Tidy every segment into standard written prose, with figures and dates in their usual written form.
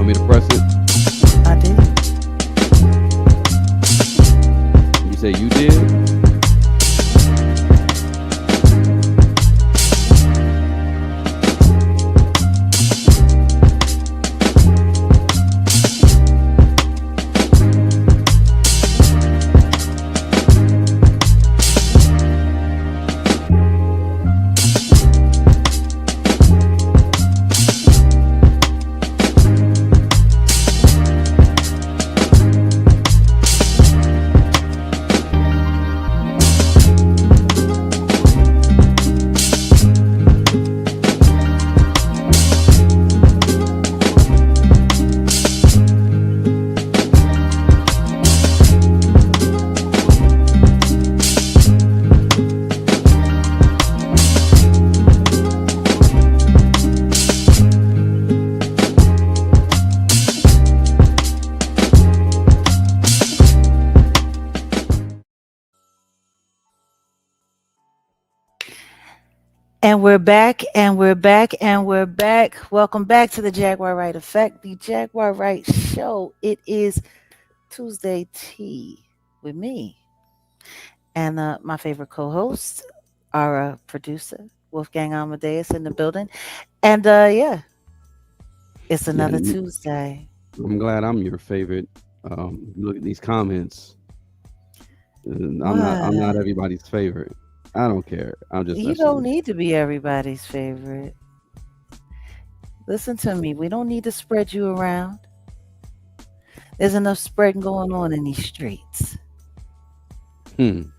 want me to press it? I did. You say you did? And we're back, and we're back, and we're back. Welcome back to the Jaguar Wright Effect, the Jaguar Wright Show. It is Tuesday Tea with me and my favorite co-host, our producer, Wolfgang Amadeus in the building. And yeah, it's Yeah, another Tuesday. I'm glad I'm your favorite. Look at these comments. I'm not What? everybody's favorite. I don't care. I'm just You messing don't with need to be everybody's favorite. Listen to me. We don't need to spread you around. There's enough spreading going on in these streets. you.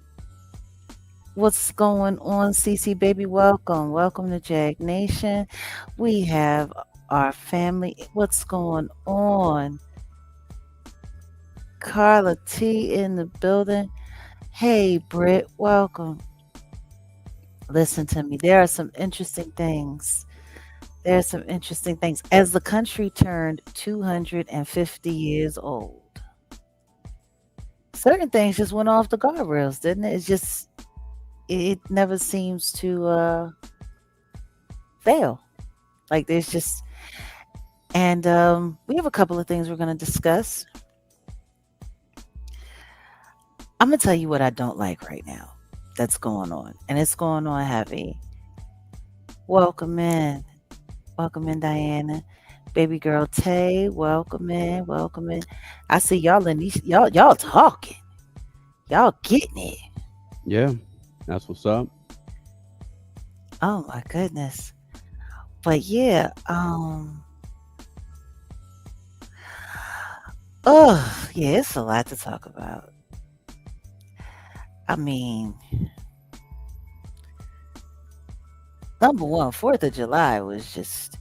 What's going on, CC baby? Welcome. Welcome to Jag Nation. We have our family. What's going on? Carla T in the building. Hey, Britt. Welcome. Listen to me. There are some interesting things. There are some interesting things. As the country turned 250 years old, certain things just went off the guardrails, didn't it? It's just, it never seems to fail. Like there's just, and we have a couple of things we're going to discuss. I'm going to tell you what I don't like right now that's going on, and it's going on heavy. Welcome in. Welcome in, Diana. Baby girl Tay, welcome in, welcome in. I see y'all in these, y'all talking. Y'all getting it. Yeah, that's what's up. Oh my goodness. But yeah, oh yeah, it's a lot to talk about. I mean, number one, 4th of July was just,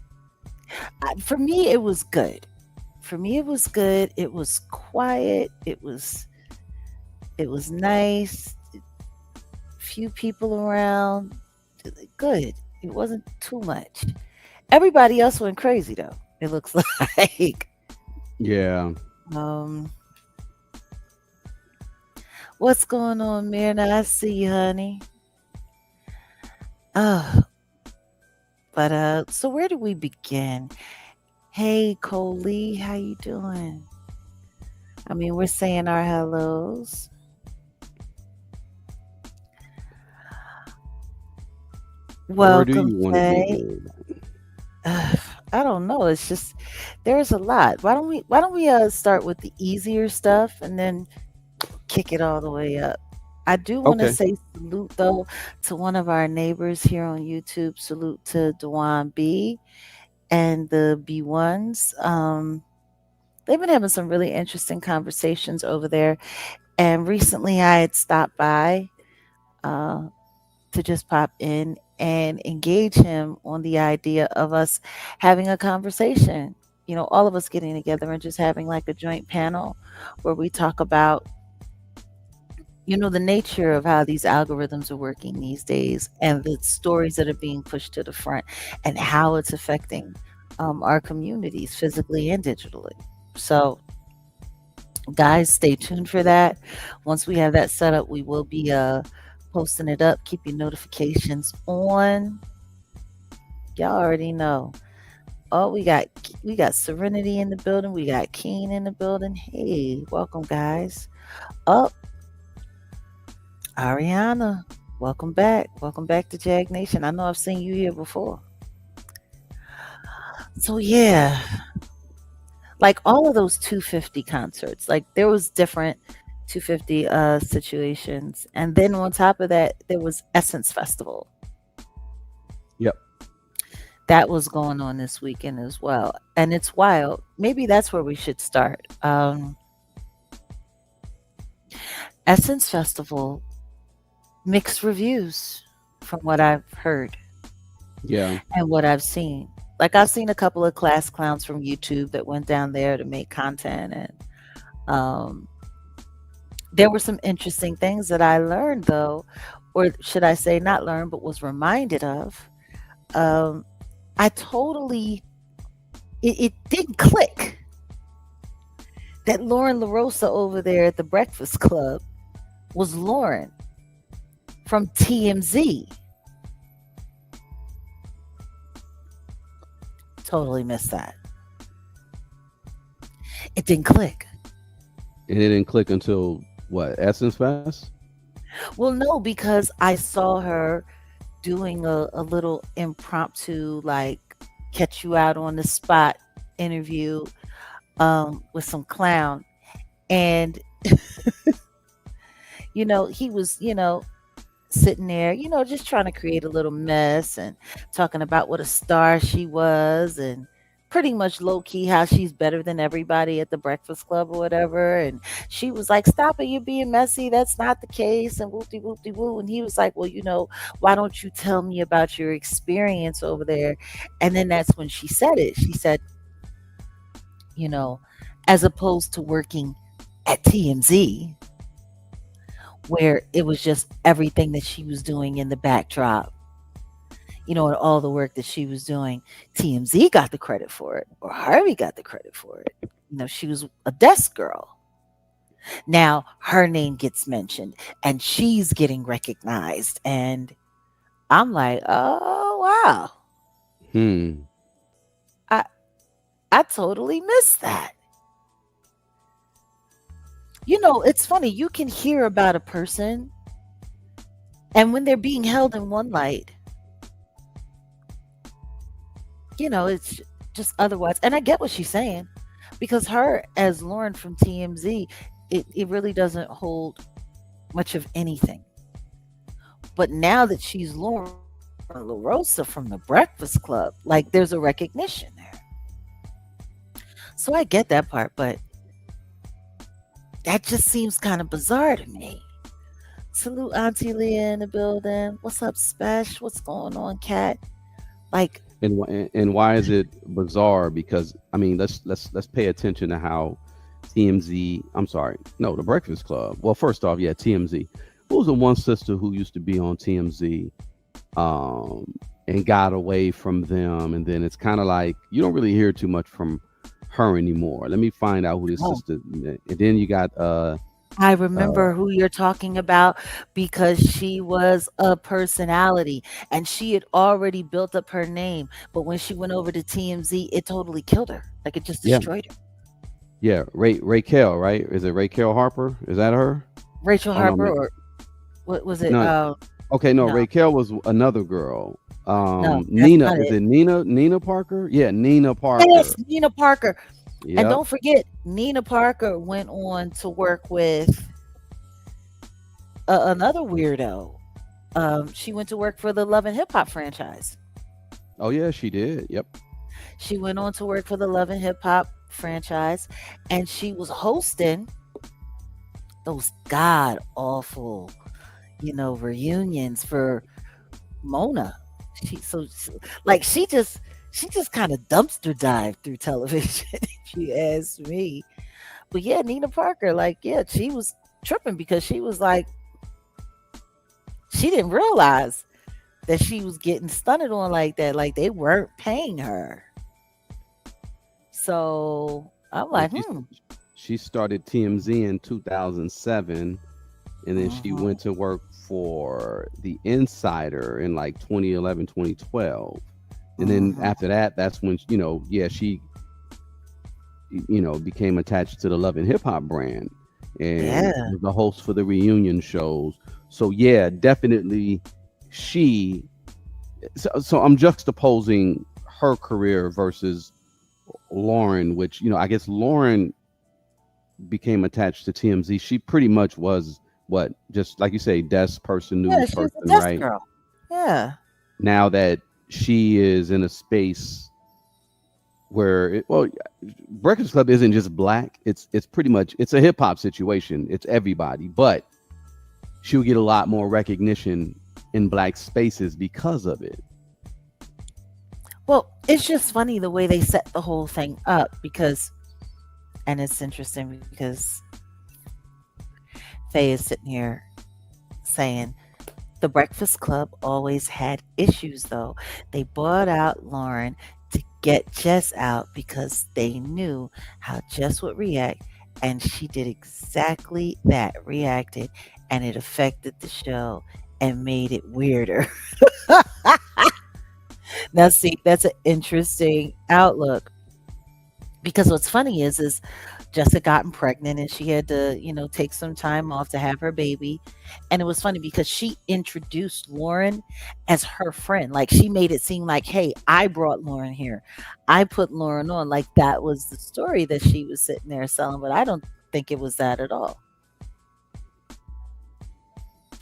for me, it was good. For me, it was good. It was quiet. It was nice. Few people around. Good. It wasn't too much. Everybody else went crazy though. It looks like. Yeah. Um, what's going on, Mirna? I see you, honey. Oh, but so where do we begin? Hey, Coley, how you doing? I mean, we're saying our hellos. Where do Welcome, you want to Faye. begin? I don't know. It's just there's a lot. Why don't we start with the easier stuff and then kick it all the way up. I do want to Okay. say salute though to one of our neighbors here on YouTube. Salute to Dewan B and the B1s. They've been having some really interesting conversations over there. And recently I had stopped by uh, to just pop in and engage him on the idea of us having a conversation. You know, all of us getting together and just having like a joint panel where we talk about, you know, the nature of how these algorithms are working these days and the stories that are being pushed to the front and how it's affecting our communities physically and digitally. So, guys, stay tuned for that. Once we have that set up, we will be posting it up. Keep your notifications on. Y'all already know. Oh, we got Serenity in the building. We got Keen in the building. Hey, welcome guys. Oh, Ariana, welcome back. Welcome back to Jag Nation. I know I've seen you here before. So yeah, like all of those 250 concerts, like there was different 250 situations, and then on top of that, there was Essence Festival Yep. that was going on this weekend as well, and it's wild. Maybe that's where we should start. Essence Festival, mixed reviews from what I've heard Yeah. and what I've seen. Like I've seen a couple of class clowns from YouTube that went down there to make content, and um, there were some interesting things that I learned, though, or should I say, not learned, but was reminded of. Um, I totally, it didn't click that Lauren LaRosa over there at the Breakfast Club was Lauren from TMZ. Totally missed that. It didn't click. And it didn't click until what? Essence Fest? Well, no, because I saw her doing a little impromptu, like, catch you out on the spot interview with some clown. And, he was, sitting there, just trying to create a little mess and talking about what a star she was, and pretty much low key how she's better than everybody at the Breakfast Club or whatever. And she was like, "Stop it, you're being messy. That's not the case." And whoopty whoopty woo. And he was like, "Well, why don't you tell me about your experience over there?" And then that's when she said it. She said, you know, as opposed to working at TMZ, where it was just everything that she was doing in the backdrop, and all the work that she was doing, TMZ got the credit for it, or Harvey got the credit for it. She was a desk girl. Now her name gets mentioned and she's getting recognized. And I'm like, oh, wow. Hmm. I, I totally missed that. It's funny. You can hear about a person, and when they're being held in one light, it's just otherwise. And I get what she's saying, because her as Lauren from TMZ, it really doesn't hold much of anything. But now that she's Lauren LaRosa from the Breakfast Club, like there's a recognition there. So I get that part, but that just seems kind of bizarre to me. Salute Auntie Leah in the building. What's up, Spesh? What's going on, Cat? Like, And why is it bizarre? Because I mean, let's pay attention to how TMZ. I'm sorry, no, the Breakfast Club. Well, first off, yeah, TMZ. Who was the one sister who used to be on TMZ, and got away from them, and then it's kind of like you don't really hear too much from her anymore. Let me find out who this sister. And then you got I remember who you're talking about, because she was a personality and she had already built up her name. But when she went over to TMZ, it totally killed her. Like it just yeah, destroyed her. yeah, Raquel, right? Is it Raquel Harper? Is that her? Rachel Oh no, Harper, or what was it? no. Okay, no, No, Raquel was another girl. no, that's Nina, not is it. it Nina Parker? Yeah, Nina Yes, Parker. Nina Parker. And Yep. don't forget, Nina Parker went on to work with another weirdo. She went to work for the Love and Hip Hop franchise. Oh yeah, she did. Yep. She went on to work for the Love and Hip Hop franchise, and she was hosting those god awful, reunions for Mona. Like she just kind of dumpster dived through television, if you ask me. But yeah, Nina Parker, like, yeah, she was tripping because she was like, she didn't realize that she was getting stunted on like that. Like they weren't paying her. So I'm Yeah, like, she started TMZ in 2007, and then she hmm went to work for the Insider in like 2011, 2012. And then Hmm. after that, that's when yeah, she became attached to the Love and Hip Hop brand and Yeah. was the host for the reunion shows. So yeah, definitely she. So I'm juxtaposing her career versus Lauren, which I guess Lauren became attached to TMZ. She pretty much was what, just like you say, desk person, Yeah, news she's a person, desk right? girl. Yeah. Now that she is in a space where Breakfast Club isn't just black. It's pretty much it's a hip hop situation. It's everybody, but she'll get a lot more recognition in black spaces because of it. Well, it's just funny the way they set the whole thing up because, and it's interesting because Faye is sitting here saying the Breakfast Club always had issues, though. They bought out Lauren to get Jess out because they knew how Jess would react. And she did exactly that, reacted, and it affected the show and made it weirder. Now, see, that's an interesting outlook because what's funny is Jessica gotten pregnant and she had to, take some time off to have her baby. And it was funny because she introduced Lauren as her friend. Like she made it seem like, hey, I brought Lauren here. I put Lauren on. Like that was the story that she was sitting there selling, but I don't think it was that at all.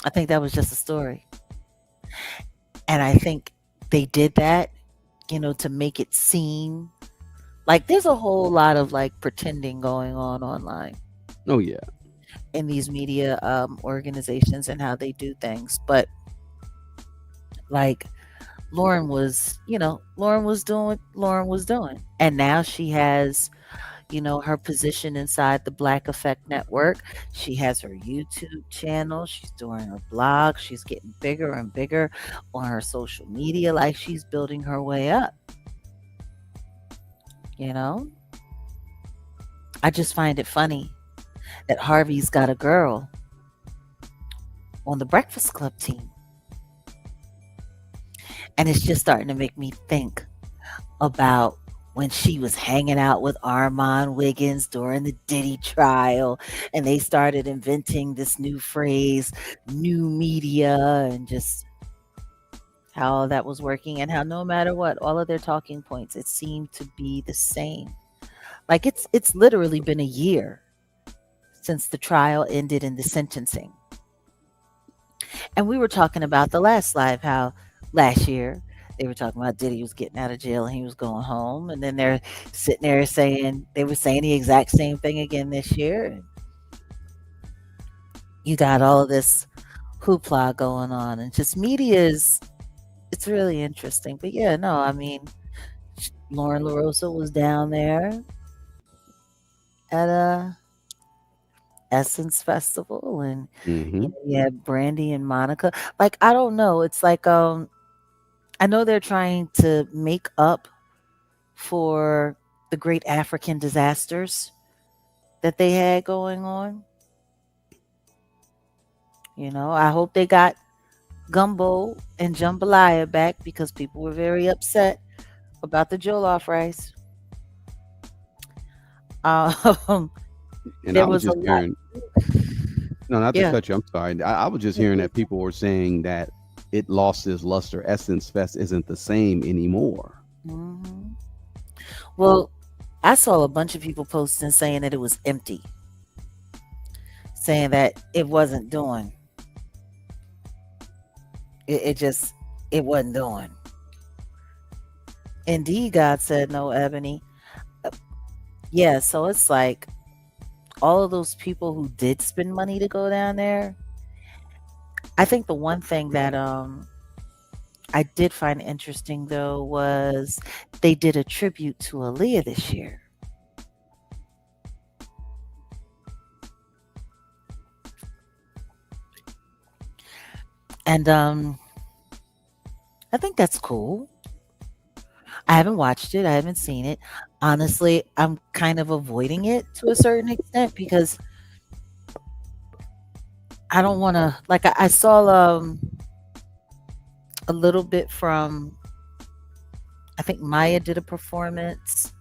I think that was just a story. And I think they did that, to make it seem like there's a whole lot of like pretending going on online Oh yeah. in these media organizations and how they do things. But like Lauren was doing what Lauren was doing. And now she has, her position inside the Black Effect Network. She has her YouTube channel. She's doing her blog. She's getting bigger and bigger on her social media. Like she's building her way up, you know? I just find it funny that Harvey's got a girl on the Breakfast Club team. And it's just starting to make me think about when she was hanging out with Armand Wiggins during the Diddy trial, and they started inventing this new phrase, new media, and just how all that was working, and how no matter what, all of their talking points, it seemed to be the same. Like it's literally been a year since the trial ended in the sentencing. And we were talking about the last live, how last year they were talking about Diddy was getting out of jail and he was going home. And then they're sitting there saying, they were saying the exact same thing again this year. And you got all of this hoopla going on. And just media it's really interesting. But yeah, no, I mean, Lauren LaRosa was down there at a Essence Festival, and Hmm. you had Brandy and Monica. Like I don't know, it's like I know they're trying to make up for the great African disasters that they had going on. I hope they got gumbo and jambalaya back because people were very upset about the jollof rice. Um, And I there was was a just lot. hearing, no, not to Yeah. cut you. I'm sorry. I was just Yeah, hearing please. that people were saying that it lost its luster. Essence Fest isn't the same anymore. Hmm. Well, I saw a bunch of people posting saying that it was empty, saying that it wasn't doing. It just it wasn't doing. Indeed, God said no, Ebony. Uh, Yeah, so it's like all of those people who did spend money to go down there. I think the one thing that I did find interesting though was they did a tribute to Aaliyah this year. And I think that's cool. I haven't watched it, I haven't seen it. Honestly, I'm kind of avoiding it to a certain extent because I don't want to like I saw a little bit from I think Maya did a performance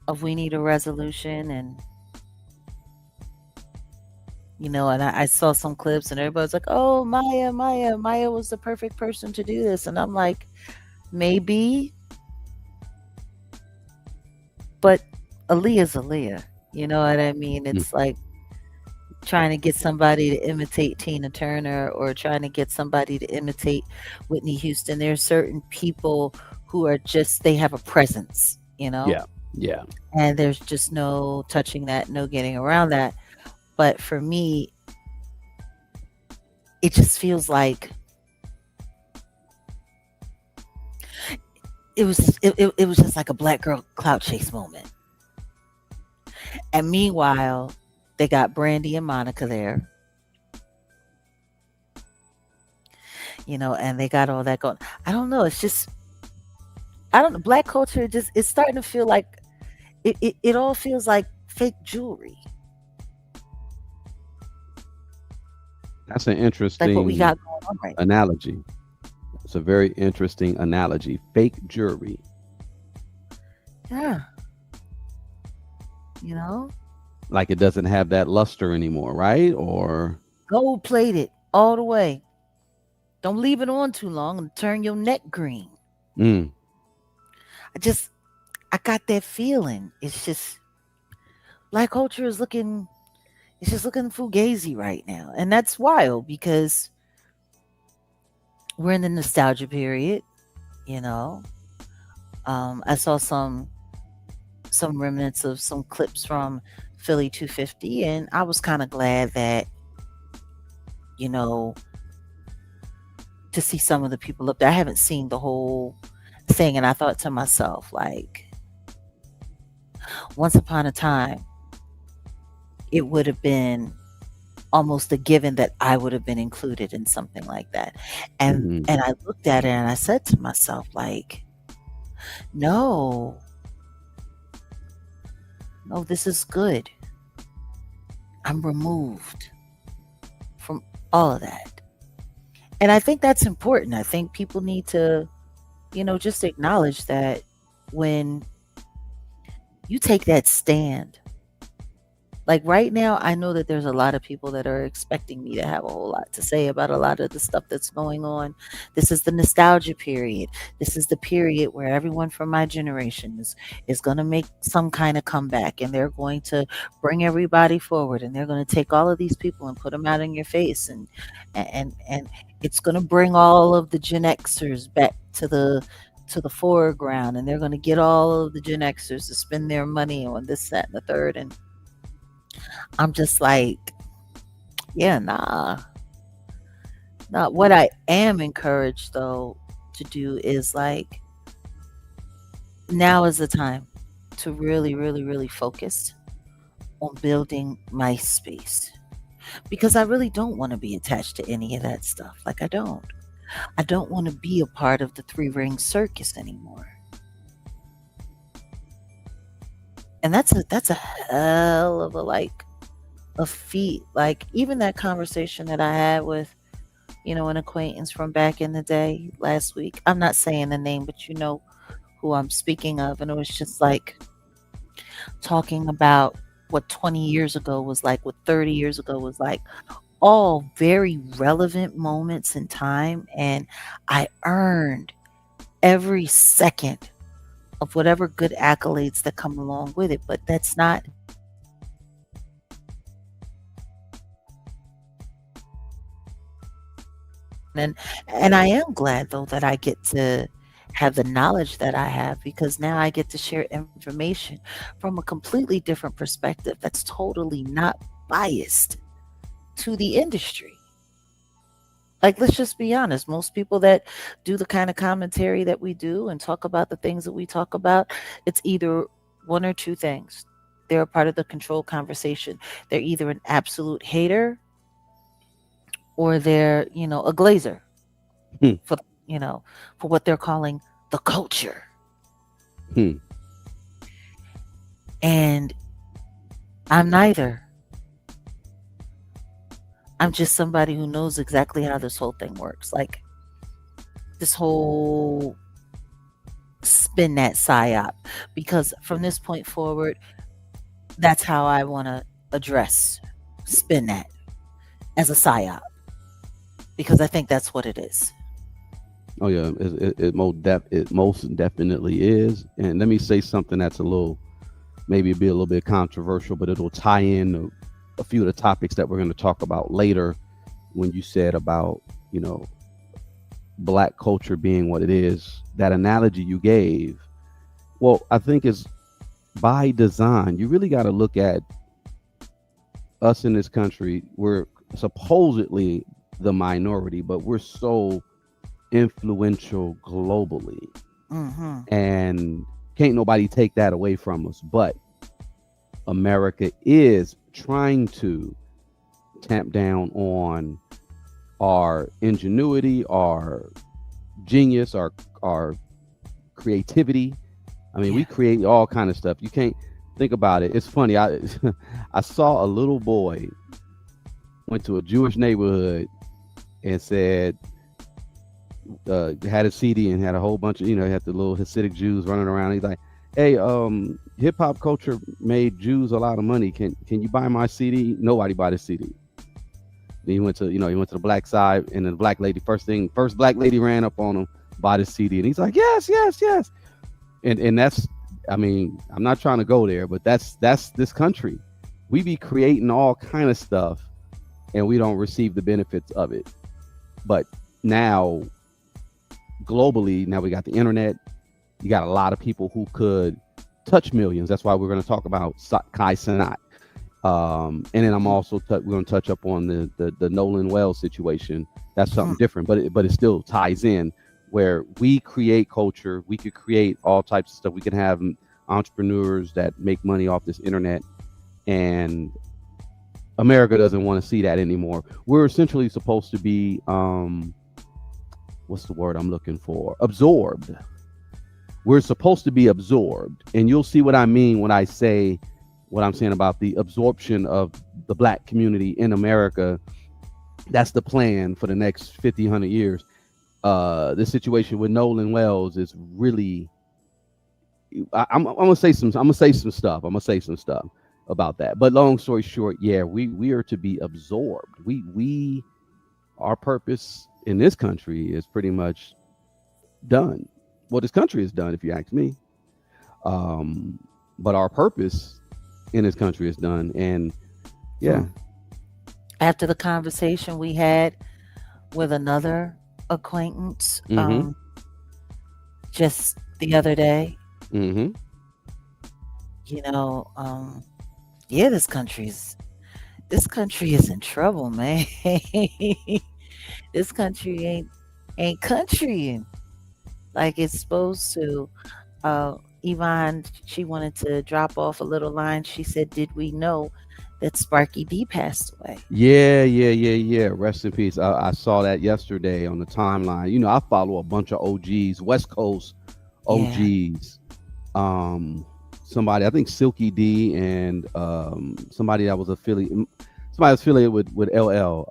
of We Need a Resolution, and and I saw some clips, and everybody's like, "Oh, Maya was the perfect person to do this," and I'm like, maybe, but Aaliyah's Aaliyah. You know what I mean? Mm. It's like trying to get somebody to imitate Tina Turner or trying to get somebody to imitate Whitney Houston. There's certain people who are just they have a presence, Yeah, yeah. and there's just no touching that, no getting around that. But for me, it just feels like it was just like a black girl clout chase moment. And meanwhile, they got Brandy and Monica there, and they got all that going. I don't know. It's just I don't know. Black culture just it's starting to feel like it all feels like fake jewelry, That's an like what we interesting got going on right analogy. It's a very interesting analogy. Fake jury. now. Yeah, you know, Like it doesn't have that luster anymore, right? Or gold plated all the way. Don't leave it on too long and turn your neck green. mm, I just I got that feeling. It's just black culture is looking. It's just looking fugazi right now, and that's wild because we're in the nostalgia period. You know, I saw some remnants of some clips from Philly 250, and I was kind of glad that you know to see some of the people up there. I haven't seen the whole thing, and I thought to myself, like, once upon a time, it would have been almost a given that I would have been included in something like that. mhm. And I looked at it and I said to myself, like, no, no, this is good. I'm removed from all of that. And I think that's important. I think people need to, just acknowledge that when you take that stand. Like right now, I know that there's a lot of people that are expecting me to have a whole lot to say about a lot of the stuff that's going on. This is the nostalgia period. This is the period where everyone from my generation is going to make some kind of comeback, and they're going to bring everybody forward, and they're going to take all of these people and put them out in your face, and it's going to bring all of the Gen Xers back to the foreground, and they're going to get all of the Gen Xers to spend their money on this, that, and the third. And I'm just like, yeah, nah. Not what I am encouraged though to do is like now is the time to really, really, really focus on building my space. Because I really don't want to be attached to any of that stuff. Like I don't. I don't want to be a part of the three ring circus anymore. And that's a hell of a feat. Like even that conversation that I had with an acquaintance from back in the day last week. I'm not saying the name, but you know who I'm speaking of. And it was just like talking about what 20 years ago was like, what 30 years ago was like, all very relevant moments in time. And I earned every second of whatever good accolades that come along with it. But that's not and and I am glad though that I get to have the knowledge that I have because now I get to share information from a completely different perspective that's totally not biased to the industry. Like let's just be honest, most people that do the kind of commentary that we do and talk about the things that we talk about, it's either one or two things. They're a part of the control conversation. They're either an absolute hater or they're, a glazer Hmm, for for what they're calling the culture. hmm. And I'm neither. I'm just somebody who knows exactly how this whole thing works. Like this whole spin that psyop, because from this point forward, that's how I want to address spin that as a psyop, because I think that's what it is. Oh yeah, it most definitely is. And let me say something that's a little, maybe be a little bit controversial, but it'll tie in a few of the topics that we're going to talk about later. When you said about, you know, black culture being what it is, that analogy you gave, well, I think is by design. You really got to look at us in this country. We're supposedly the minority, but we're so influential globally, Mm-hmm. and can't nobody take that away from us. But America is trying to tamp down on our ingenuity, our genius, our creativity. I mean, we Yeah. create all kind of stuff. You can't think about it. It's funny. I I saw a little boy went to a Jewish neighborhood and said, had a CD and had a whole bunch of, had the little Hasidic Jews running around. He's like, "Hey, hip hop culture made Jews a lot of money. Can you buy my CD?" Nobody bought his CD. Then he went to the black side, and the black lady, first black lady ran up on him, bought his CD, and he's like, "Yes, yes, yes." And that's, I mean, I'm not trying to go there, but that's this country. We be creating all kind of stuff, and we don't receive the benefits of it. But now, globally, now we got the internet. You got a lot of people who could touch millions. That's why we're going to talk about Kai Cenat. And then I'm also we're going to touch up on the Nolan Wells situation. That's something different, but it still ties in, where we create culture. We could create all types of stuff. We can have entrepreneurs that make money off this internet, and America doesn't want to see that anymore. We're essentially supposed to be, what's the word I'm looking for? Absorbed. We're supposed to be absorbed, and you'll see what I mean when I say what I'm saying about the absorption of the black community in America. That's the plan for the next 50, 100 years. This situation with Nolan Wells is really. I'm gonna say some. I'm gonna say some stuff. I'm gonna say some stuff about that. But long story short, yeah, we are to be absorbed. We our purpose in this country is pretty much done. Well, this country is done, if you ask me. Um, but our purpose in this country is done, and yeah. Hmm. After the conversation we had with another acquaintance, Mm-hmm. just the other day, Mm-hmm. you know, yeah, this country is in trouble, man. This country ain't country like it's supposed to. Yvonne, she wanted to drop off a little line. She said, "Did we know that Sparky D passed away?" Yeah, yeah, yeah, yeah. Rest in peace. I saw that yesterday on the timeline. I follow a bunch of OGs, West Coast Yeah. OGs. Somebody, I think Silky D, and somebody that was affiliated with LL.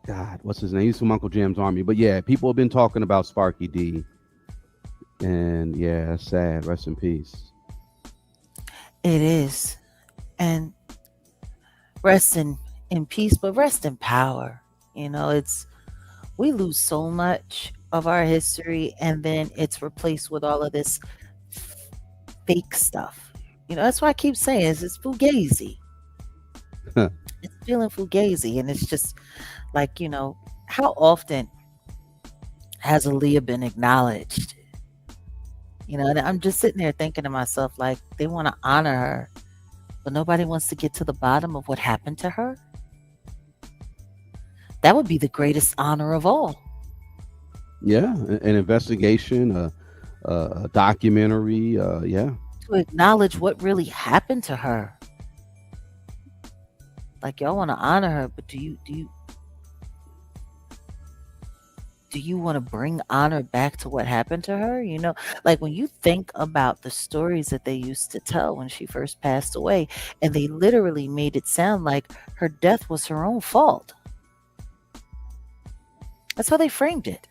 God, what's his name? He's from Uncle Jam's Army. But yeah, people have been talking about Sparky D, and yeah, that's sad. Rest in peace. It is. And rest in peace, but rest in power. It's we lose so much of our history, and then it's replaced with all of this fake stuff. That's why I keep saying it's fugazi. It's feeling fugazi, and it's just like, how often has Aaliyah been acknowledged? And I'm just sitting there thinking to myself, like, they want to honor her, but nobody wants to get to the bottom of what happened to her. That would be the greatest honor of all. Yeah, an investigation, a documentary. Yeah. To acknowledge what really happened to her. Like, y'all want to honor her, but do you want to bring honor back to what happened to her? Like, when you think about the stories that they used to tell when she first passed away, and they literally made it sound like her death was her own fault. That's how they framed it.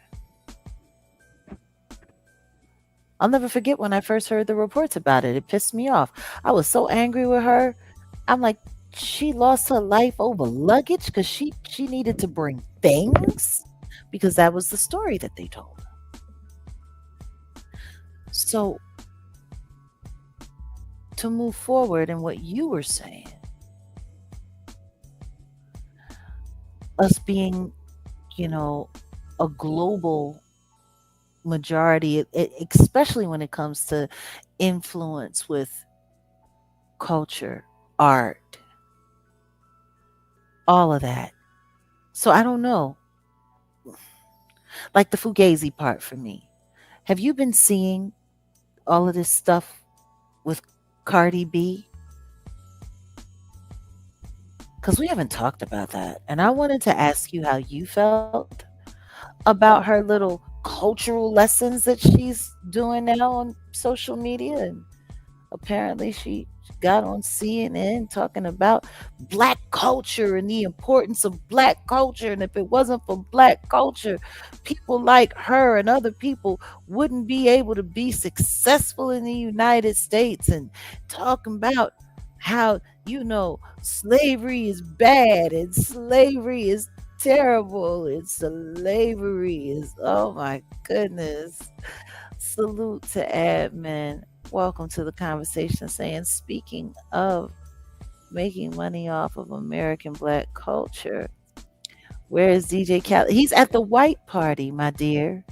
I'll never forget when I first heard the reports about it. It pissed me off. I was so angry with her. I'm like, she lost her life over luggage because she needed to bring things because that was the story that they told. So to move forward in what you were saying, us being, you know, a global majority, especially when it comes to influence with culture, art, all of that. So I don't know, like the Fugazi part for me. Have you been seeing all of this stuff with Cardi B? Because we haven't talked about that. And I wanted to ask you how you felt about her little cultural lessons that she's doing now on social media. And apparently, she got on CNN talking about black culture and the importance of black culture. And if it wasn't for black culture, people like her and other people wouldn't be able to be successful in the United States. And talking about how, slavery is bad and slavery is terrible and slavery is, oh my goodness. Salute to admin. Welcome to the conversation saying, speaking of making money off of American black culture, where is DJ Khaled? He's at the white party, my dear.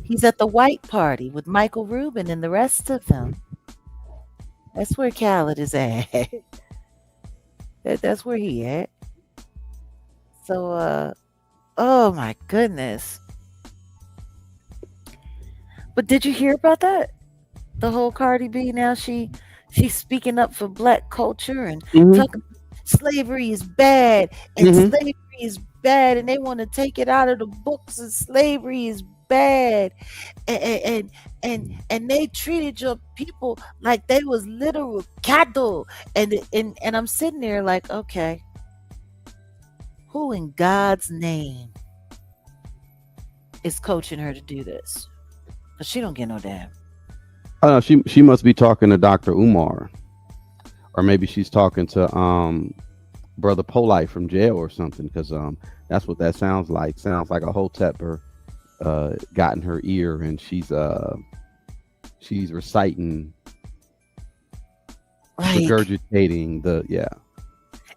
He's at the white party with Michael Rubin and the rest of them. That's where Khaled is at. That's where he at. So, oh my goodness. But did you hear about that? The whole Cardi B now she's speaking up for black culture and Hmm. talking slavery is bad and Hmm. slavery is bad and they want to take it out of the books and slavery is bad and they treated your people like they was literal cattle and I'm sitting there like, okay, who in God's name is coaching her to do this? Because she don't get no damn. I don't know. She must be talking to Dr. Umar, or maybe she's talking to Brother Polite from jail or something. Because that's what that sounds like. Sounds like a Hotepper got in her ear, and she's reciting, Like, regurgitating the yeah.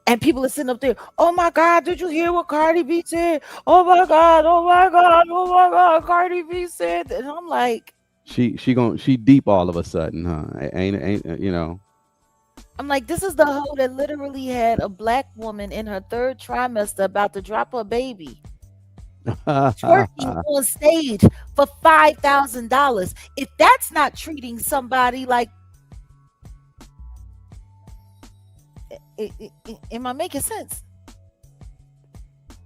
and people are sitting up there, oh my God, did you hear what Cardi B said? Oh my God, oh my God, oh my God, Cardi B said that. And I'm like, She deep all of a sudden, huh? Ain't this is the hoe that literally had a black woman in her third trimester about to drop her baby, twerking on stage for $5,000. If that's not treating somebody like, am I making sense?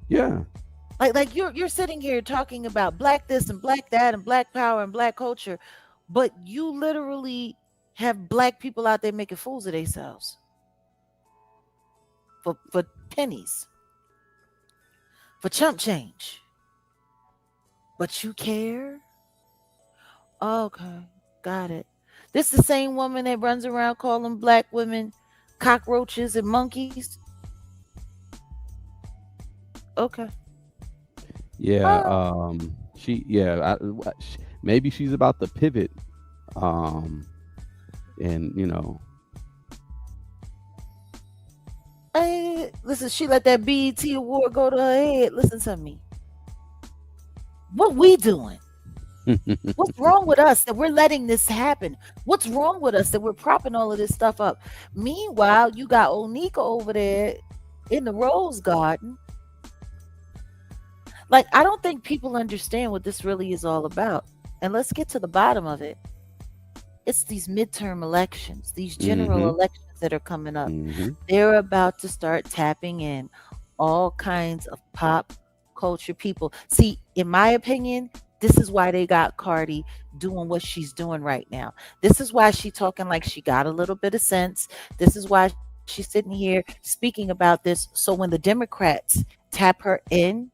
Yeah. Like you're sitting here talking about black this and black that and black power and black culture, but you literally have black people out there making fools of themselves for pennies, for chump change. But you care? Okay, got it. This the same woman that runs around calling black women cockroaches and monkeys. Okay. Yeah. Oh, Maybe she's about to pivot. Um, and listen, she let that BET award go to her head. Listen to me. What we doing? What's wrong with us that we're letting this happen? What's wrong with us that we're propping all of this stuff up? Meanwhile, you got Onika over there in the rose garden. Like, I don't think people understand what this really is all about. And let's get to the bottom of it. It's these midterm elections, these general hmm elections that are coming up. hmm They're about to start tapping in all kinds of pop culture people. See, in my opinion, this is why they got Cardi doing what she's doing right now. This is why she's talking like she got a little bit of sense. This is why she's sitting here speaking about this. So when the Democrats tap her in,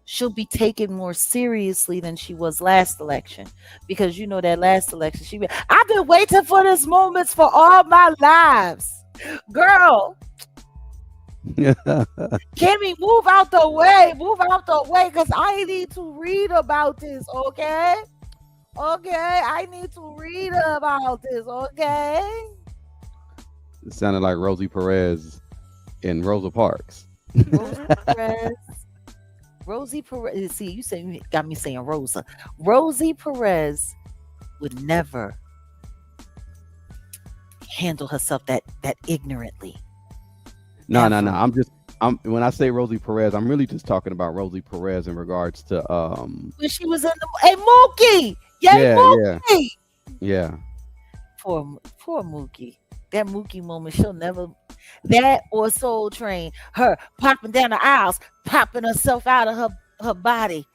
she'll be taken more seriously than she was last election. Because you know that last election, I've been waiting for this moment for all my lives. Girl, can we move out the way? Move out the way, because I need to read about this, okay? Okay, I need to read about this, okay? It sounded like Rosie Perez in Rosa Parks. Rosie Perez. Rosie Perez. See, got me saying Rosa. Rosie Perez would never handle herself that ignorantly. No, Ever. I'm when I say Rosie Perez, I'm really just talking about Rosie Perez in regards to When she was in the Hey Mookie! Yay, yeah, Mookie! yeah. Poor Mookie. That Mookie moment, she'll never. That or Soul Train, her popping down the aisles, popping herself out of her body.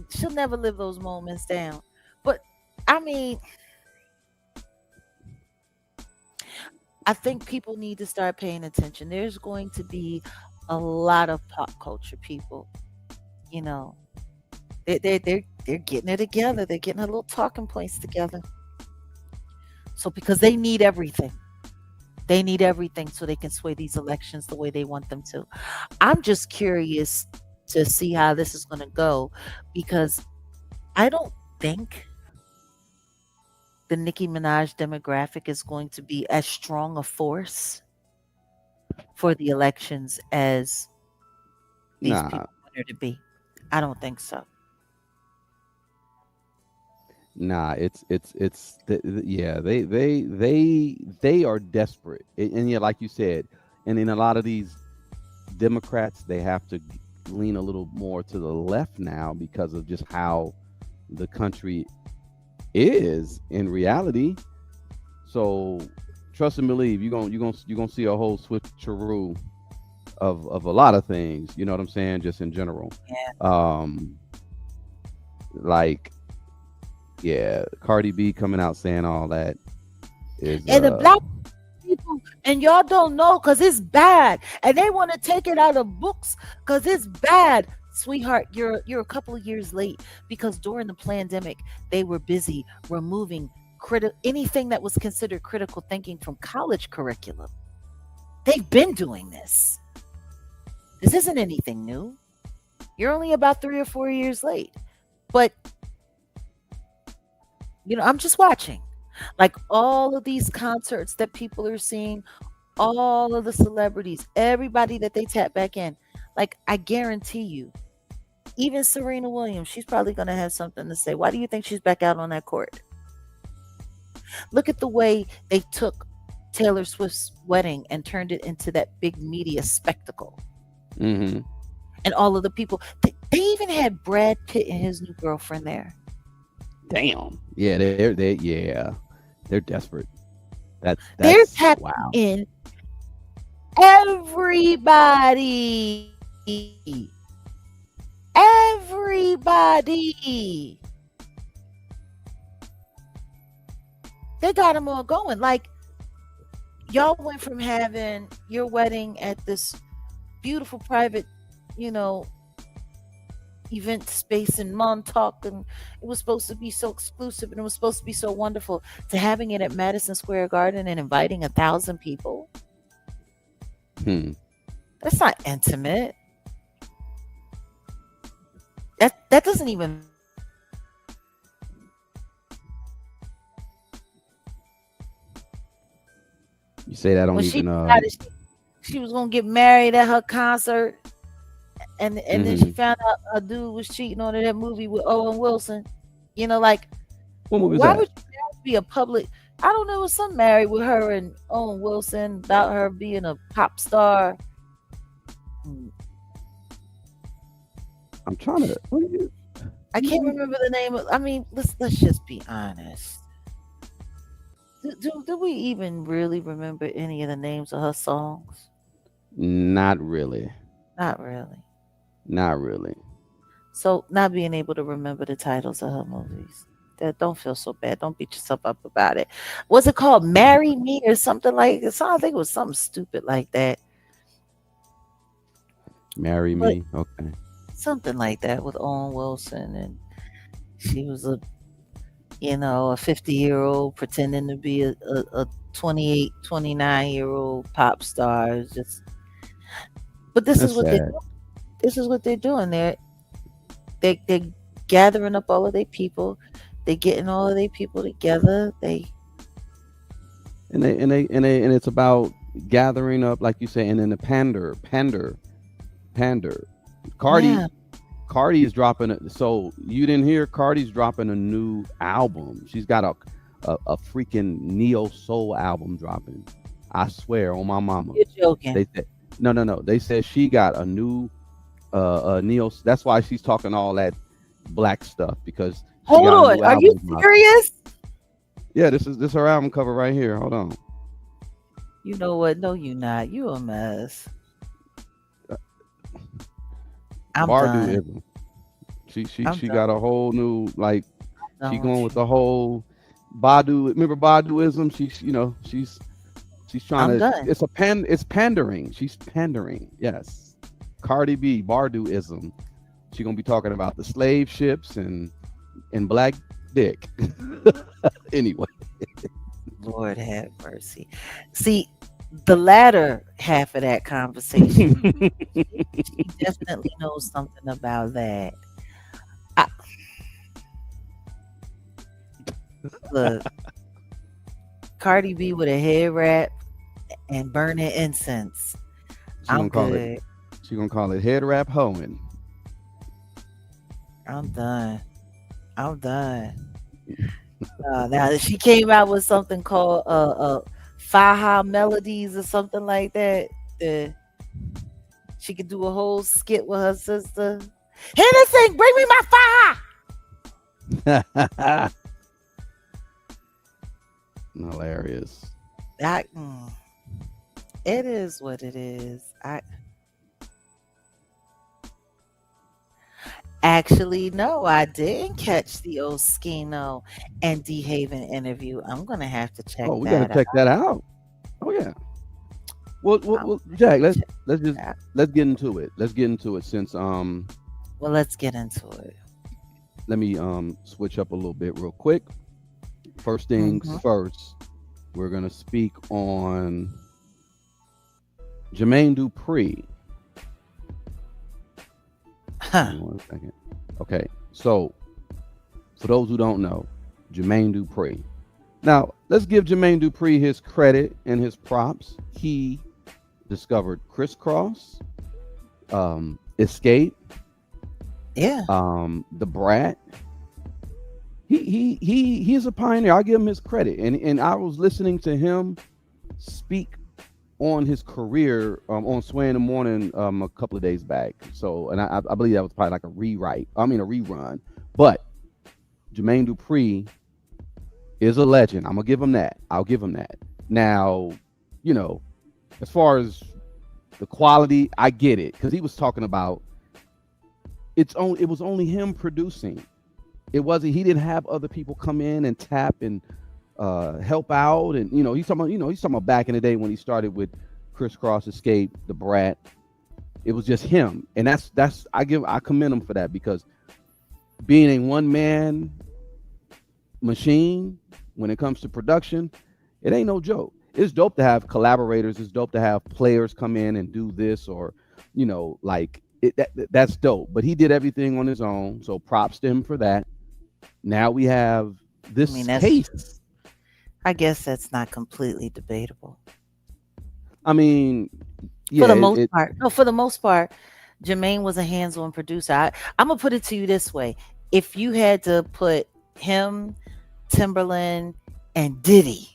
She'll never live those moments down. But I mean, I think people need to start paying attention. There's going to be a lot of pop culture people. You know, they're getting it together. They're getting a little talking points together. So because they need everything. They need everything so they can sway these elections the way they want them to. I'm just curious to see how this is going to go, because I don't think the Nicki Minaj demographic is going to be as strong a force for the elections as these Nah, people want her to be. I don't think so. nah. Yeah. They are desperate, and yeah, like you said, and in a lot of these Democrats, they have to lean a little more to the left now because of just how the country is in reality. So trust and believe you're gonna see a whole switcheroo of a lot of things. You know what I'm saying? Just in general. Yeah. Like yeah, Cardi B coming out saying all that is And the black people, and y'all don't know because it's bad, and they want to take it out of books because it's bad. Sweetheart, you're a couple of years late, because during the pandemic they were busy removing anything that was considered critical thinking from college curriculum. They've been doing this. This isn't anything new. You're only about 3 or 4 years late. But I'm just watching. Like all of these concerts that people are seeing, all of the celebrities, everybody that they tap back in. Like, I guarantee you, even Serena Williams, she's probably going to have something to say. Why do you think she's back out on that court? Look at the way they took Taylor Swift's wedding and turned it into that big media spectacle. hmm And all of the people, they even had Brad Pitt and his new girlfriend there. Damn. Yeah, they're desperate. They're That's tapping wow. in everybody. Everybody. They got them all going. Like, y'all went from having your wedding at this beautiful private, you know, event space in Montauk, and it was supposed to be so exclusive and it was supposed to be so wonderful, to having it at Madison Square Garden and inviting 1,000 people. Hmm. That's not intimate. That doesn't even. You say that on When she even decided she was gonna get married at her concert, and then she found out a dude was cheating on her in that movie with Owen Wilson. Like, what movie is why that? would you have to be a public? I don't know. It was some married with her and Owen Wilson about her being a pop star. I'm trying to. What are you? I can't remember the name of. I mean, let's just be honest. Do we even really remember any of the names of her songs? Not really. Not really. Not really. So not being able to remember the titles of her movies. That don't feel so bad. Don't beat yourself up about it. Was it called "Marry Me" or something like that? I think it was something stupid like that. Marry But me. Okay. something like that with Owen Wilson, and she was a 50-year-old pretending to be a 28, 29-year-old pop star. It's just, but this is That's what they sad. this is what they're doing. They're gathering up all of their people. They're getting all of their people together. And it's about gathering up, like you say, and then the pander. Cardi Yeah, Cardi is dropping it. So you didn't hear Cardi's dropping a new album. She's got a freaking neo soul album dropping. I swear on my mama. you're joking. They said no. They said she got a new neo. That's why she's talking all that black stuff because she Hold got a on, new are you album dropping. serious? Yeah, this her album cover right here. Hold on. You know what? No, you not. You a mess. I'm done. Barduism. I'm She done. got a whole new like she Done going with with you. the whole Badu. Remember Baduism? She's trying I'm to. done. It's pandering. She's pandering. Yes. Cardi B Barduism. She gonna be talking about the slave ships and black dick. Anyway. Lord have mercy. See, the latter half of that conversation, she definitely knows something about that. I, look, Cardi B with a head wrap and burning incense. she I'm gonna call it. good. She gonna call it head wrap hoeing. I'm done. I'm done. Now she came out with something called Faha Melodies or something like that. Uh, she could do a whole skit with her sister. Hennessy, bring me my Faha. Hilarious. I, it is what it is. I actually no, I didn't catch the Oskino and D Haven interview. I'm gonna have to check Oh, we gotta that out. check that out. Oh yeah. I'm Jack, check let's just that out. let's get into it. Let's get into it since Well, let's get into it. let me switch up a little bit real quick. First things Hmm. first, we're gonna speak on Jermaine Dupri. Give Huh. me 1 second. Okay, so for those who don't know, Jermaine Dupri. Now let's give Jermaine Dupri his credit and his props. He discovered Crisscross, Escape, Yeah. The Brat. He is a pioneer. I'll give him his credit. And I was listening to him speak on his career on Sway in the Morning a couple of days back. So and I believe that was probably like a rewrite. I mean a rerun. But Jermaine Dupri is a legend. I'm gonna give him that. I'll give him that. Now, you know, as far as the quality, I get it because he was talking about it was only him producing. It wasn't he didn't have other people come in and tap and help out and he's talking about back in the day when he started with Crisscross Escape, the Brat. It was just him, and that's I commend him for that because being a one man machine when it comes to production, it ain't no joke. It's dope to have collaborators. It's dope to have players come in and do this or like that's dope. But he did everything on his own, so props to him for that. Now we have I mean, this that's, case. I guess that's not completely debatable. I mean, For yeah, the it, most it part. No, for the most part, Jermaine was a hands-on producer. I'm gonna put it to you this way: if you had to put him, Timberland, and Diddy,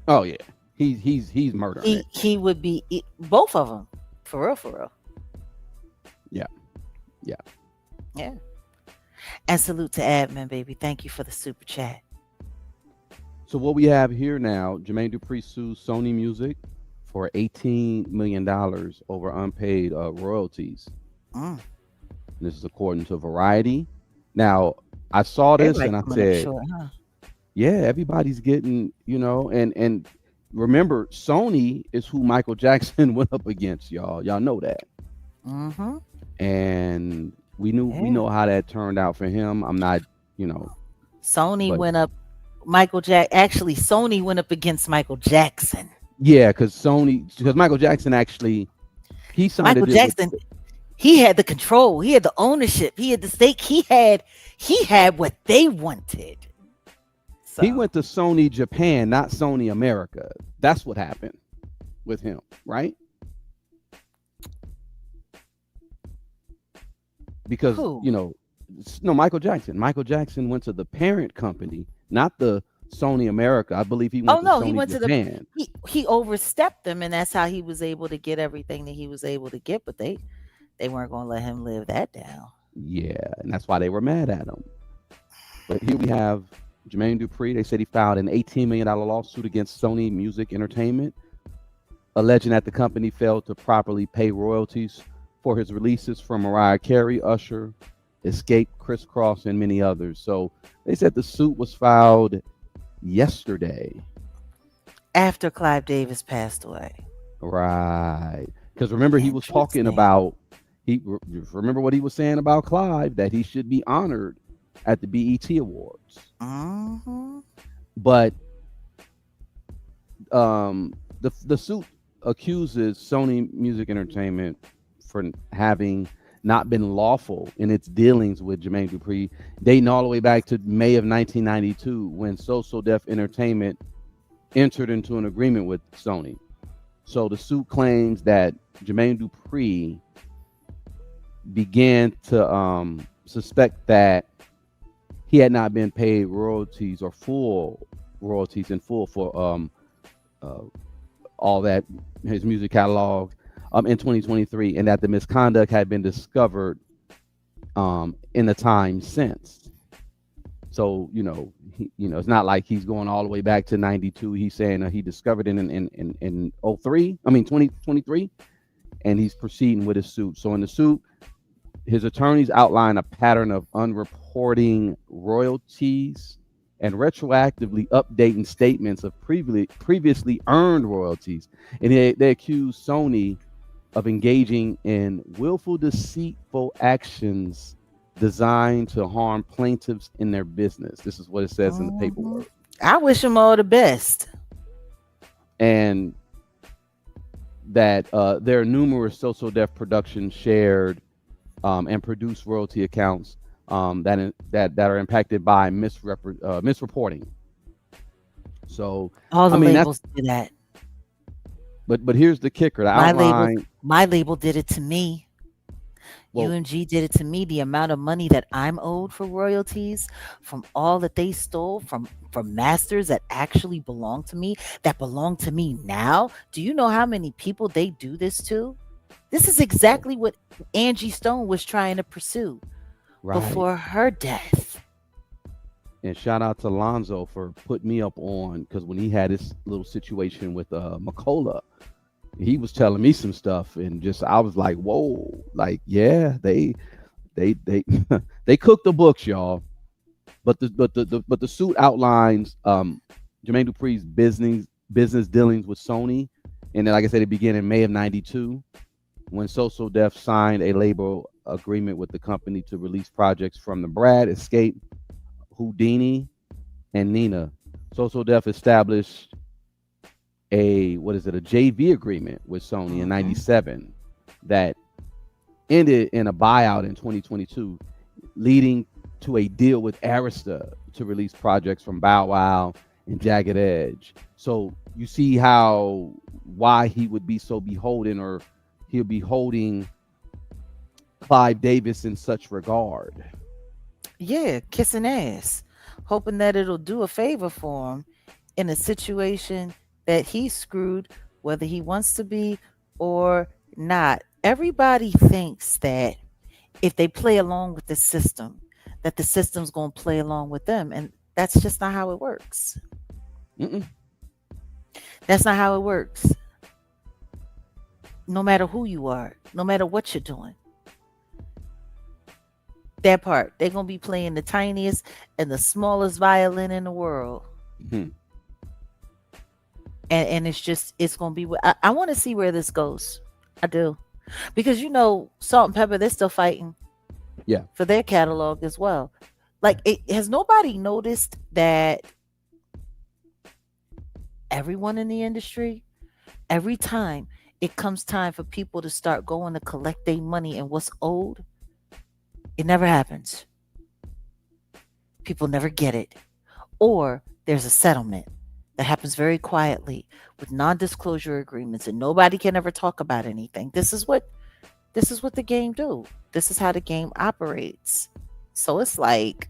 oh yeah, he's murdering it. he would be both of them, for real, for real. Yeah, yeah. Yeah. And salute to admin, baby. Thank you for the super chat. So what we have here now, Jermaine Dupri sues Sony Music for $18 million over unpaid royalties. Mm. This is according to Variety. Now, I saw this Everybody and I coming up said, short, huh? yeah, everybody's getting, and remember, Sony is who Michael Jackson went up against, y'all. Y'all know that. Mm-hmm. And We Yeah. know how that turned out for him. I'm not, you know, Sony but went up. Actually, Sony went up against Michael Jackson. yeah, because Michael Jackson actually he signed a Michael deal with. Jackson, he had the control, he had the ownership, he had the stake, he had what they wanted. He So went to Sony Japan, not Sony America. That's what happened with him, right? Because who? no, Michael Jackson. Michael Jackson went to the parent company, not the Sony America. I believe he Oh went to no, he Sony went to the Japan. he overstepped them, and that's how he was able to get everything that he was able to get. But they weren't going to let him live that down. Yeah, and that's why they were mad at him. But here we have Jermaine Dupri. They said he filed an $18 million lawsuit against Sony Music Entertainment, alleging that the company failed to properly pay royalties for his releases from Mariah Carey, Usher, Escape, Criss Cross, and many others. So they said the suit was filed yesterday. After Clive Davis passed away. Right. Because remember, he was talking Interesting. about, remember what he was saying about Clive, that he should be honored at the BET Awards. Hmm. But the suit accuses Sony Music Entertainment for having not been lawful in its dealings with Jermaine Dupri, dating all the way back to May of 1992, when So So Def Entertainment entered into an agreement with Sony. So the suit claims that Jermaine Dupri began to suspect that he had not been paid royalties or full royalties in full for uh, all that his music catalog in 2023, and that the misconduct had been discovered in the time since. So it's not like he's going all the way back to 92. He's saying he discovered it in 03. I mean 2023, and he's proceeding with his suit. So in the suit, his attorneys outline a pattern of unreporting royalties and retroactively updating statements of previously earned royalties. And they accuse Sony of engaging in willful, deceitful actions designed to harm plaintiffs in their business. This is what it says in the Hmm. paperwork. I wish him all the best. And that there are numerous So Def productions shared and produced royalty accounts that are impacted by misreporting. So, All I the mean, that's labels do that. but here's the kicker: the My label, outline. my label did it to me. Well, UMG did it to me. The amount of money that I'm owed for royalties from all that they stole from masters that actually belong to me, that belong to me now. Do you know how many people they do this to? This is well, exactly what Angie Stone was trying to pursue right. before her death. And shout out to Lonzo for putting me up on, because when he had this little situation with Macola, he was telling me some stuff, and just I was like, whoa, like yeah, they they cooked the books, y'all. But the suit outlines Jermaine Dupri's business dealings with Sony, and then like I said, it began in May of '92 when So So Def signed a label agreement with the company to release projects from the Brad, Escape, Houdini, and Nina. So So Def established a JV agreement with Sony in Hmm. '97 that ended in a buyout in 2022, leading to a deal with Arista to release projects from Bow Wow and Jagged Edge. So you see why he would be so beholden, or he'll be holding Clive Davis in such regard. Yeah, kissing ass, hoping that it'll do a favor for him in a situation that he's screwed, whether he wants to be or not. Everybody thinks that if they play along with the system, that the system's going to play along with them. And that's just not how it works. Mm-mm. That's not how it works. No matter who you are, no matter what you're doing, that part, they're going to be playing the tiniest and the smallest violin in the world. Mhm. And it's going to be, I want to see where this goes. I do. Because, Salt and Pepper, they're still fighting. Yeah. for their catalog as well. Like, has nobody noticed that everyone in the industry, every time it comes time for people to start going to collect their money and what's owed, it never happens. People never get it. Or there's a settlement that happens very quietly with non-disclosure agreements and nobody can ever talk about anything. This is what the game do. This is how the game operates. So it's like,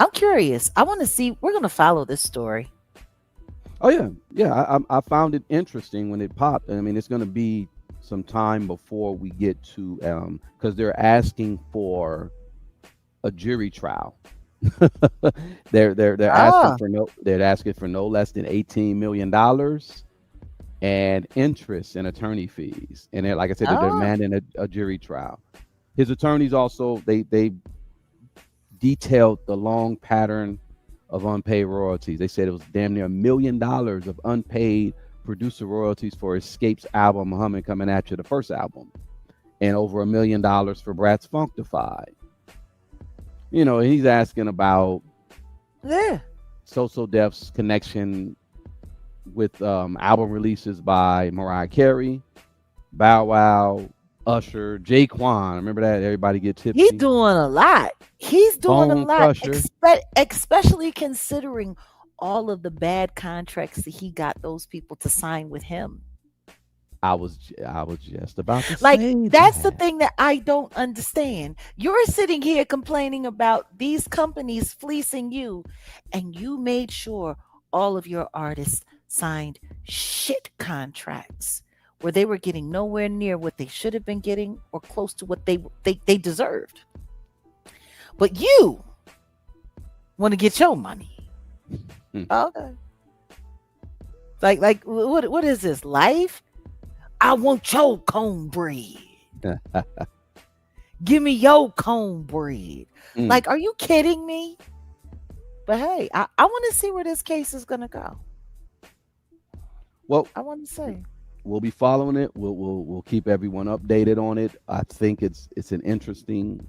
I'm curious. I want to see. We're going to follow this story. Oh yeah, yeah. I found it interesting when it popped. I mean, it's going to be some time before we get to because they're asking for a jury trial. they're asking Ah, for no less than $18 million and interest and attorney fees. And they're, like I said, they're ah, demanding a jury trial. His attorneys also they detailed the long pattern of unpaid royalties. They said it was damn near $1 million of unpaid producer royalties for Escape's album Muhammad Coming At You, the first album, and over $1 million for Brat's Functified. He's asking about yeah. Social Def's connection with album releases by Mariah Carey, Bow Wow, Usher, Jaquan. Remember that? Everybody Get He's Tipsy. doing a lot. He's doing a Bone lot, Crusher. especially considering all of the bad contracts that he got those people to sign with him. I was just about to Like, say that's the that. thing that I don't understand. You're sitting here complaining about these companies fleecing you, and you made sure all of your artists signed shit contracts where they were getting nowhere near what they should have been getting or close to what they deserved. But you want to get your money. Hmm. Okay. Like what is this? Life? I want your cornbread. Give me your cornbread. Mm. Like, are you kidding me? But hey, I want to see where this case is gonna go. Well, I want to say. we'll be following it. We'll keep everyone updated on it. I think it's an interesting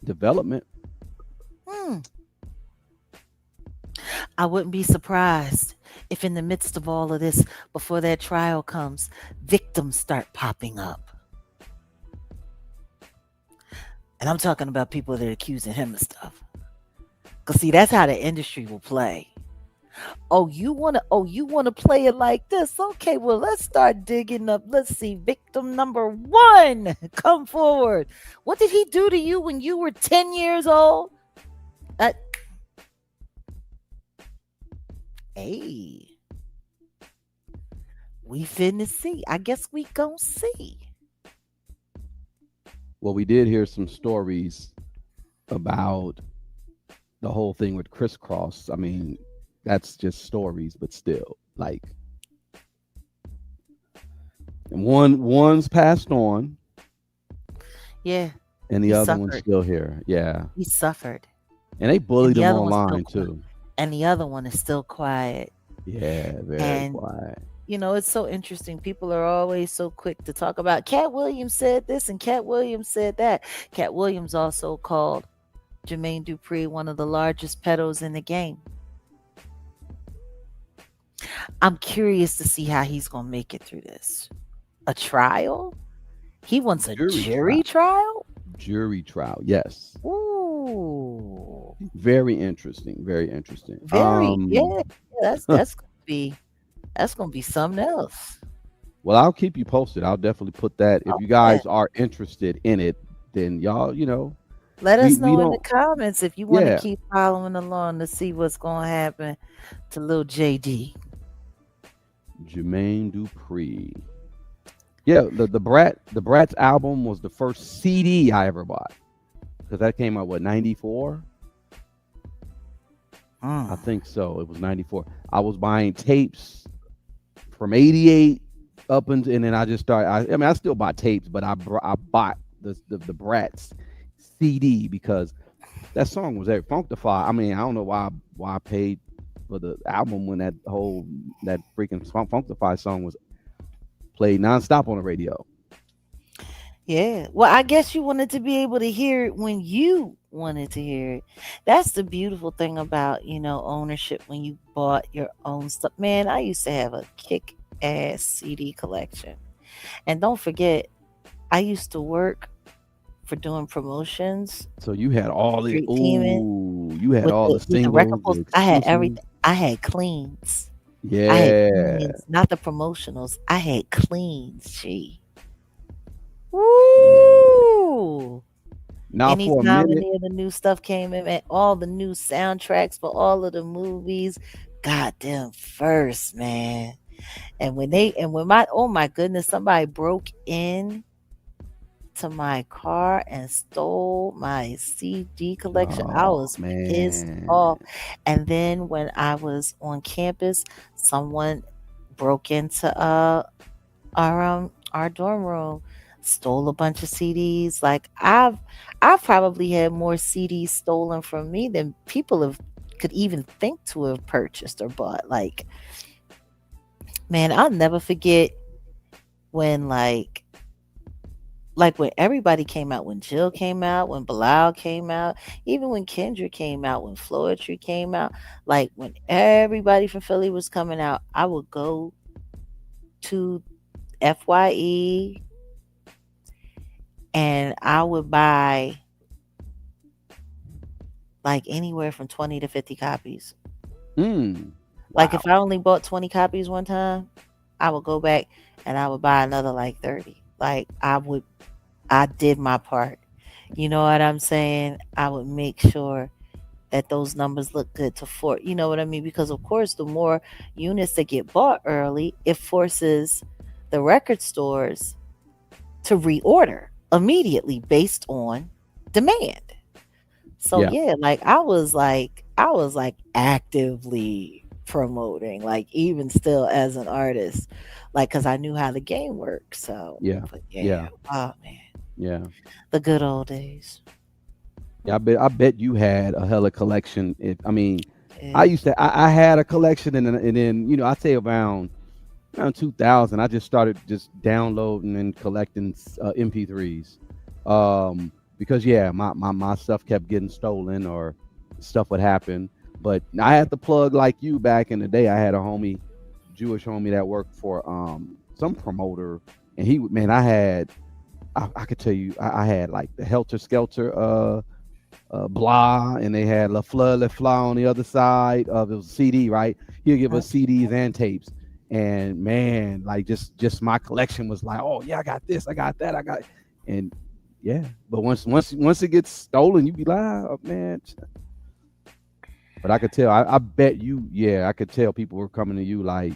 development. Hmm. I wouldn't be surprised if in the midst of all of this, before that trial comes, victims start popping up. And I'm talking about people that are accusing him of stuff. Cause see, that's how the industry will play. Oh, you wanna play it like this? Okay, well, let's start digging up. Let's see, victim number one, come forward. What did he do to you when you were 10 years old? Uh, hey, we finna see. I guess we gon' see. Well, we did hear some stories about the whole thing with crisscross. I mean, that's just stories, but still, like, and one's passed on, Yeah, and the he other one's suffered. still here. Yeah, He suffered. and they And bullied the him other one's still online quiet. too. And the other one is still quiet. Yeah, very And quiet. it's so interesting. People are always so quick to talk about Cat Williams said this and Cat Williams said that. Cat Williams also called Jermaine Dupri one of the largest pedos in the game. I'm curious to see how he's going to make it through this. A trial? He wants a Jury jury trial. trial? Jury trial. Yes, Ooh. very interesting. Very interesting. Very, yeah. That's gonna be something else. Well, I'll keep you posted. I'll definitely put that. If Oh, you yeah. guys are interested in it, then y'all, Let we us we know in the don't. comments if you want to Yeah, keep following along to see what's gonna happen to little JD. Jermaine Dupri. Yeah, the Brat's album was the first CD I ever bought because that came out what 94. I Mm. think so. It was 94. I was buying tapes from 88 and then I just started. I mean, I still buy tapes, but I bought the Brat's CD because that song was there. Funkify. I mean, I don't know why I paid for the album when that freaking Funkify song was played nonstop on the radio. Yeah. Well, I guess you wanted to be able to hear it when you wanted to hear it. That's the beautiful thing about, ownership when you bought your own stuff. Man, I used to have a kick ass CD collection. And don't forget, I used to work for doing promotions, So you had all the street teaming you had with all the the with the record singles, the pulls. I had exclusives. everything. I had cleans. I had Yeah. cleans, not the promotionals. I had cleans, G. Yeah. Woo! Now for a Anytime minute, any of the new stuff came in, and all the new soundtracks for all of the movies, got them first, man. And when my oh my goodness, somebody broke in to my car and stole my CD collection, I oh was pissed man. off. And then when I was on campus, someone broke into our dorm room, stole a bunch of CDs. Like I've probably had more CDs stolen from me than people have could even think to have purchased or bought. Like, man, I'll never forget when when everybody came out, when Jill came out, when Bilal came out, even when Kendra came out, when Floetry came out, like when everybody from Philly was coming out, I would go to FYE and I would buy like anywhere from 20 to 50 copies. Mm. Like Wow. if I only bought 20 copies one time, I would go back and I would buy another like 30. Like I did my part. You know what I'm saying? I would make sure that those numbers look good to you know what I mean? Because of course the more units that get bought early, it forces the record stores to reorder immediately based on demand. So Yeah. yeah, like I was actively promoting, like even still as an artist, like because I knew how the game worked. So, Yeah. but Yeah. yeah, oh man, Yeah. the good old days. Yeah. I bet you had a hella collection. I mean, I Yeah. used to I had a collection and then I'd say around 2000 I just started just downloading and collecting MP3s. Because yeah, my stuff kept getting stolen or stuff would happen. But I had to plug like you back in the day. I had a homie, Jewish homie that worked for some promoter, and man, I could tell you I had like the Helter Skelter blah, and they had La Fleur Le Fla on the other side of it was CD, right? He'll give us CDs and tapes. And man, like just my collection was like, oh yeah, I got this, I got that, I got, and yeah. But once it gets stolen, you be like, oh man. But I could tell, I bet you, yeah, I could tell people were coming to you like,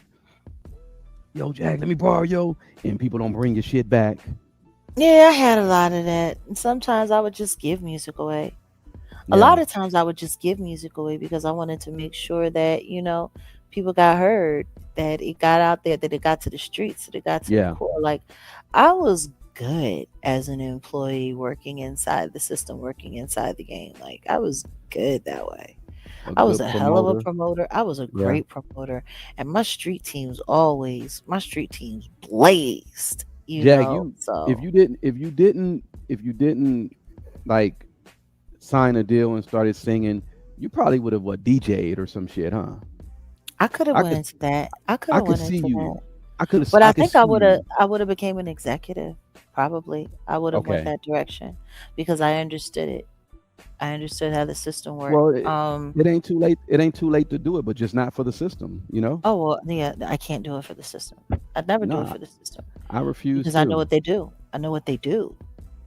yo, Jack, let me borrow and people don't bring your shit back. Yeah, I had a lot of that. And sometimes I would just give music away. A lot Yeah, of times I would just give music away because I wanted to make sure that, people got heard, that it got out there, that it got to the streets, that it got to the yeah, core. Like I was good as an employee working inside the system, working inside the game. Like I was good that way. a I was good a hell of a promoter. promoter. I was a Yeah, great promoter. And my street teams blazed, Jack, you if So you didn't if you didn't if you didn't like sign a deal and started singing, you probably would have what DJ'd or some shit, huh? I could have I went could into that. I could I have could went see into you. that. But I I could think see you. I would have became an executive. Probably. I would have went Okay. that direction because I understood it. I understood how the system worked. Well, it ain't too late. It ain't too late to do it, but just not for the system, you know? Oh well, yeah, I can't do it for the system. I'd never do it Nah, for the system I refuse because I know to. what they do. I know what they do.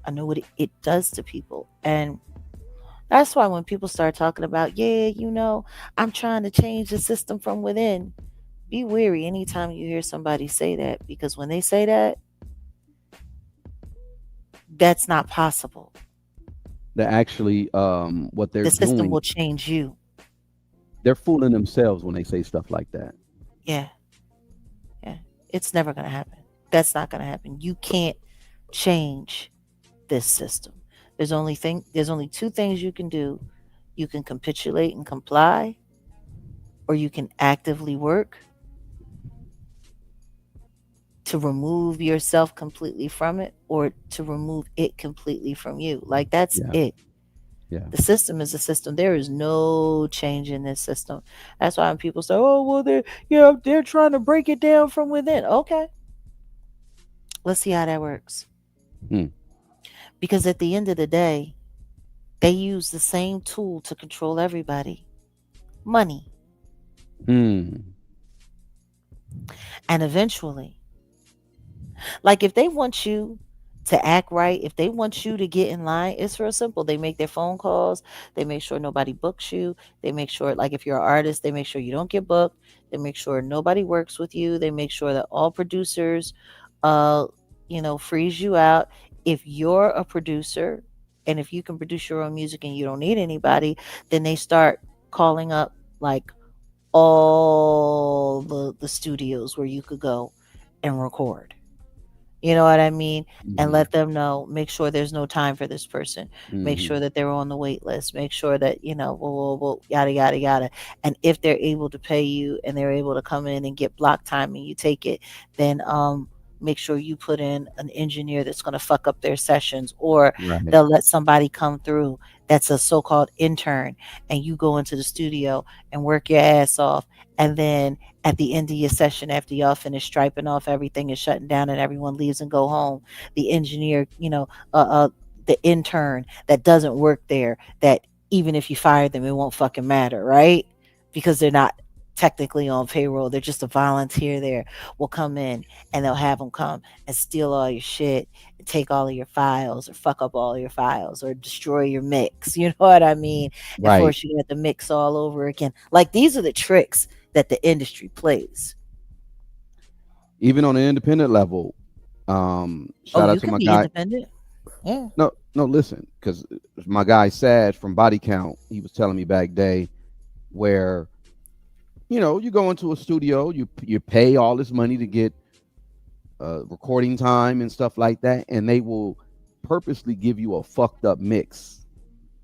I know what it does to people. And that's why when people start talking about, yeah, I'm trying to change the system from within, be wary anytime you hear somebody say that because when they say that, that's not possible. That actually what they're The system doing, will change you. they're fooling themselves when they say stuff like that. Yeah, yeah. It's never going to happen. That's not going to happen. You can't change this system. There's only two things you can do. You can capitulate and comply, or you can actively work to remove yourself completely from it or to remove it completely from you. Like that's Yeah. it. Yeah. The system is a system. There is no change in this system. That's why when people say, "Oh, well, they're trying to break it down from within." Okay, let's see how that works. Hmm. Because at the end of the day, they use the same tool to control everybody: money. Hmm. And eventually, like if they want you to act right, if they want you to get in line, it's real simple. They make their phone calls, they make sure nobody books you, they make sure, like if you're an artist, they make sure you don't get booked, they make sure nobody works with you, they make sure that all producers uh freeze you out. If you're a producer and if you can produce your own music and you don't need anybody, then they start calling up like all the studios where you could go and record. You know what I mean? And Hmm. let them know, make sure there's no time for this person. Make Hmm. sure that they're on the wait list. Make sure that, yada, yada, yada. And if they're able to pay you and they're able to come in and get block time and you take it, then make sure you put in an engineer that's going to fuck up their sessions, or Right. they'll let somebody come through that's a so-called intern, and you go into the studio and work your ass off, and then at the end of your session, after y'all finish striping off everything and shutting down and everyone leaves and go home, the engineer, the intern that doesn't work there, that even if you fire them, it won't fucking matter, right? Because they're not technically on payroll, they're just a volunteer there, will come in and they'll have them come and steal all your shit and take all of your files or fuck up all your files or destroy your mix, you know what I mean? And Right. force you to have to mix all over again. Like these are the tricks that the industry plays. Even on an independent level, Oh, shout out you to can my be guy. independent. Yeah. No, no, listen, because my guy Sad from Body Count, he was telling me back day where you go into a studio, you pay all this money to get recording time and stuff like that, and they will purposely give you a fucked up mix.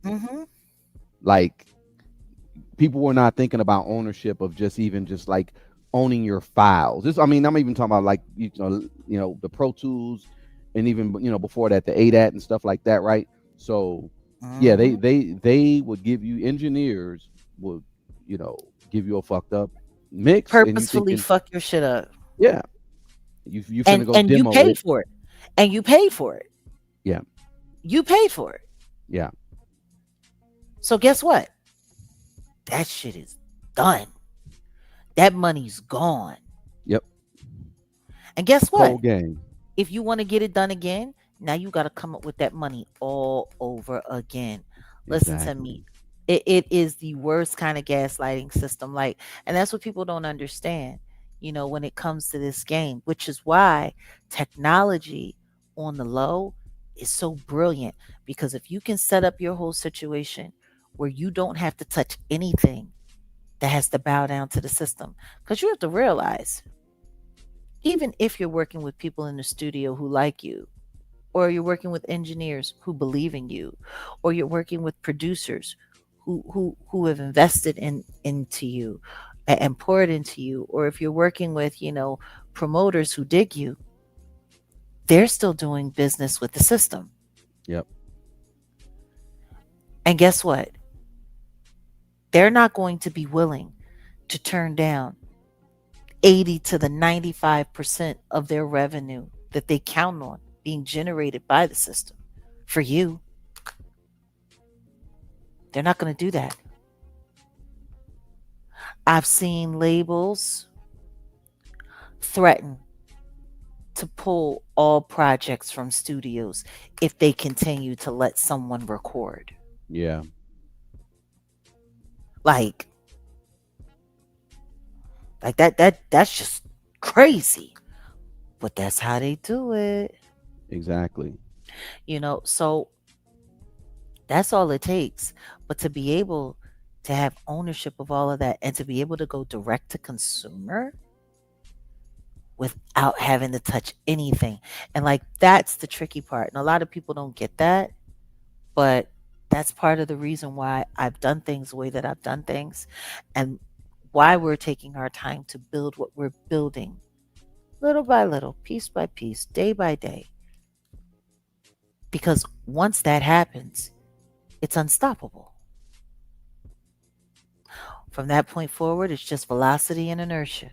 Mhm. Like people were not thinking about ownership of just even just like owning your files. This, I mean, I'm even talking about like the Pro Tools, and even before that the ADAT and stuff like that, right? So yeah, they Mhm. they they would give you engineers would you know give you a fucked up mix, and you Purposefully thinking, fuck your shit up. yeah, you finna And go and you demo paid it. for it. And you paid for it. Yeah, You paid for it. yeah, So guess what? That shit is done. That money's gone. yep, And guess what? cold game. If you want to get it done again, now you got to come up with that money all over again. Listen to me. Exactly. It is the worst kind of gaslighting system. Like, and that's what people don't understand, when it comes to this game, which is why technology on the low is so brilliant. Because if you can set up your whole situation where you don't have to touch anything that has to bow down to the system, because you have to realize, even if you're working with people in the studio who like you, or you're working with engineers who believe in you, or you're working with producers who have invested into you and poured into you, or if you're working with promoters who dig you, they're still doing business with the system. Yep. And guess what? They're not going to be willing to turn down 80 to the 95% of their revenue that they count on being generated by the system for you. They're not going to do that. I've seen labels threaten to pull all projects from studios if they continue to let someone record. Yeah. Like that's just crazy. But that's how they do it. Exactly. So that's all it takes. But to be able to have ownership of all of that and to be able to go direct to consumer without having to touch anything. And like that's the tricky part. And a lot of people don't get that, but that's part of the reason why I've done things the way that I've done things, and why we're taking our time to build what we're building little by little, piece by piece, day by day. Because once that happens, it's unstoppable. From that point forward, it's just velocity and inertia,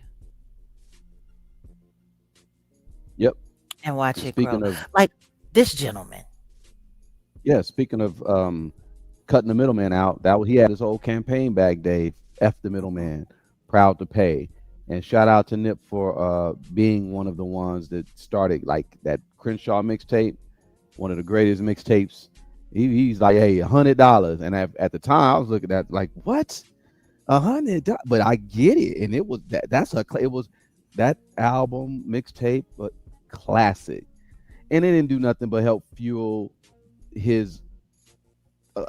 Yep. and watch And it grow. speaking of, Like this gentleman. yeah, speaking of cutting the middleman out, he had his whole campaign bag day. F the middleman, proud to pay. And shout out to Nip for being one of the ones that started like that Crenshaw mixtape, one of the greatest mixtapes. He's like, hey, $100. And at the time, I was looking at like, what? $100? But I get it. And it was it was that album mixtape, but classic. And it didn't do nothing but help fuel his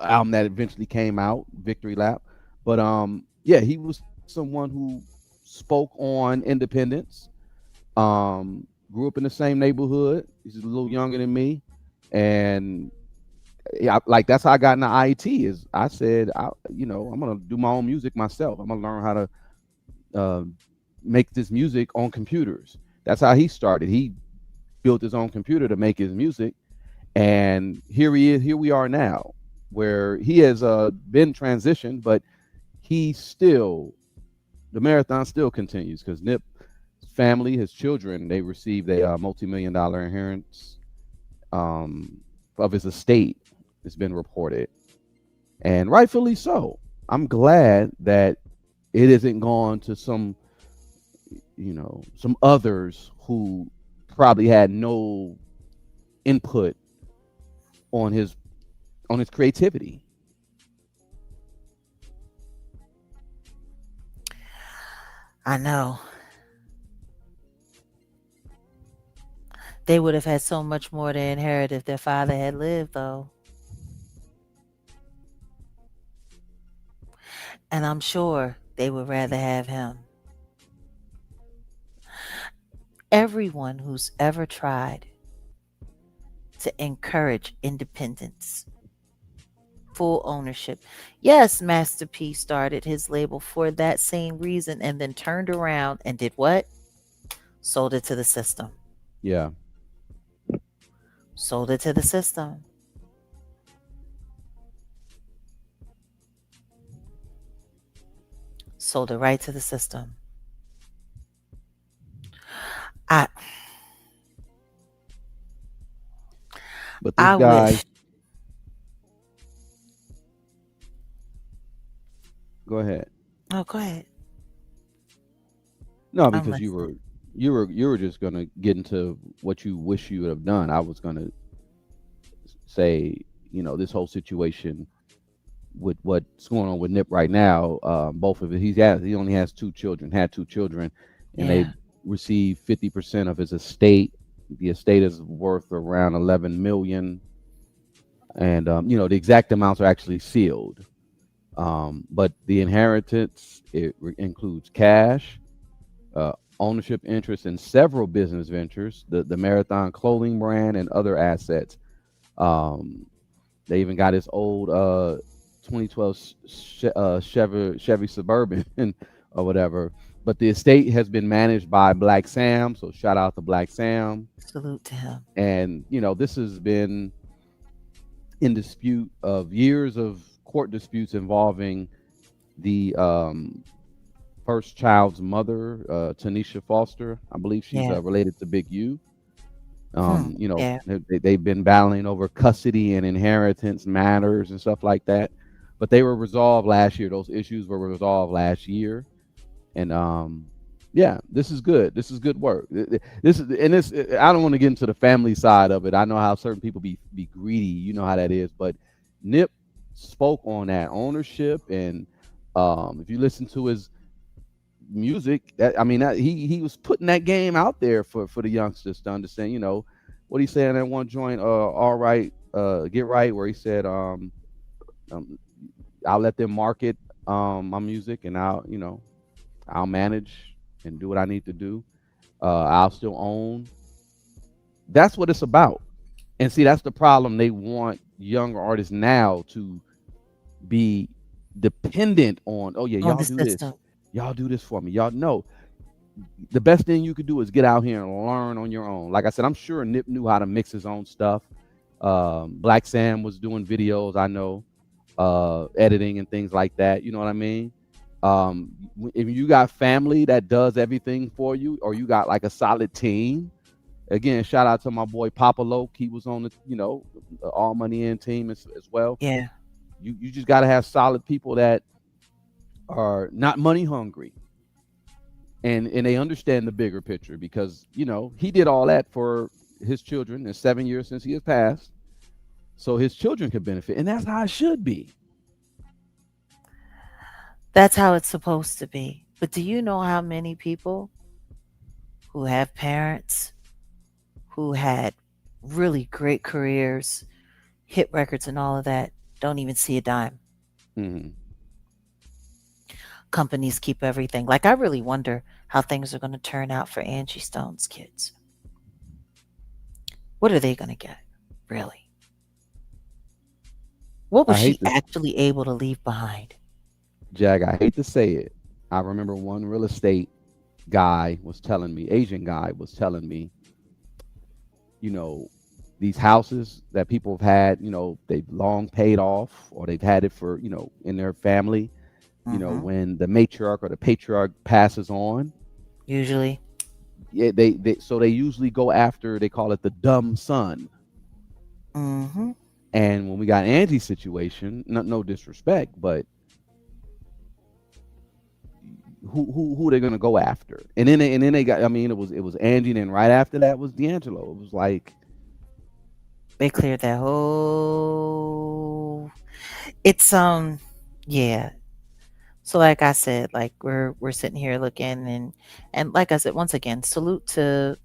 album that eventually came out, Victory Lap. But yeah, he was someone who spoke on independence. Grew up in the same neighborhood. He's a little younger than me, and yeah, like that's how I got into IT. Is I said, I'm gonna do my own music myself. I'm gonna learn how to uh, make this music on computers. That's how he started. He built his own computer to make his music, and here he is. Here we are now, where he has been transitioned, but he still the marathon still continues because Nip family, his children, they received a multi-million-dollar inheritance of his estate. It's been reported, and rightfully so. I'm glad that it isn't gone to some others who probably had no input on his creativity. I know. They would have had so much more to inherit if their father had lived, though. And I'm sure they would rather have him. Everyone who's ever tried to encourage independence, full ownership. Yes, Master P started his label for that same reason and then turned around and did what? Sold it to the system. Yeah, Sold it to the system. Sold it right to the system. I but this I guy, wish. go ahead. Oh, go ahead. No, I'm because listening. you were just gonna get into what you wish you would have done. I was gonna say, this whole situation with what's going on with Nip right now. Both of it, he only has two children, had two children, and they Yeah. received 50% of his estate. The estate is worth around 11 million, and the exact amounts are actually sealed. But the inheritance includes cash, ownership interest in several business ventures, the Marathon clothing brand, and other assets. Um, they even got his old 2012 Chevy Suburban or whatever. But the estate has been managed by Black Sam, so shout out to Black Sam. Salute to him. And this has been in dispute of years of court disputes involving the first child's mother, Tanisha Foster. I believe she's Yeah. related to Big U. Yeah. They've been battling over custody and inheritance matters and stuff like that, but they were resolved last year. Those issues were resolved last year, and yeah, this is good. This is good work. This is and this. I don't want to get into the family side of it. I know how certain people be greedy. You know how that is, but Nip spoke on that ownership, and if you listen to his music, he was putting that game out there for the youngsters to understand. What he said in that one joint, all right, get right, where he said, um I'll let them market my music, and I'll manage and do what I need to do. I'll still own. That's what it's about. And see, that's the problem. They want younger artists now to be dependent on, oh yeah, On y'all the do this, system. y'all do this for me, y'all know. the best thing you could do is get out here and learn on your own. Like I said, I'm sure Nip knew how to mix his own stuff. Black Sam was doing videos, I know, editing and things like that. You know what I mean? If you got family that does everything for you, or you got like a solid team, again, shout out to my boy Papa Loke. He was on the All Money In team as well. Yeah. You just got to have solid people that are not money hungry, and they understand the bigger picture, because he did all that for his children in 7 years since he has passed, so his children can benefit, and that's how it should be. That's how it's supposed to be. But do you know how many people who have parents who had really great careers, hit records, and all of that don't even see a dime? Hmm. Companies keep everything. Like, I really wonder how things are going to turn out for Angie Stone's kids. What are they going to get? Really? What was I she hate to, actually able to leave behind? Jag, I hate to say it. I remember one real estate guy was telling me, Asian guy was telling me, you know, these houses that people have had, they've long paid off, or they've had it for, in their family, Hmm. when the matriarch or the patriarch passes on, Usually. yeah, they usually go after, they call it the dumb son. Hmm. And when we got Angie's situation, no disrespect, but who they're gonna go after? And then they got, I mean, it was Angie, and then right after that was D'Angelo. It was like, They cleared that whole. It's yeah. So like I said, like we're sitting here looking, and like I said, once again, salute to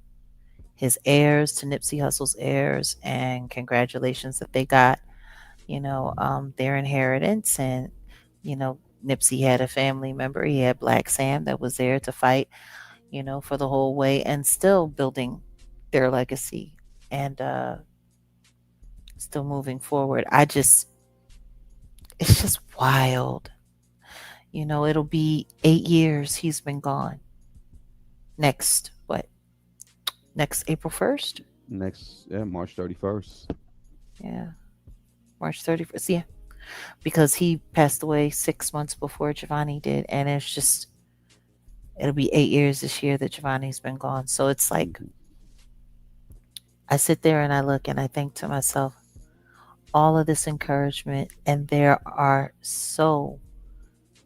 his heirs, to Nipsey Hussle's heirs, and congratulations that they got, their inheritance. And Nipsey had a family member. He had Black Sam that was there to fight, for the whole way, and still building their legacy, and still moving forward. It's just wild. It'll be 8 years he's been gone. Next, what? Next April 1st? next, yeah, March 31st. Yeah, March 31st. Yeah, because he passed away 6 months before Giovanni did. And it'll be 8 years this year that Giovanni's been gone. So it's like, Mhm. I sit there and I look and I think to myself, all of this encouragement, and there are so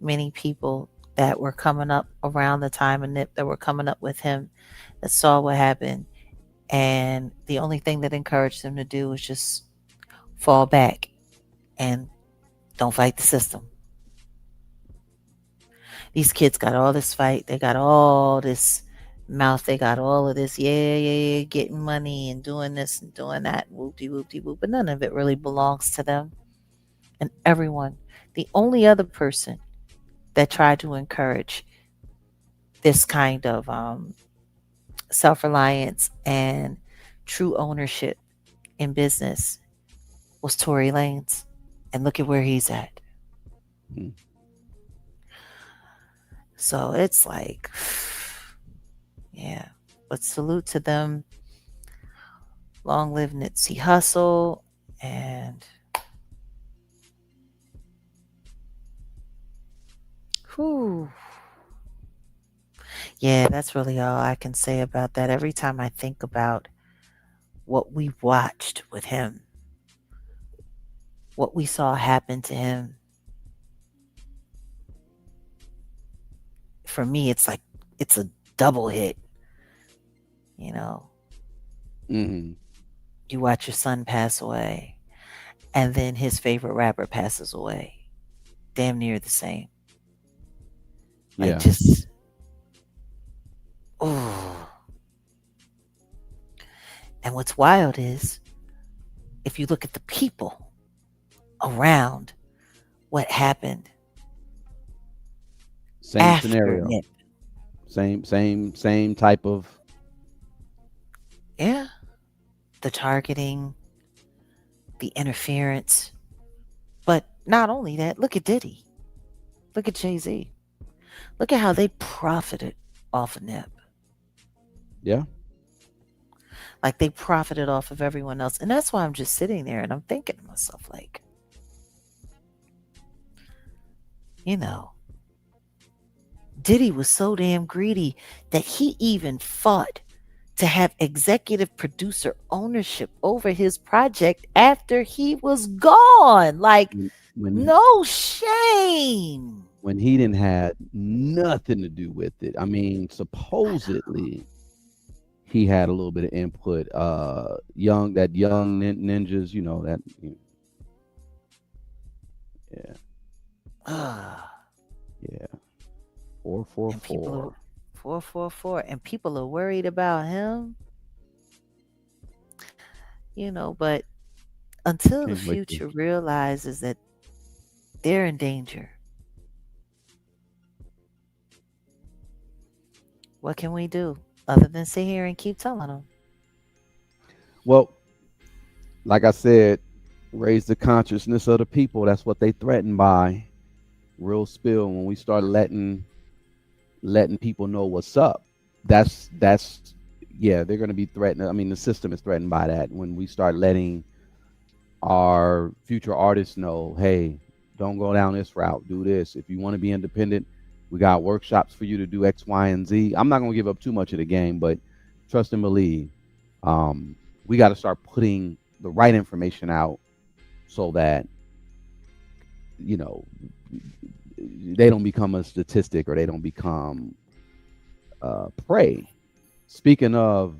many people that were coming up around the time of Nip, that were coming up with him, that saw what happened, and the only thing that encouraged them to do was just fall back and don't fight the system. These kids got all this fight, they got all this mouth, they got all of this, yeah, yeah, yeah, getting money and doing this and doing that, whoopty whoopty whoop, but none of it really belongs to them. And everyone, the only other person that tried to encourage this kind of self reliance and true ownership in business was Tory Lanez. And look at where he's at. Mhm. So it's like, yeah. But salute to them. Long live Nipsey Hussle. And whew, yeah, that's really all I can say about that. Every time I think about what we watched with him, what we saw happen to him, for me, it's like it's a double hit. You know, Mhm. you watch your son pass away, and then his favorite rapper passes away. Damn near the same. Like, Yeah. just, oh. And what's wild is, if you look at the people around what happened Same after scenario. Nip, Same type of. yeah, the targeting, the interference. But not only that, look at Diddy. Look at Jay Z. Look at how they profited off of Nip. Yeah. Like they profited off of everyone else. And that's why I'm just sitting there and I'm thinking to myself, like, you know, Diddy was so damn greedy that he even fought to have executive producer ownership over his project after he was gone. Like, When when no shame. when he didn't had nothing to do with it. I mean, supposedly he had a little bit of input. Young ninjas, that. Yeah, Ah, yeah. 444. and people are 444 and people are worried about him, but until the Can't wait to. future realizes that they're in danger, what can we do other than sit here and keep telling them? Well, like I said, raise the consciousness of the people. That's what they threatened by. Real spill. When we start letting people know what's up, that's yeah, they're going to be threatened. I mean, the system is threatened by that. When we start letting our future artists know, hey, don't go down this route, do this. If you want to be independent, we got workshops for you to do X, Y, and Z. I'm not going to give up too much of the game, but trust and believe. um, we got to start putting the right information out so that you know they don't become a statistic, or they don't become prey. Speaking of,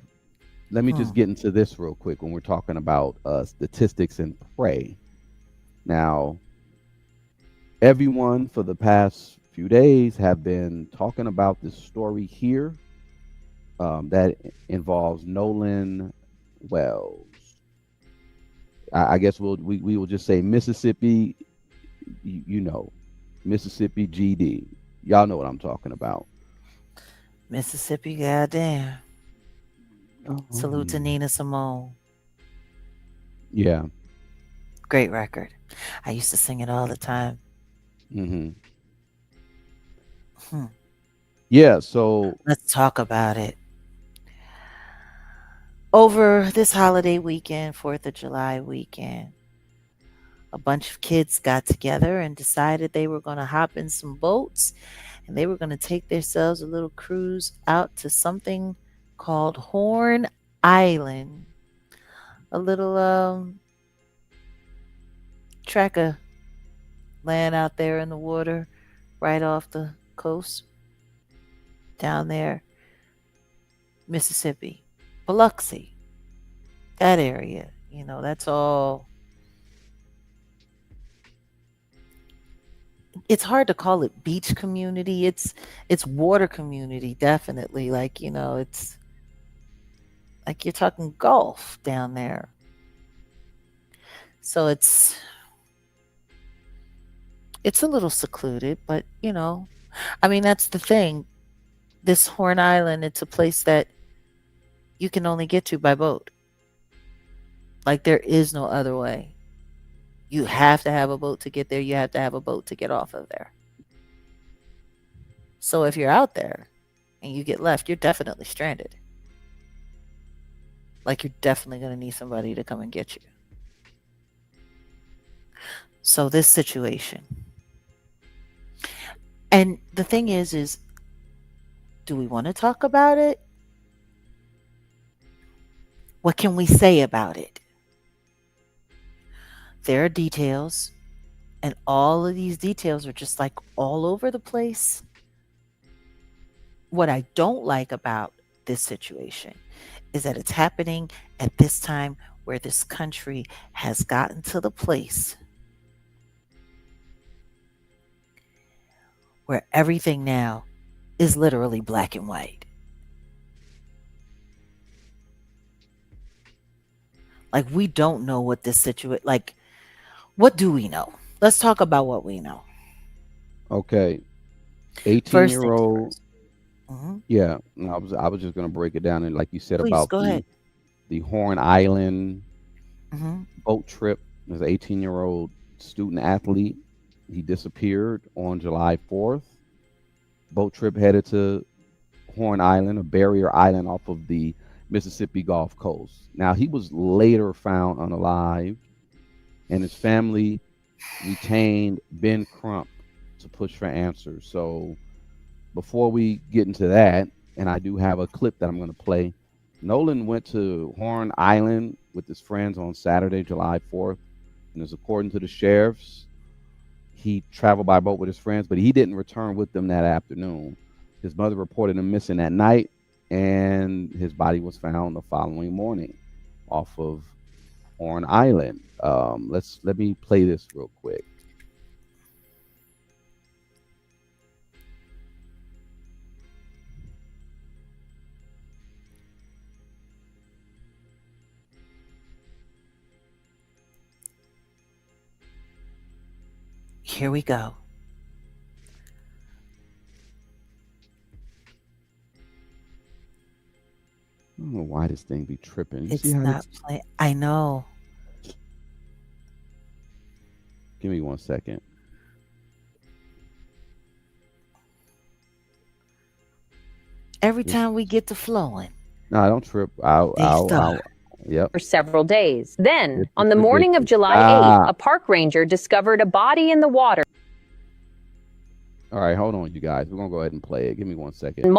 let me just Hmm. get into this real quick when we're talking about statistics and prey. Now, everyone for the past few days have been talking about this story here, that involves Nolan Wells. I guess we will just say Mississippi. You know, Mississippi GD. Y'all know what I'm talking about. Mississippi, goddamn. Salute to Um, Nina Simone. yeah. Great record. I used to sing it all the time. Hmm. Hmm. Yeah. So Let's talk about it. Over this holiday weekend, 4th of July weekend, a bunch of kids got together and decided they were going to hop in some boats and they were going to take themselves a little cruise out to something called Horn Island. A little track of land out there in the water right off the coast down there, Mississippi, Biloxi, that area. That's all. It's hard to call it beach community. It's water community, definitely. Like, it's like you're talking Gulf down there. So it's a little secluded, but I mean, that's the thing. This Horn Island, it's a place that you can only get to by boat. Like there is no other way. You have to have a boat to get there. You have to have a boat to get off of there. So if you're out there and you get left, you're definitely stranded. Like you're definitely going to need somebody to come and get you. So this situation. And the thing is do we want to talk about it? What can we say about it? There are details, and all of these details are just like all over the place. What I don't like about this situation is that it's happening at this time where this country has gotten to the place where everything now is literally black and white. Like we don't know what this situation, like what do we know? Let's talk about what we know. okay, 18 First year things old. first. Hmm. Yeah, no, I was just gonna break it down, and like you said Please about go ahead. the Horn Island Hmm. boat trip. There's an 18-year-old student athlete. He disappeared on July 4th. Boat trip headed to Horn Island, a barrier island off of the Mississippi Gulf Coast. Now, he was later found unalive, and his family retained Ben Crump to push for answers. So, before we get into that, and I do have a clip that I'm going to play, Nolan went to Horn Island with his friends on Saturday, July 4th, and as according to the sheriffs, he traveled by boat with his friends, but he didn't return with them that afternoon. His mother reported him missing that night, and his body was found the following morning off of Horn Island. Let me play this real quick. Here we go. I don't know why this thing be tripping. You It's see how not playing. I know. Give me 1 second. Every time we get to flowing, No, don't trip. I'll. Yep. For several days. Then, It's on the morning of ridiculous. July 8th, a park ranger discovered a body in the water. All right, hold on, you guys. We're gonna go ahead and play it. Give me 1 second. And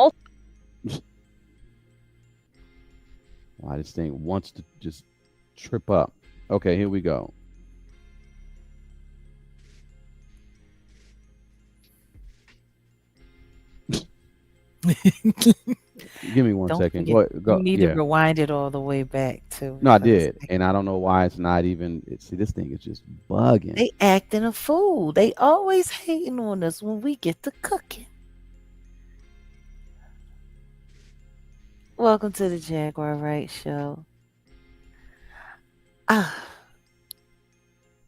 Why this thing wants to just trip up. Okay, here we go. Give me 1 don't second. forget, Go. you need Yeah. to rewind it all the way back too. No, I because did, and I don't know why it's not even. See, this thing is just bugging. they acting a fool. They always hating on us when we get to cooking. Welcome to the Jaguar Wright Show.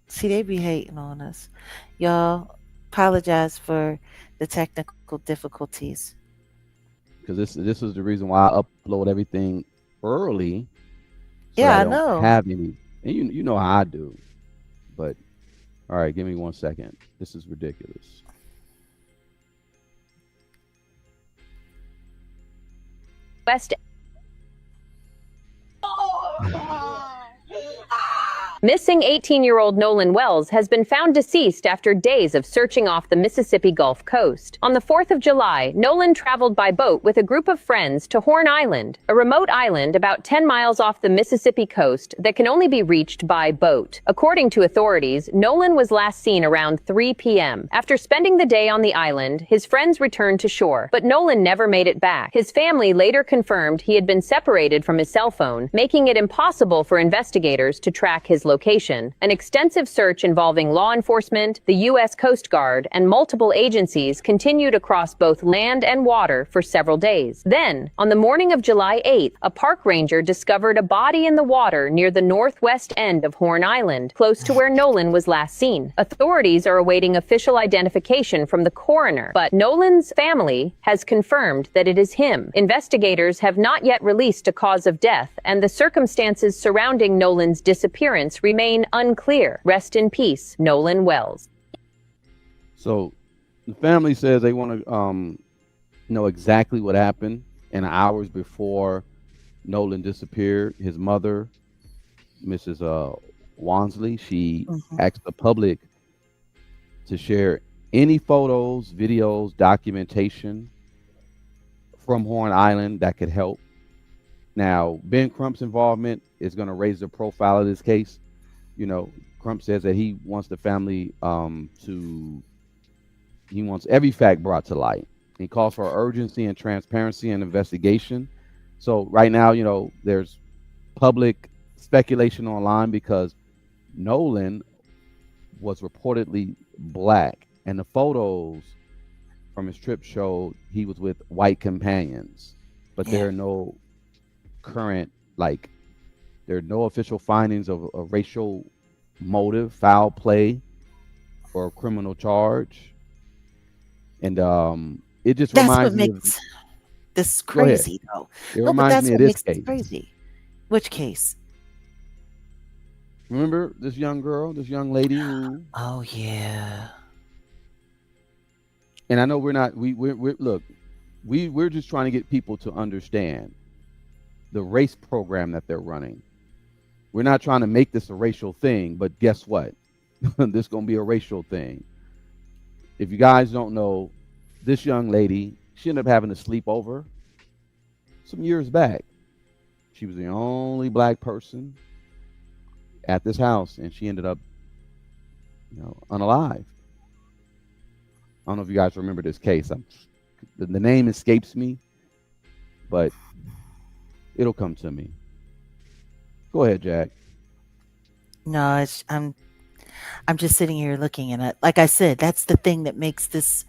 See, they be hating on us. Y'all, apologize for the technical difficulties. Because this is the reason why I upload everything early. So Yeah, that I don't know. have any, and you know how I do. But all right, give me 1 second. This is ridiculous. West. Missing 18-year-old Nolan Wells has been found deceased after days of searching off the Mississippi Gulf Coast. On the 4th of July, Nolan traveled by boat with a group of friends to Horn Island, a remote island about 10 miles off the Mississippi coast that can only be reached by boat. According to authorities, Nolan was last seen around 3 p.m. After spending the day on the island, his friends returned to shore, but Nolan never made it back. His family later confirmed he had been separated from his cell phone, making it impossible for investigators to track his location. An extensive search involving law enforcement, the U.S. Coast Guard, and multiple agencies continued across both land and water for several days. Then, on the morning of July 8th, a park ranger discovered a body in the water near the northwest end of Horn Island, close to where Nolan was last seen. Authorities are awaiting official identification from the coroner, but Nolan's family has confirmed that it is him. Investigators have not yet released a cause of death, and the circumstances surrounding Nolan's disappearance remain unclear. Rest in peace, Nolan Wells. So the family says they want to know exactly what happened. And hours before Nolan disappeared, his mother, Mrs. Wansley, she asked the public to share any photos, videos, documentation from Horn Island that could help. Now, Ben Crump's involvement is going to raise the profile of this case. You know, Crump says that he wants the family he wants every fact brought to light. He calls for urgency and transparency and investigation. So right now, you know, there's public speculation online because Nolan was reportedly black, and the photos from his trip showed he was with white companions, but there are no current, like, there are no official findings of a racial motive, foul play, or a criminal charge. And it just That's reminds what me makes this Go ahead. crazy, though. It No, but reminds that's me of what this makes case. it crazy. Which case? Remember this young girl, this young lady who, Oh yeah. and I know we're not, we're look, We're just trying to get people to understand the race program that they're running. We're not trying to make this a racial thing, but guess what? This is going to be a racial thing. If you guys don't know, this young lady, she ended up having a sleepover some years back. She was the only black person at this house, and she ended up, unalive. I don't know if you guys remember this case. The name escapes me, but it'll come to me. Go ahead, Jack. No, I'm just sitting here looking at it. Like I said, that's the thing that makes this,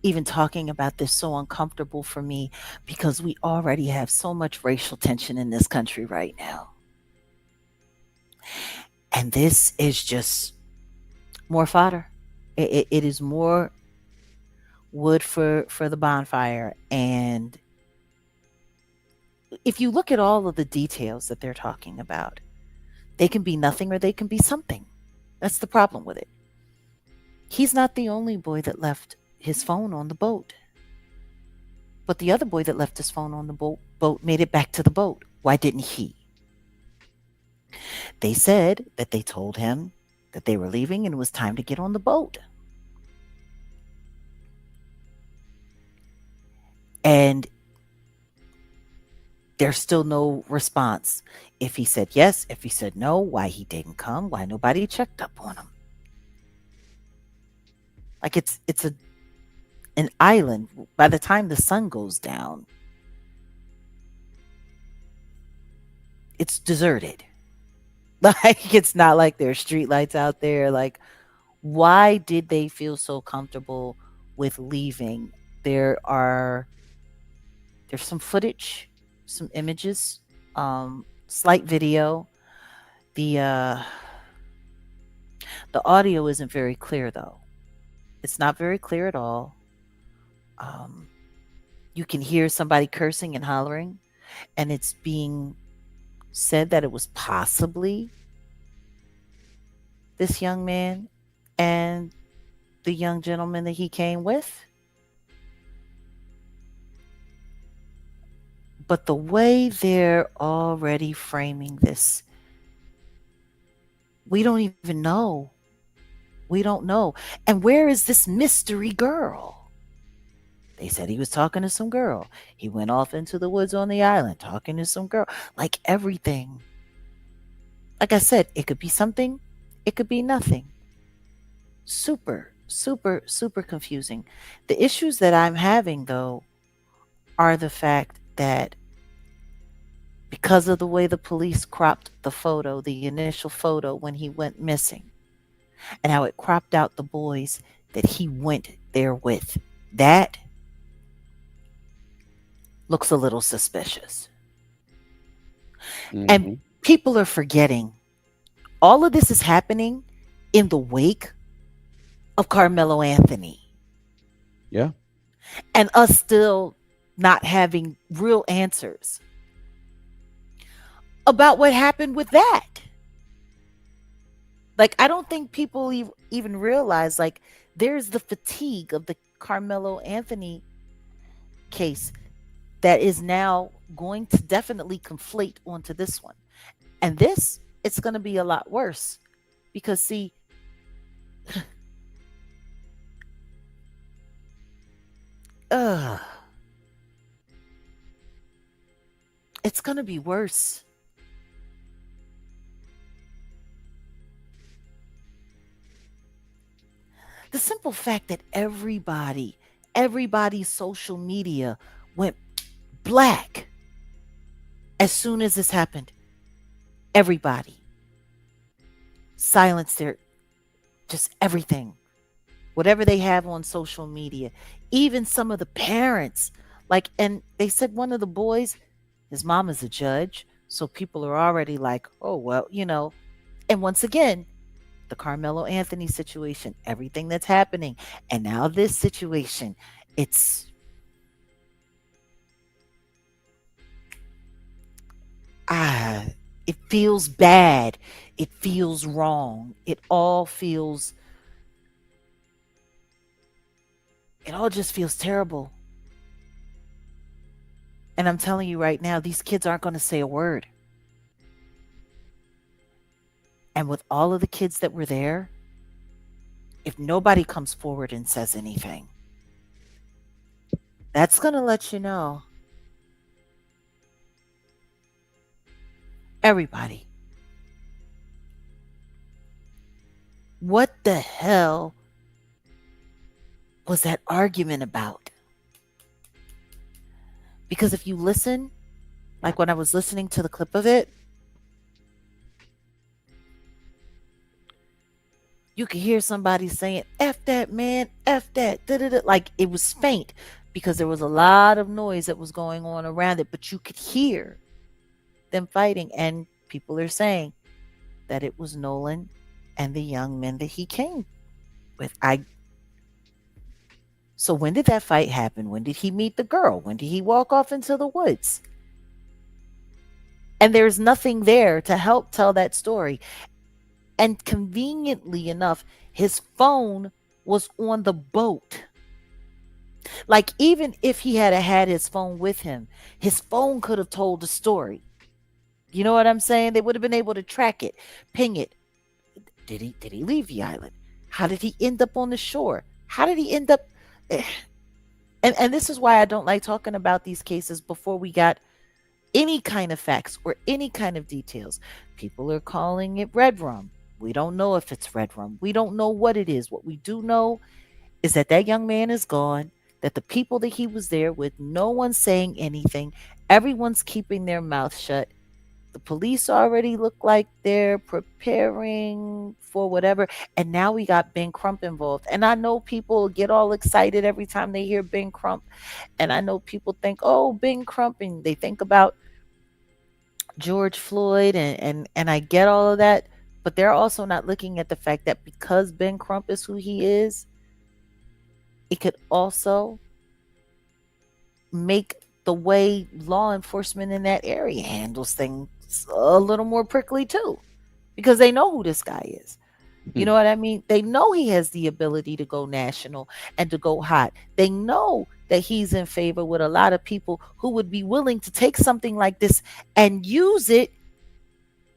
even talking about this, so uncomfortable for me, because we already have so much racial tension in this country right now. And this is just more fodder. It is more wood for the bonfire. And if you look at all of the details that they're talking about, they can be nothing or they can be something. That's the problem with it. He's not the only boy that left his phone on the boat. But the other boy that left his phone on the boat made it back to the boat. Why didn't he? They said that they told him that they were leaving and it was time to get on the boat. And there's still no response. If he said yes, if he said no, why he didn't come, why nobody checked up on him. Like it's an island. By the time the sun goes down, it's deserted. Like it's not like there's streetlights out there. Like, why did they feel so comfortable with leaving? There's some footage, some images, slight video. The audio isn't very clear though. It's not very clear at all. You can hear somebody cursing and hollering, and it's being said that it was possibly this young man and the young gentleman that he came with. But the way they're already framing this, we don't even know. We don't know. And where is this mystery girl? They said he was talking to some girl. He went off into the woods on the island talking to some girl. Like everything. Like I said, it could be something. It could be nothing. Super, super, super confusing. The issues that I'm having, though, are the fact that because of the way the police cropped the photo, the initial photo when he went missing, and how it cropped out the boys that he went there with, that looks a little suspicious. And people are forgetting all of this is happening in the wake of Carmelo Anthony. Yeah. And us still not having real answers about what happened with that. Like, I don't think people even realize, like, there's the fatigue of the Carmelo Anthony case that is now going to definitely conflate onto this one. And this, it's going to be a lot worse. Because, see, it's going to be worse. The simple fact that everybody's social media went black as soon as this happened. Everybody silenced their, just everything. Whatever they have on social media. Even some of the parents. Like, and they said one of the boys, his mom is a judge. So people are already like, oh, well, you know. And once again, the Carmelo Anthony situation, everything that's happening. And now this situation, it feels bad. It feels wrong. It all just feels terrible. And I'm telling you right now, these kids aren't going to say a word. And with all of the kids that were there, if nobody comes forward and says anything, that's going to let you know everybody, what the hell was that argument about? Because if you listen, like when I was listening to the clip of it, you could hear somebody saying, F that, man, F that, da-da-da. Like it was faint because there was a lot of noise that was going on around it, but you could hear them fighting. And people are saying that it was Nolan and the young men that he came with. So when did that fight happen? When did he meet the girl? When did he walk off into the woods? And there's nothing there to help tell that story. And conveniently enough, his phone was on the boat. Like even if he had his phone with him, his phone could have told the story. You know what I'm saying? They would have been able to track it, ping it. Did he leave the island? How did he end up on the shore? How did he end up? And this is why I don't like talking about these cases before we got any kind of facts or any kind of details. People are calling it red rum. We don't know if it's red rum. We don't know what it is. What we do know is that that young man is gone, that the people that he was there with, no one's saying anything. Everyone's keeping their mouth shut. The police already look like they're preparing for whatever. And now we got Ben Crump involved. And I know people get all excited every time they hear Ben Crump. And I know people think, oh, Ben Crump, and they think about George Floyd, and I get all of that. But they're also not looking at the fact that because Ben Crump is who he is, it could also make the way law enforcement in that area handles things a little more prickly too, because they know who this guy is. You know what I mean? They know he has the ability to go national and to go hot. They know that he's in favor with a lot of people who would be willing to take something like this and use it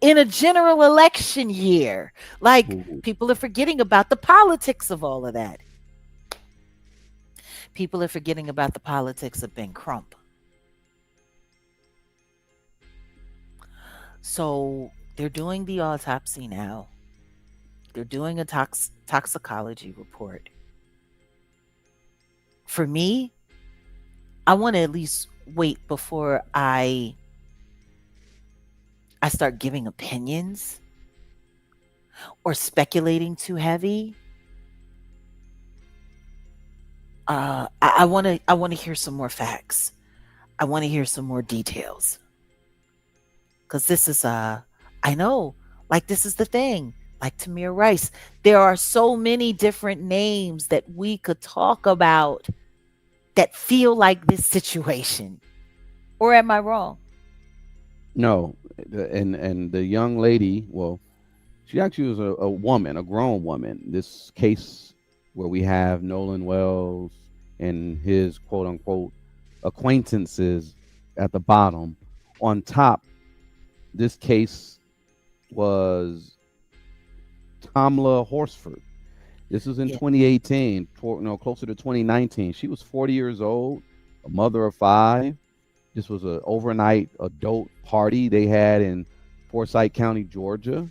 in a general election year. Like people are forgetting about the politics of all of that. People are forgetting about the politics of Ben Crump. So they're doing the autopsy now. They're doing a toxicology report. For me, I want to at least wait before I start giving opinions or speculating too heavy. I want to hear some more facts. I want to hear some more details. Because this is I know, like this is the thing. Like Tamir Rice, there are so many different names that we could talk about that feel like this situation. Or am I wrong? No, and the young lady, well, she actually was a woman, a grown woman. This case where we have Nolan Wells and his quote unquote acquaintances at the bottom. On top, this case was Tamla Horsford. This was in 2018, closer to 2019. She was 40 years old, a mother of 5. This was an overnight adult party they had in Forsyth County, Georgia.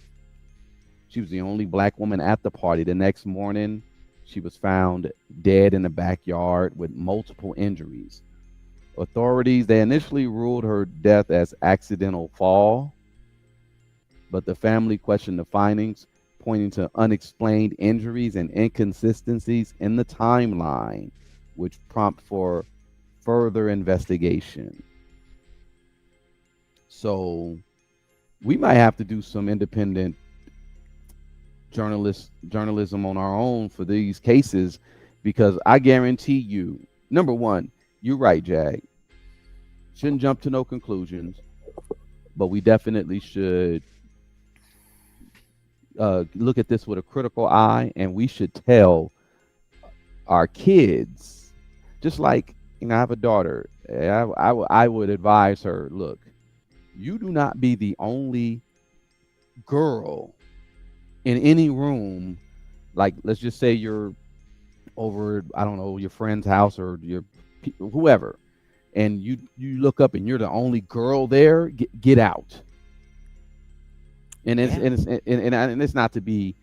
She was the only black woman at the party. The next morning, she was found dead in the backyard with multiple injuries. Authorities, they initially ruled her death as accidental fall, but the family questioned the findings, pointing to unexplained injuries and inconsistencies in the timeline, which prompt for further investigation. So we might have to do some independent journalism on our own for these cases, because I guarantee you, number one, you're right, Jag. Shouldn't jump to no conclusions, but we definitely should look at this with a critical eye, and we should tell our kids, just like I have a daughter. I would advise her, look, you do not be the only girl in any room. Like, let's just say you're over, I don't know, your friend's house or your whoever, and you look up and you're the only girl there. Get out. And it's Yeah. and it's and it's not to be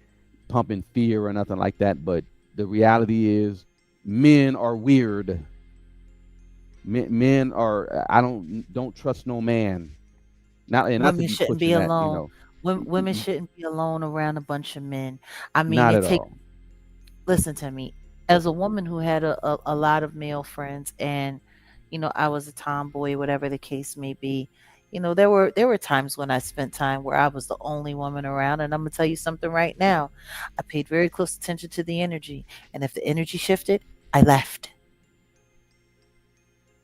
pumping fear or nothing like that, but the reality is men are weird. Men are, I don't trust no man. Not to Women be shouldn't be pushing that, alone. Women n- shouldn't be alone around a bunch of men. I mean, not it at takes, all. listen to me. As a woman who had a lot of male friends, and I was a tomboy, whatever the case may be, there were times when I spent time where I was the only woman around, and I'm gonna tell you something right now. I paid very close attention to the energy, and if the energy shifted, I left,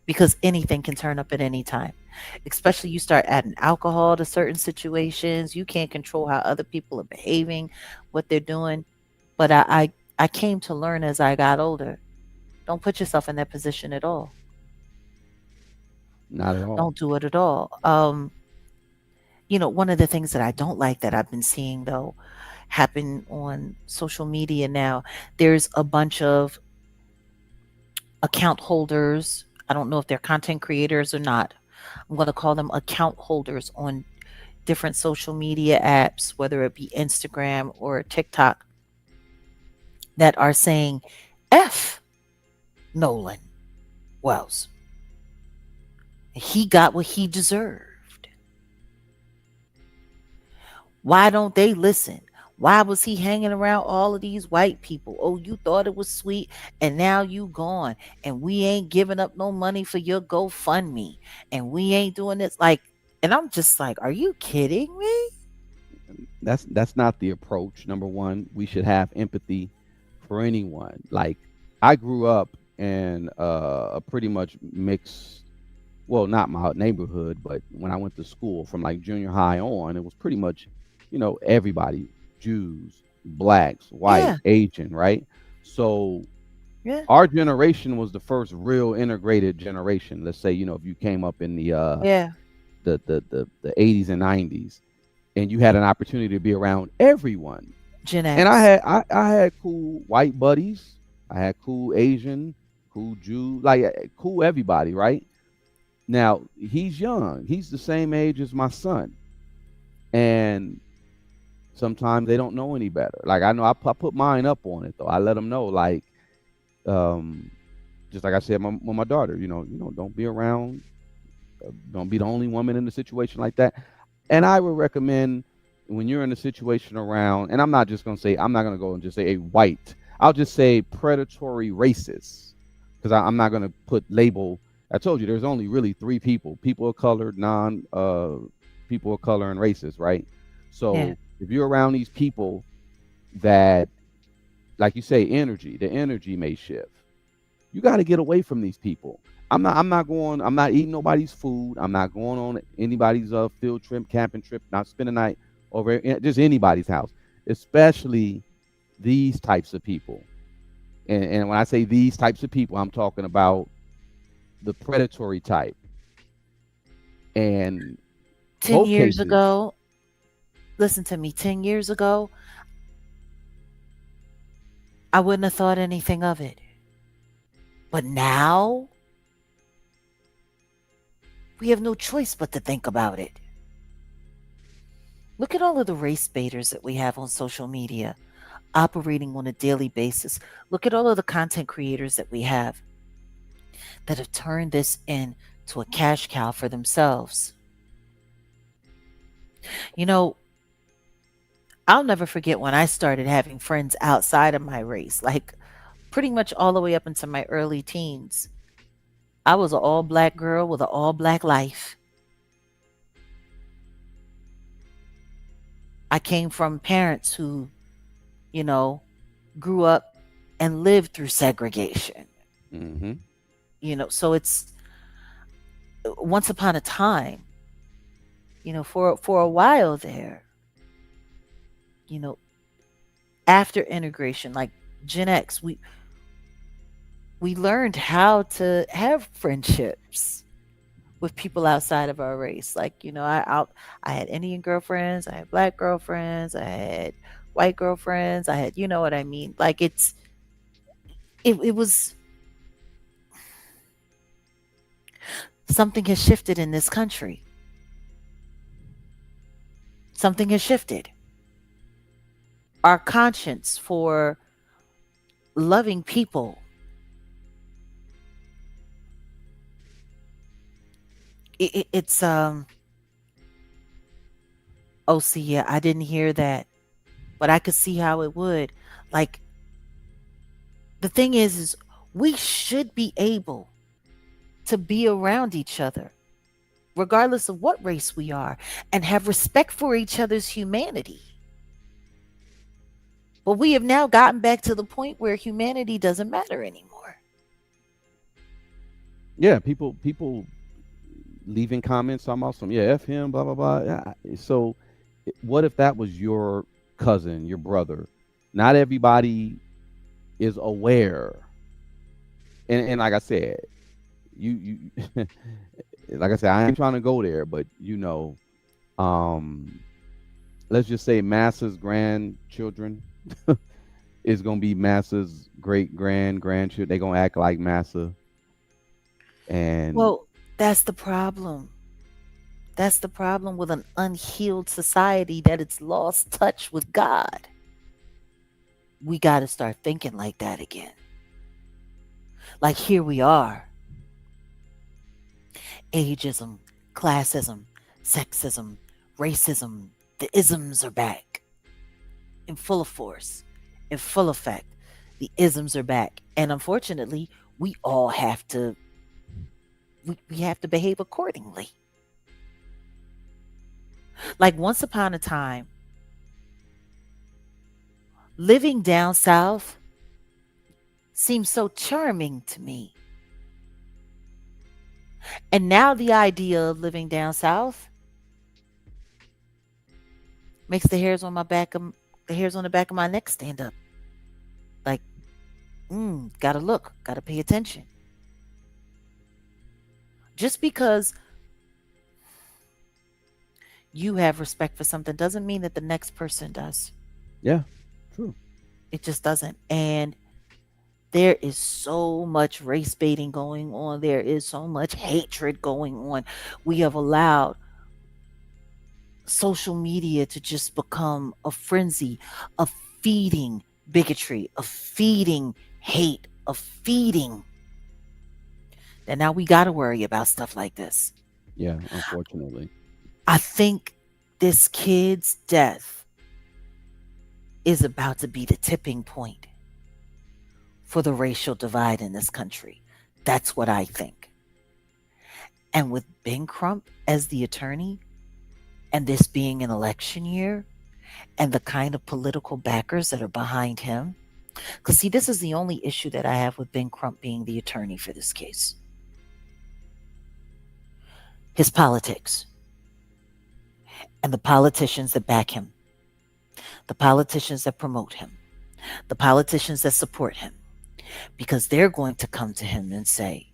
because anything can turn up at any time. Especially you start adding alcohol to certain situations, you can't control how other people are behaving, what they're doing. But I came to learn as I got older. Don't put yourself in that position at all. Not at all. Don't do it at all. One of the things that I don't like that I've been seeing though happen on social media now, there's a bunch of account holders. I don't know if they're content creators or not. I'm going to call them account holders on different social media apps, whether it be Instagram or TikTok, that are saying F Nolan Wells. He got what he deserved. Why don't they listen? Why was he hanging around all of these white people? Oh, you thought it was sweet, and now you gone. And we ain't giving up no money for your GoFundMe. And we ain't doing this. Like, and I'm just like, are you kidding me? That's not the approach. Number one, we should have empathy for anyone. Like, I grew up in a pretty much mixed, well, not my neighborhood, but when I went to school from like junior high on, it was pretty much, everybody, Jews, blacks, white, Yeah, Asian, right? So yeah, our generation was the first real integrated generation. Let's say, if you came up in yeah. the 80s and 90s, and you had an opportunity to be around everyone. Gen And I X. had I had cool white buddies, I had cool Asian, cool Jew, like cool everybody, right? Now he's young. He's the same age as my son, and sometimes they don't know any better. Like, I know I put mine up on it though. I let them know, like, um, just like I said, with my daughter, don't be around, don't be the only woman in a situation like that. And I would recommend, when you're in a situation around, and I'm not just going to say, I'm not going to go and just say a white, I'll just say predatory racist, because I'm not going to put label. I told you there's only really three people of color, people of color, and racist, right? Yeah. So if you're around these people that, like you say, the energy may shift. You got to get away from these people. I'm not eating nobody's food. I'm not going on anybody's field trip, camping trip, not spending the night over just anybody's house, especially these types of people. And when I say these types of people, I'm talking about the predatory type. And 10 both years cases, ago, listen to me, 10 years ago, I wouldn't have thought anything of it. But now we have no choice but to think about it. Look at all of the race baiters that we have on social media operating on a daily basis. Look at all of the content creators that we have that have turned this into a cash cow for themselves. You know, I'll never forget when I started having friends outside of my race, like pretty much all the way up into my early teens. I was an all black girl with an all black life. I came from parents who, you know, grew up and lived through segregation. hmm So it's once upon a time, for a while there, you know, after integration, like Gen X, we we learned how to have friendships with people outside of our race. Like, I had Indian girlfriends, I had black girlfriends, I had white girlfriends, I had, you know what I mean? Like it was something has shifted in this country. Something has shifted. Our conscience for loving people, it's oh, see, yeah, I didn't hear that, but I could see how it would. Like, the thing is we should be able to be around each other regardless of what race we are and have respect for each other's humanity. But we have now gotten back to the point where humanity doesn't matter anymore. Yeah, people leaving comments. I'm awesome. Yeah, f him. Blah blah blah. Yeah, so, what if that was your cousin, your brother? Not everybody is aware, and like I said, you like I said, I ain't trying to go there, but um, let's just say Massa's grandchildren is gonna be Massa's grandchildren. They gonna act like Massa, and Well, that's the problem. That's the problem with an unhealed society, that it's lost touch with God. We got to start thinking like that again. Like, here we are. Ageism, classism, sexism, racism, the isms are back in full force, in full effect. The isms are back. And unfortunately, we all have to we have to behave accordingly. Like, once upon a time, living down south seems so charming to me. And now the idea of living down south makes the hairs on the back of my neck stand up. Like, gotta look, gotta pay attention. Just because you have respect for something doesn't mean that the next person does. yeah, true. It just doesn't. And there is so much race baiting going on. There is so much hatred going on. We have allowed social media to just become a frenzy of feeding bigotry, of feeding hate, of feeding. And now we got to worry about stuff like this. Yeah, unfortunately. I think this kid's death is about to be the tipping point for the racial divide in this country. That's what I think. And with Ben Crump as the attorney, and this being an election year, and the kind of political backers that are behind him, because see, this is the only issue that I have with Ben Crump being the attorney for this case. His politics. And the politicians that back him. The politicians that promote him. The politicians that support him. Because they're going to come to him and say,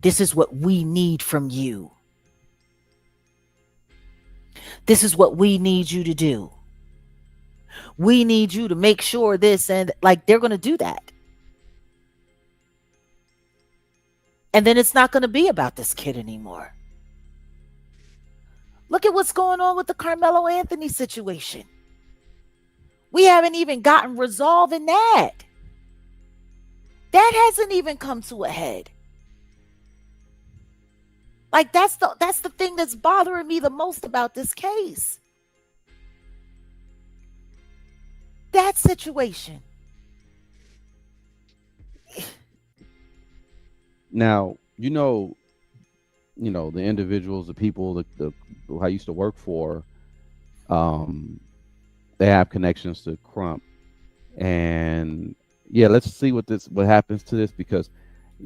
this is what we need from you. This is what we need you to do. We need you to make sure this, and like, they're going to do that. And then it's not going to be about this kid anymore. Look at what's going on with the Carmelo Anthony situation. We haven't even gotten resolve in that. That hasn't even come to a head. Like, that's the thing that's bothering me the most about this case. That situation. Now, the individuals, the people, the who I used to work for, they have connections to Crump, and yeah, let's see what happens to this, because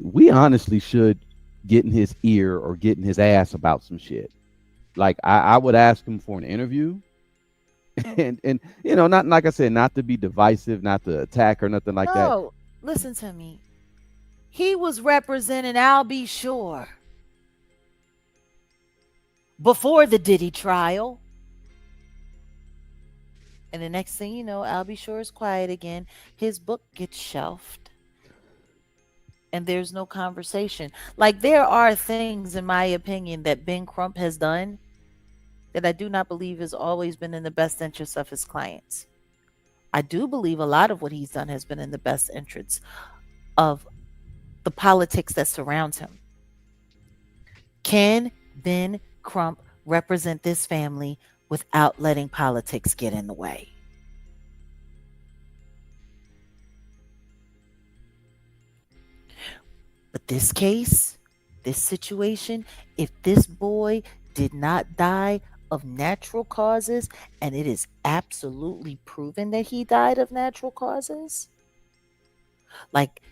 we honestly should get in his ear or get in his ass about some shit. Like, I would ask him for an interview, and not, like I said, not to be divisive, not to attack or nothing like that. No, listen to me. He was representing Albie Shore before the Diddy trial. And the next thing you know, Albie Shore is quiet again. His book gets shelved. And there's no conversation. Like, there are things, in my opinion, that Ben Crump has done that I do not believe has always been in the best interest of his clients. I do believe a lot of what he's done has been in the best interest of the politics that surrounds him. Can Ben Crump represent this family without letting politics get in the way? But this case, this situation, if this boy did not die of natural causes, and it is absolutely proven that he died of natural causes, like,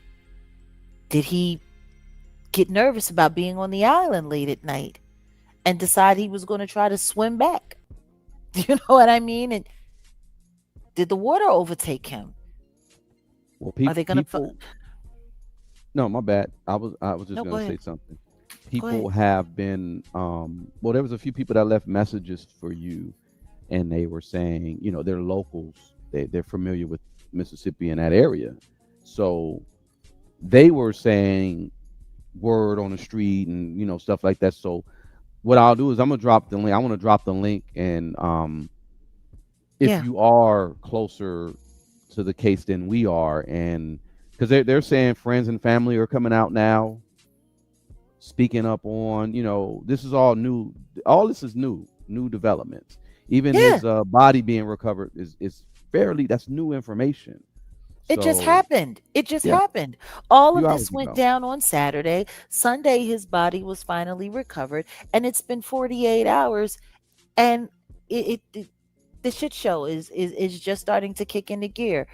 did he get nervous about being on the island late at night and decide he was going to try to swim back? You know what I mean? And did the water overtake him? Well, Are they going to? people. No, my bad. I was just No, go gonna say ahead. something. Go ahead. People have been well, there was a few people that left messages for you, and they were saying, they're locals. They're familiar with Mississippi in that area. So they were saying word on the street and stuff like that. So what I'll do is I'm gonna drop the link. I want to drop the link, and if Yeah. you are closer to the case than we are, and because they're saying friends and family are coming out now, speaking up on, this is all new. All this is new developments. Even Yeah. his body being recovered is fairly, that's new information. It just So happened. It just yeah, happened. All few of hours this went ago. down on Saturday. Sunday, his body was finally recovered, and it's been 48 hours. And the shit show is just starting to kick into gear.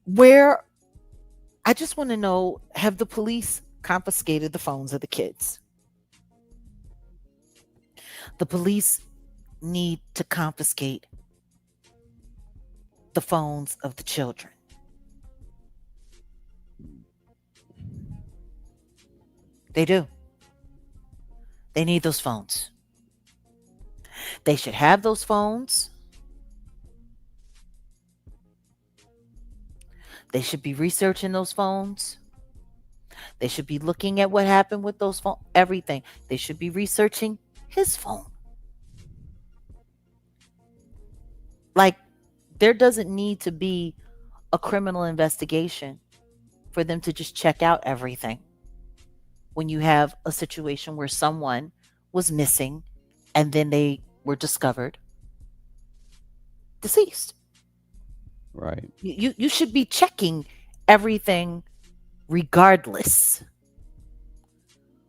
Where I just want to know: have the police confiscated the phones of the kids? The police need to confiscate the phones of the children. They do. They need those phones. They should have those phones. They should be researching those phones. They should be looking at what happened with those phones, everything. They should be researching his phone. Like, there doesn't need to be a criminal investigation for them to just check out everything when you have a situation where someone was missing and then they were discovered deceased. Right. You should be checking everything regardless,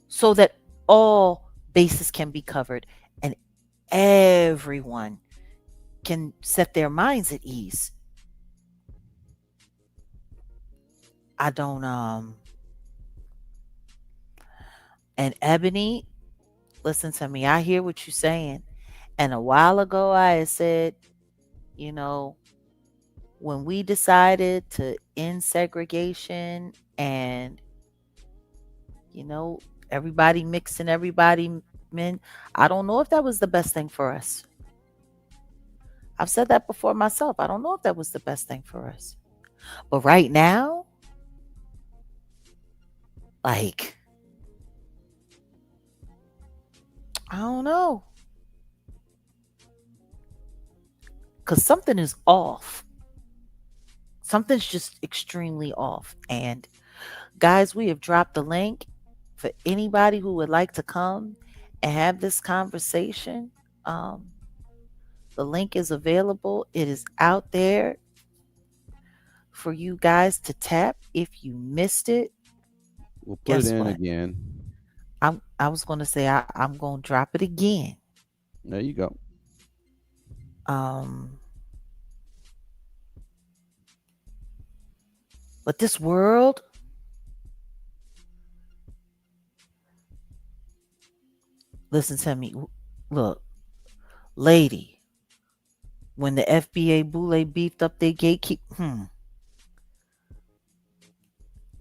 so that all bases can be covered and everyone can set their minds at ease. I don't and Ebony, listen to me. I hear what you're saying. And a while ago I had said, you know, when we decided to end segregation and, you know, everybody mixing everybody men, I don't know if that was the best thing for us. I've said that before myself. I don't know if that was the best thing for us. But right now, like, I don't know. Because something is off. Something's just extremely off. And guys, we have dropped the link for anybody who would like to come and have this conversation. Um, the link is available. It is out there for you guys to tap. If you missed it, We'll put it guess in what? again. I was going to say I'm going to drop it again. There you go. Um, but this world, listen to me. Look, lady, when the FBA Boule beefed up their gatekeep,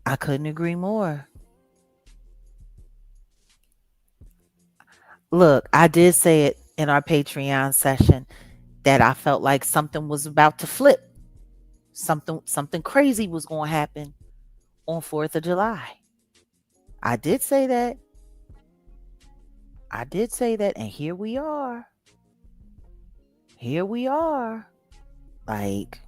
I couldn't agree more. Look, I did say it in our Patreon session that I felt like something was about to flip. Something crazy was going to happen on 4th of July. I did say that. I did say that, and here we are. Here we are. Like,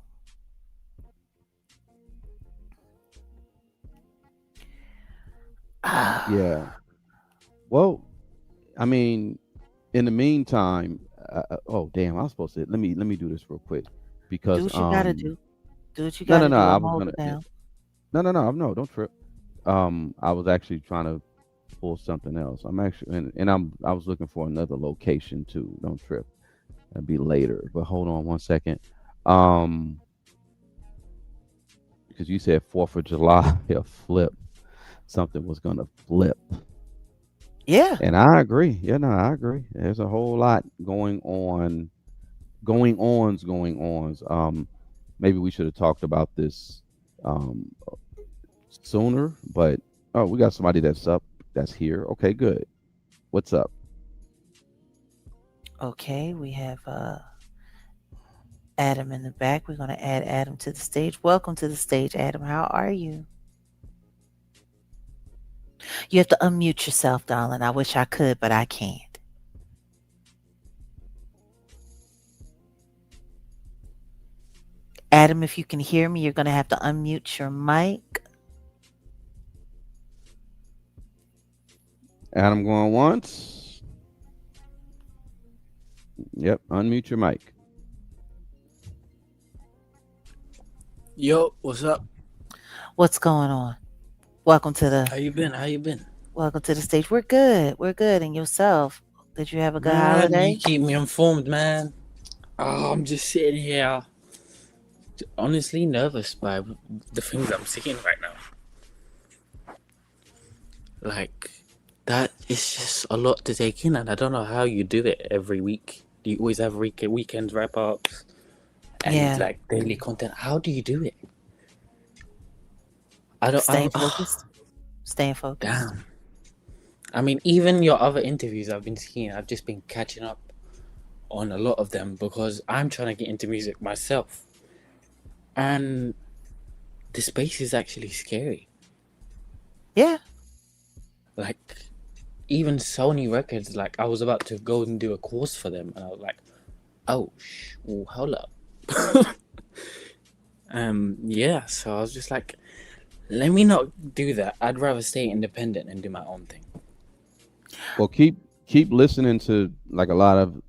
Yeah. Well, I mean, in the meantime, oh damn, I was supposed to let me do this real quick do because what you got to do. Do what you no got no to no do. I I'm was going to hold gonna it down. no don't trip. I was actually trying to pull something else. I'm actually and I was looking for another location too. Don't trip. That'd be later. But hold on one second. Um, because you said 4th of July, a flip. Something was gonna flip. Yeah. And I agree. Yeah, no, I agree. There's a whole lot going ons. Maybe we should have talked about this um sooner, but oh, we got somebody that's here. Okay, good. What's up? Okay. We have Adam in the back. We're going to add Adam to the stage. Welcome to the stage, Adam. How are you? You have to unmute yourself, darling. I wish I could, but I can't. Adam, if you can hear me, you're going to have to unmute your mic. Adam going once. Yep, unmute your mic. Yo, what's up? What's going on? Welcome to How the you been? How you been? welcome to the stage. We're good. We're good. And yourself? Did you have a good Man, you holiday? keep me informed, man. Oh, I'm just sitting here, honestly nervous by the things I'm seeing right now. Like, that is just a lot to take in, and I don't know how you do it every week. Do you always have weekend wrap ups and Yeah. like daily content? How do you do it? I don't. Staying focused. Staying focused. Damn. I mean, even your other interviews I've been seeing, I've just been catching up on a lot of them because I'm trying to get into music myself. And the space is actually scary. Yeah. Like, even Sony Records, like, I was about to go and do a course for them, and I was like, oh, well, hold up. Yeah, so I was just like, let me not do that. I'd rather stay independent and do my own thing. Well, keep listening to like a lot of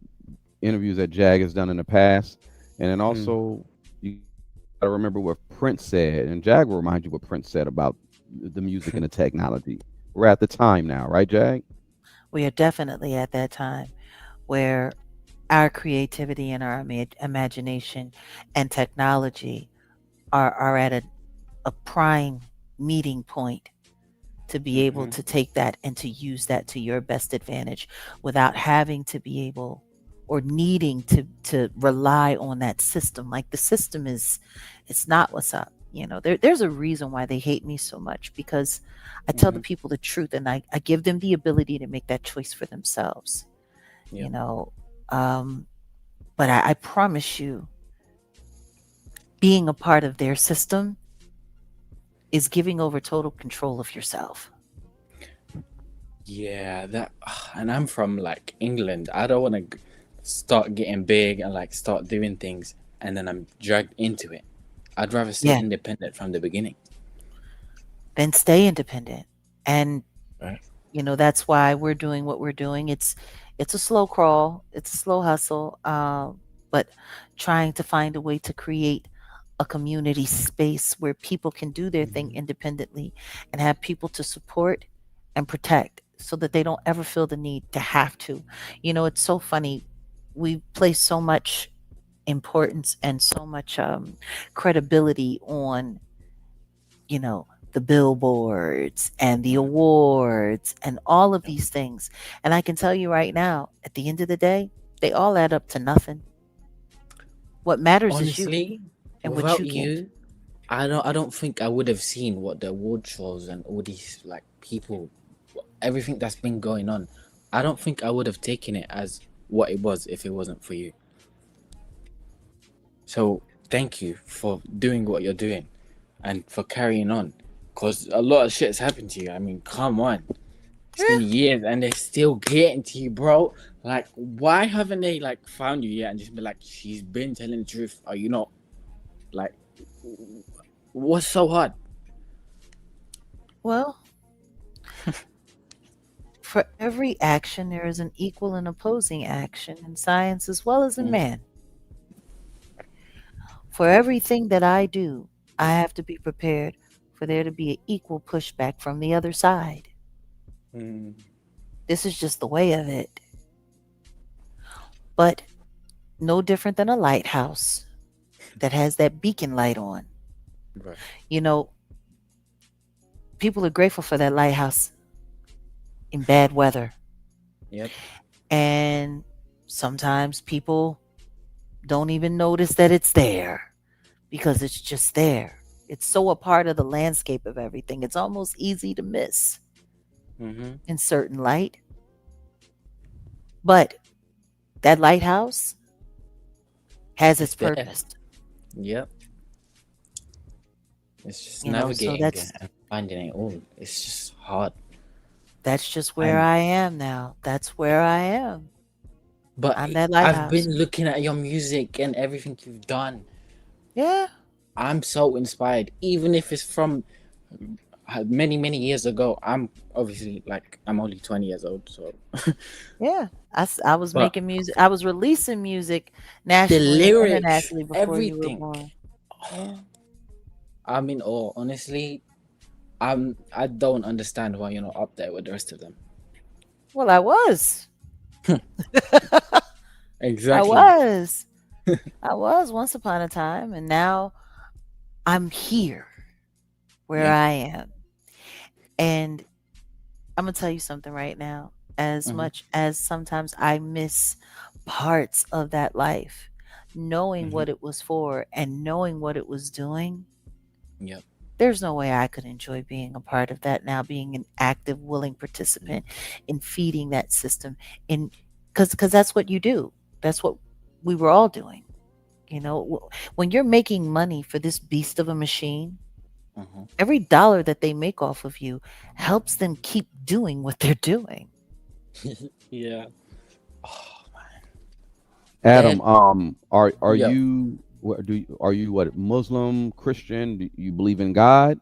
interviews that Jag has done in the past, and then also you gotta remember what Prince said, and Jag will remind you what Prince said about the music and the technology. We're at the time now, right, Jag? We are definitely at that time where our creativity and our imagination and technology are at a prime meeting point to be able to take that and to use that to your best advantage without having to be able or needing to rely on that system. Like the system it's not what's up. There's a reason why they hate me so much because I tell the people the truth and I give them the ability to make that choice for themselves. Yeah. But I promise you, being a part of their system is giving over total control of yourself. Yeah, and I'm from like England. I don't want to start getting big and like start doing things and then I'm dragged into it. I'd rather stay Yeah. independent from the beginning. Then stay independent. And Right. that's why we're doing what we're doing. It's a slow crawl, it's a slow hustle, but trying to find a way to create a community space where people can do their thing independently and have people to support and protect so that they don't ever feel the need to have to. It's so funny. We place so much importance and so much credibility on, the billboards and the awards and all of these things. And I can tell you right now, at the end of the day, they all add up to nothing. What matters is you Honestly, and what without you give. you, I don't think I would have seen what the award shows and all these like people, everything that's been going on. I don't think I would have taken it as what it was if it wasn't for you. So thank you for doing what you're doing and for carrying on, because a lot of shit's happened to you. I mean, come on. It's been years and they're still getting to you, bro. Like, why haven't they like found you yet and just be like, she's been telling the truth? Are you not? Like, what's so hard? Well, for every action, there is an equal and opposing action in science as well as in Mhm. man. For everything that I do, I have to be prepared for there to be an equal pushback from the other side. Mm, This is just the way of it. But no different than a lighthouse that has that beacon light on. right. You know, people are grateful for that lighthouse in bad weather. Yep. And sometimes people don't even notice that it's there because it's just there. It's so a part of the landscape of everything. It's almost easy to miss Mm-hmm. in certain light. But that lighthouse has its It's there. purpose. Yep. It's just You know, so navigating that's it and finding it all. It's just hard. just where And I am now. That's where I am. but I'm that I've lighthouse. been looking at your music and everything you've done. Yeah. I'm so inspired, even if it's from many years ago. I'm obviously like I'm only 20 years old, so Yeah. I was but making music. I was releasing music the nationally and lyrics, internationally before you were everything. born. Yeah. I'm in awe. Honestly, I don't understand why you're not up there with the rest of them. Well, I was. I Exactly. was. I was once upon a time, and now I'm here where Yeah. I am. And I'm going to tell you something right now. As Mhm. much as sometimes I miss parts of that life, knowing Mhm. what it was for and knowing what it was doing, Yep. there's no way I could enjoy being a part of that now, being an active, willing participant in feeding that system. In because that's what you do. That's what we were all doing. You know, when you're making money for this beast of a machine, Mhm. every dollar that they make off of you helps them keep doing what they're doing. Yeah. Oh, Adam, that are yeah. you are you what, Muslim, Christian? Do you believe in God?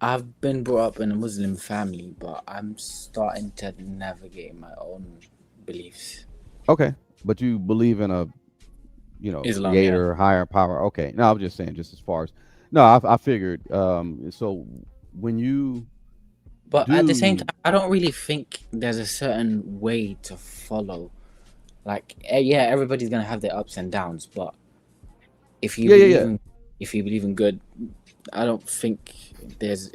I've been brought up in a Muslim family, but I'm starting to navigate my own beliefs. Okay, but you believe in a Islam, yeah. creator, higher power. Okay, no, I was just saying, just as far as no, I figured. So when you But at the same do, time, I don't really think there's a certain way to follow. Like, yeah, everybody's gonna have their ups and downs, but if you believe yeah. in if you believe in good, I don't think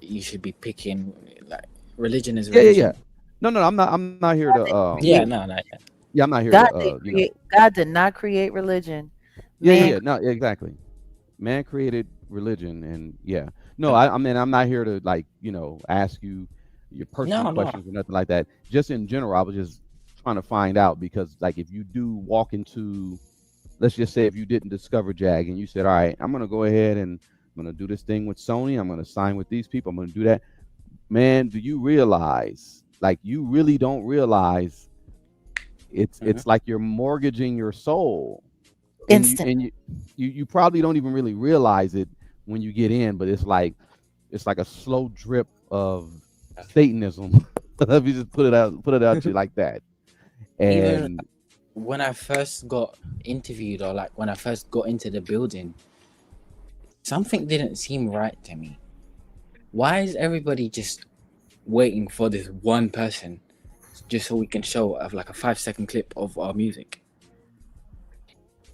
you should be picking like religion is Yeah, yeah, yeah. religion. No, I'm not here to Yeah, no, no, yeah. yeah, I'm not here God to didn't create. God did not create religion. Man, yeah. No, exactly. Man created religion, and yeah. No, Yeah. I mean, I'm not here to like, ask you your personal No, no. questions or nothing like that. Just in general, I was just trying to find out because like if you do walk into, let's just say if you didn't discover Jag and you said, all right, I'm gonna go ahead and I'm gonna do this thing with Sony, I'm gonna sign with these people, I'm gonna do that. Man, do you realize, like you really don't realize Mhm. it's like you're mortgaging your soul. And instant. you probably don't even really realize it when you get in, but it's like a slow drip of Satanism. Let me just put it out to you like that. Even And when I first got interviewed or like when I first got into the building, something didn't seem right to me. Why is everybody just waiting for this one person just so we can show like a 5-second clip of our music?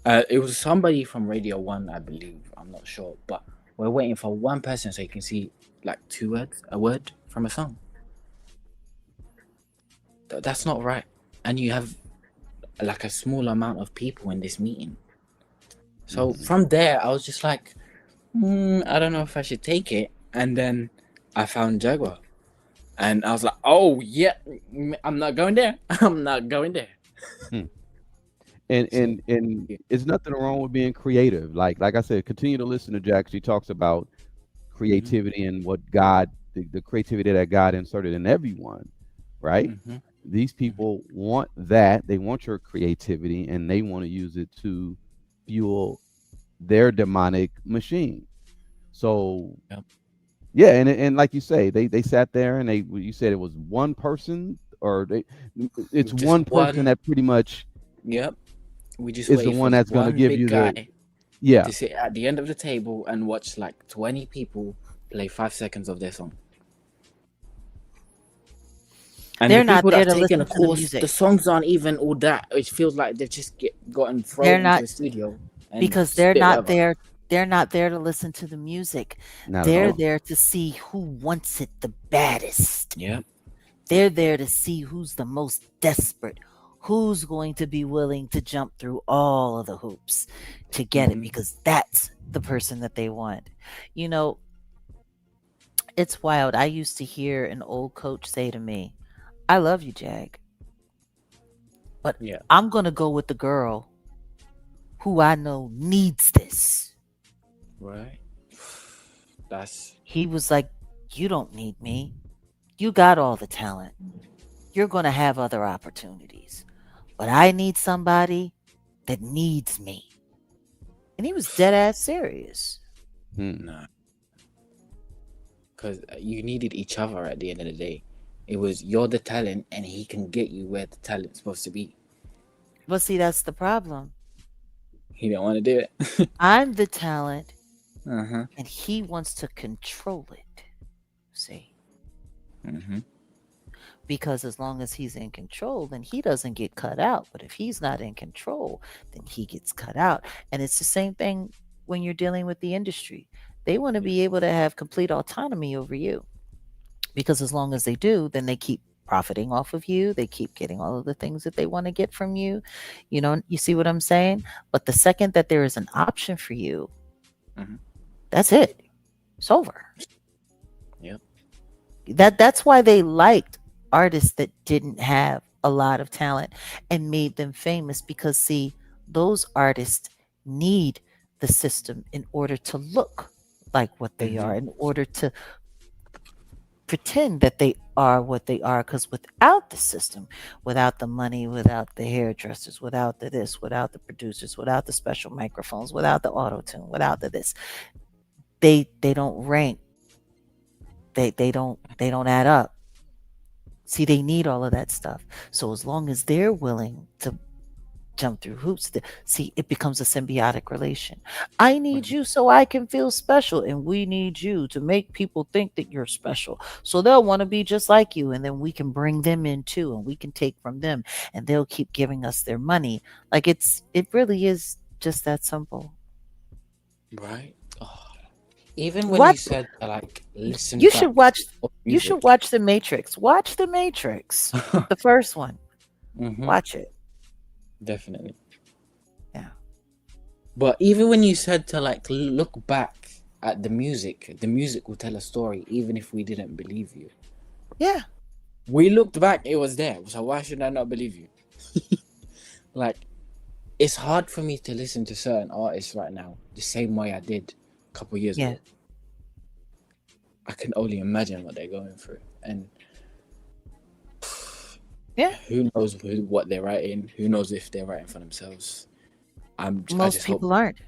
It was somebody from Radio 1, I believe. I'm not sure, but we're waiting for one person so you can see like a word from a song. That's not right. And you have like a small amount of people in this meeting. So from there, I was just like, I don't know if I should take it. And then I found Jaguar. And I was like, oh, yeah, I'm not going there. I'm not going there. Hmm. And So, and and yeah. it's nothing wrong with being creative. Like I said, continue to listen to Jack. She talks about Mm-hmm. creativity and what God, the creativity that God inserted in everyone, right? Mm-hmm. These people want that. They want your creativity and they want to use it to fuel their demonic machine. So Yep. yeah, and like you say, they sat there and you said it was one person, or it's Just one person one. that pretty much Yep. We just is the waited for one that's going to one give big you the, guy yeah. to sit at the end of the table and watch like 20 people play 5 seconds of their song. And the They're not people that there have to taken a listen to the course, the music. songs aren't even all that. It feels like they've just gotten They're thrown into not a studio and because they're spit not whatever. there. They're not there to listen to the music. Not at They're all. there to see who wants it the baddest. Yep. They're there to see who's the most desperate, who's going to be willing to jump through all of the hoops to get it Mm-hmm. because that's the person that they want. You know, it's wild. I used to hear an old coach say to me, I love you, Jag, but Yeah. I'm going to go with the girl who I know needs this. Right. That's He was like, you don't need me. You got all the talent. You're going to have other opportunities. But I need somebody that needs me. And he was dead ass serious. Hmm. nah. Because you needed each other at the end of the day. It was you're the talent and he can get you where the talent's supposed to be. But see, that's the problem. He didn't want to do it. I'm the talent Uh-huh. and he wants to control it. See? Mm-hmm. Because as long as he's in control, then he doesn't get cut out. But if he's not in control, then he gets cut out. And it's the same thing when you're dealing with the industry. They want to Yeah. be able to have complete autonomy over you. Because as long as they do, then they keep profiting off of you. They keep getting all of the things that they want to get from you. You know, you see what I'm saying? But the second that there is an option for you, Mm-hmm. that's it. It's over. Yep. That's why they liked artists that didn't have a lot of talent and made them famous because see, those artists need the system in order to look like what they Mm-hmm. are, in order to pretend that they are what they are because without the system, without the money, without the hairdressers, without the this, without the producers, without the special microphones, without the auto tune, without the this, they don't rank. They don't add up. See, they need all of that stuff. So as long as they're willing to jump through hoops, see, it becomes a symbiotic relation. I need Mm-hmm. you so I can feel special, and we need you to make people think that you're special. So they'll want to be just like you, and then we can bring them in too, and we can take from them, and they'll keep giving us their money. Like it really is just that simple. Right. Oh. Even when you What said like listen you back should watch? to old You should music. watch The Matrix. Watch The Matrix, the first one. Mm-hmm. Watch it. Definitely. Yeah. But even when you said to like look back at the music will tell a story, even if we didn't believe you. Yeah. We looked back, it was there. So why should I not believe you? Like, it's hard for me to listen to certain artists right now the same way I did a couple years Yeah. ago. I can only imagine what they're going through, and Yeah. who knows what they're writing? Who knows if they're writing for themselves? I Most just hope. people aren't.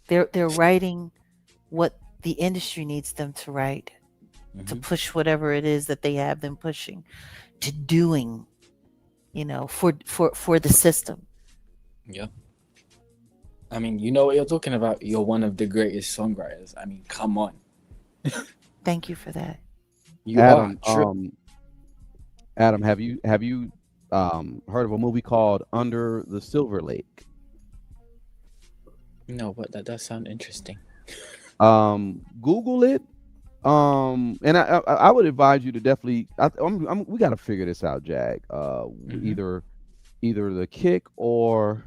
They're writing what the industry needs them to write, to Mm-hmm. push whatever it is that they have them pushing, to doing, for the system. Yeah. I mean, you know what you're talking about. You're one of the greatest songwriters. I mean, come on. Thank you for that. You are Adam, true. Adam, have you heard of a movie called Under the Silver Lake? No, but that does sound interesting. Google it. And I would advise you to definitely. We got to figure this out, Jag. Mm-hmm. Either the Kick or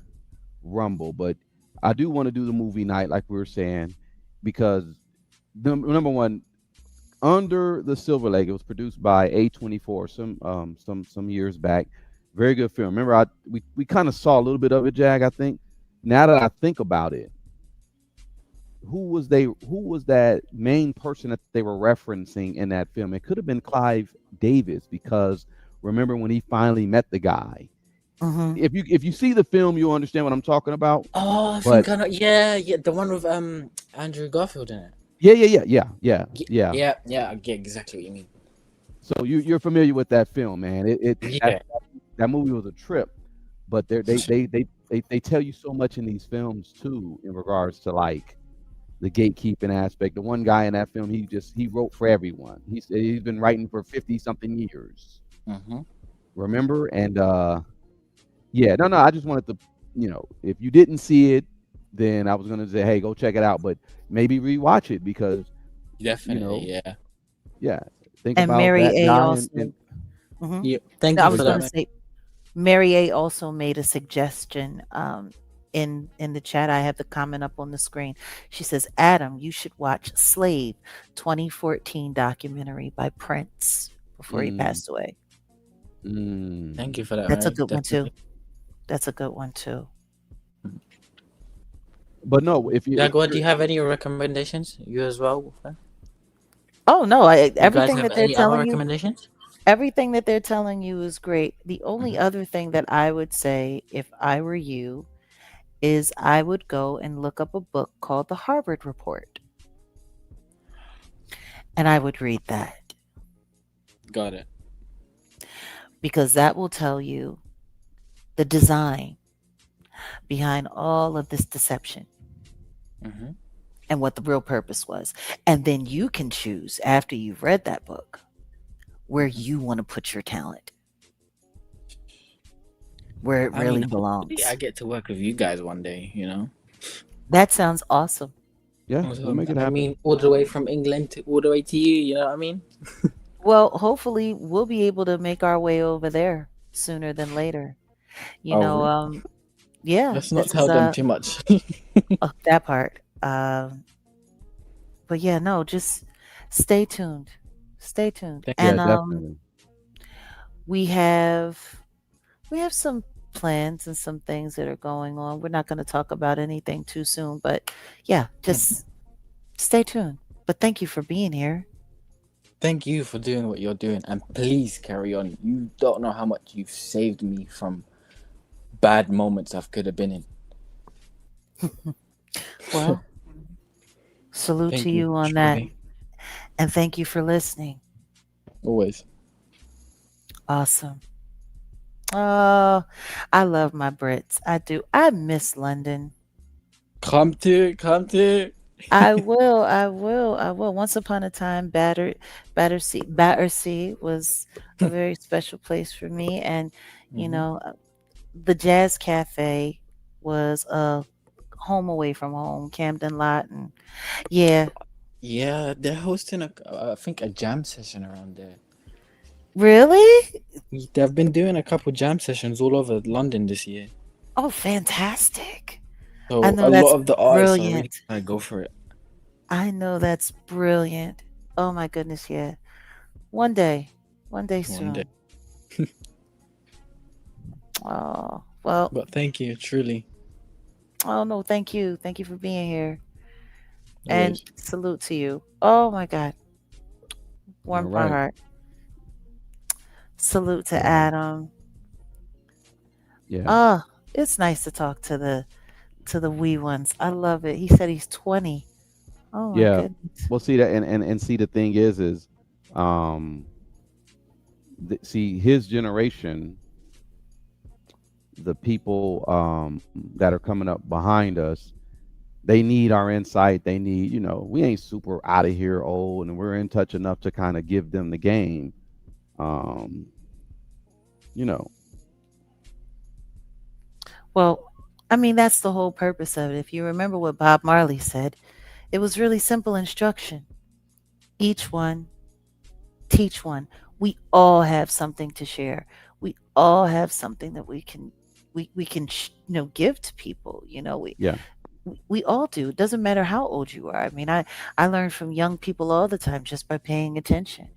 Rumble, but I do want to do the movie night, like we were saying. because number one, Under the Silver Lake, it was produced by A24 some years back. Very good film. Remember, we kind of saw a little bit of it, Jag. I think. Now that I think about it, who was that main person that they were referencing in that film? It could have been Clive Davis, because remember when he finally met the guy. Hmm. If you see the film, you'll understand what I'm talking about. Oh, I But think I know. Yeah, yeah, the one with Andrew Garfield in it. yeah. I get exactly what you mean. So you're familiar with that film, man. Yeah, That movie was a trip, but they tell you so much in these films too, in regards to like the gatekeeping aspect. The one guy in that film, he wrote for everyone. He's been writing for 50 something years. mm-hmm. Remember? And yeah, no, I just wanted to, if you didn't see it, then I was gonna say, hey, go check it out, but maybe rewatch it because Definitely, yeah. yeah, think And about Mary that A guy also. and Mhm. Yeah, thank No, I you was for going that, to man. say Mary A also made a suggestion in the chat. I have the comment up on the screen. She says, "Adam, you should watch Slave, 2014 documentary by Prince before he mm, passed away. Thank mm. you for that, That's a man. good one too. Definitely. That's a good one too." But no, if Jaguar, do you're you have any recommendations? You as well, man? Oh no, You guys everything have that they're any other telling you, recommendations? everything that they're telling you is great. The only Mm-hmm. other thing that I would say if I were you is I would go and look up a book called The Harvard Report, and I would read that, Got it. because that will tell you the design behind all of this deception Mm-hmm. and what the real purpose was. And then you can choose after you've read that book where Mm-hmm. you want to put your talent, where it I mean, really hopefully I belongs. get to work with you guys one day, you know? That sounds awesome. yeah, we'll make it I happen. mean, all the way from England to all the way to you know what I mean? Well, hopefully we'll be able to make our way over there sooner than later. You Oh, know, really? yeah, Let's not this is tell them too much. that part. But yeah, no, just stay tuned. Stay tuned. Thank Yeah, And definitely. we have we have some plans and some things that are going on. We're not going to talk about anything too soon, but yeah, just stay tuned. But thank you for being here. Thank you for doing what you're doing, and please carry on. You don't know how much you've saved me from bad moments I could have been in. Well, salute to Thank you, you on that. truly. And thank you for listening. Always. Awesome. Oh, I love my Brits. I do. I miss London. Come to. I will. I will. I will. Once upon a time, Battersea was a very special place for me, and you Mhm. know, the Jazz Cafe was a home away from home, Camden Lot, and yeah, Yeah, they're hosting I think a jam session around there. really. They've been doing a couple jam sessions all over London this year. Oh, fantastic! I So know a lot that's of the artists are really brilliant. trying to go for it. I know that's brilliant. Oh my goodness, yeah. One day One day. soon. Oh well. But thank you, truly. Oh no, thank you for being here. And Always. salute to you. Oh my God. All Warmed my right. heart. Salute to Well, Adam. yeah, Oh, it's nice to talk to the wee ones. I love it. He said he's 20. Oh my yeah. goodness. Well, see that, and see the thing is, um, see his generation, the people that are coming up behind us, they need our insight. They need, we ain't super out of here old, and we're in touch enough to kind of give them the game. Um, you know, Well, I mean that's the whole purpose of it. If you remember what Bob Marley said, it was really simple instruction. Each one, teach one. We all have something to share. We all have something that we can give to people. yeah, We all do. It doesn't matter how old you are. I mean, I learn from young people all the time just by paying attention.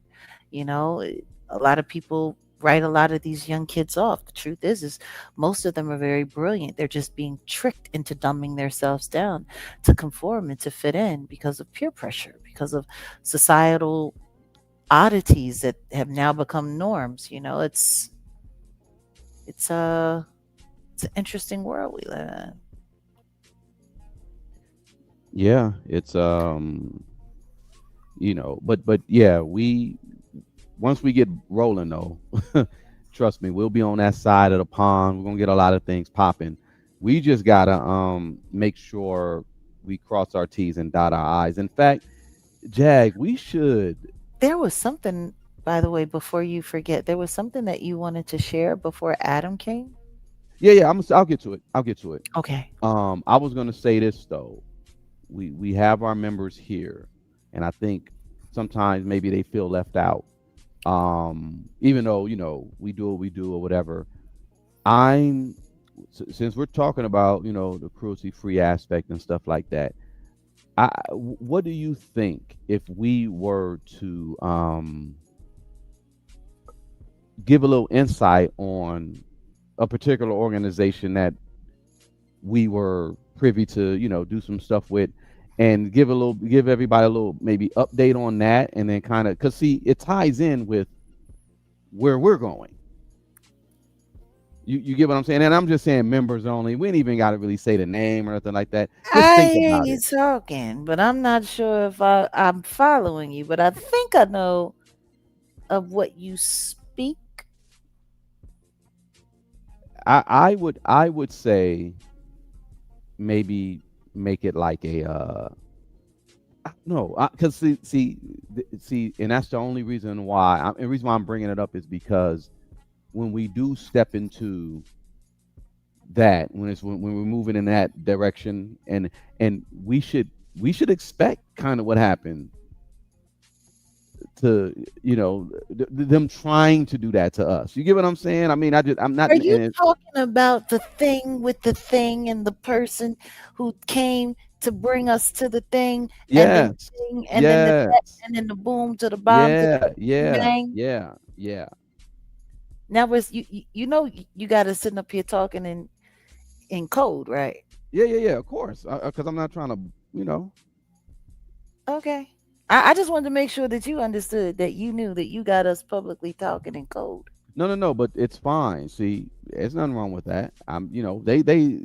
You know, a lot of people write a lot of these young kids off. The truth is most of them are very brilliant. They're just being tricked into dumbing themselves down to conform and to fit in because of peer pressure, because of societal oddities that have now become norms. You know, it's a it's an interesting world we live in. Yeah, it's but yeah, we once we get rolling though, trust me, we'll be on that side of the pond. We're gonna get a lot of things popping. We just gotta make sure we cross our T's and dot our I's. In fact, Jag, we should. There was something, by the way, before you forget, there was something that you wanted to share before Adam came. Yeah, I'll get to it. I'll get to it. Okay. I was gonna say this though. We have our members here, and I think sometimes maybe they feel left out. Even though we do what we do or whatever. I'm since we're talking about the cruelty free aspect and stuff like that. What do you think if we were to give a little insight on a particular organization that we were privy to, do some stuff with, and give everybody a little maybe update on that, and then kind of because see it ties in with where we're going. You get what I'm saying? And I'm just saying members only. We ain't even got to really say the name or anything like that. Just I think hear about you it. talking, but I'm not sure if I'm following you, but I think I know of what you speak. I would say maybe make it like a no, because see, and that's the only reason why. And the reason why I'm bringing it up is because when we do step into that, when we're moving in that direction, and we should expect kind of what happened to them trying to do that to us. You get what I'm saying? I mean, I'm not, Are and you it's, talking about the thing with the thing and the person who came to bring us to the thing and then the yes, thing and then the that yes, and then the boom to the bomb to the yeah, bang yeah, bang? yeah, yeah. Now was you got us sitting up here talking in code, right? Yeah. Of course, because I'm not trying to, Okay. I just wanted to make sure that you understood that you knew that you got us publicly talking in code. no. But it's fine. See, there's nothing wrong with that. They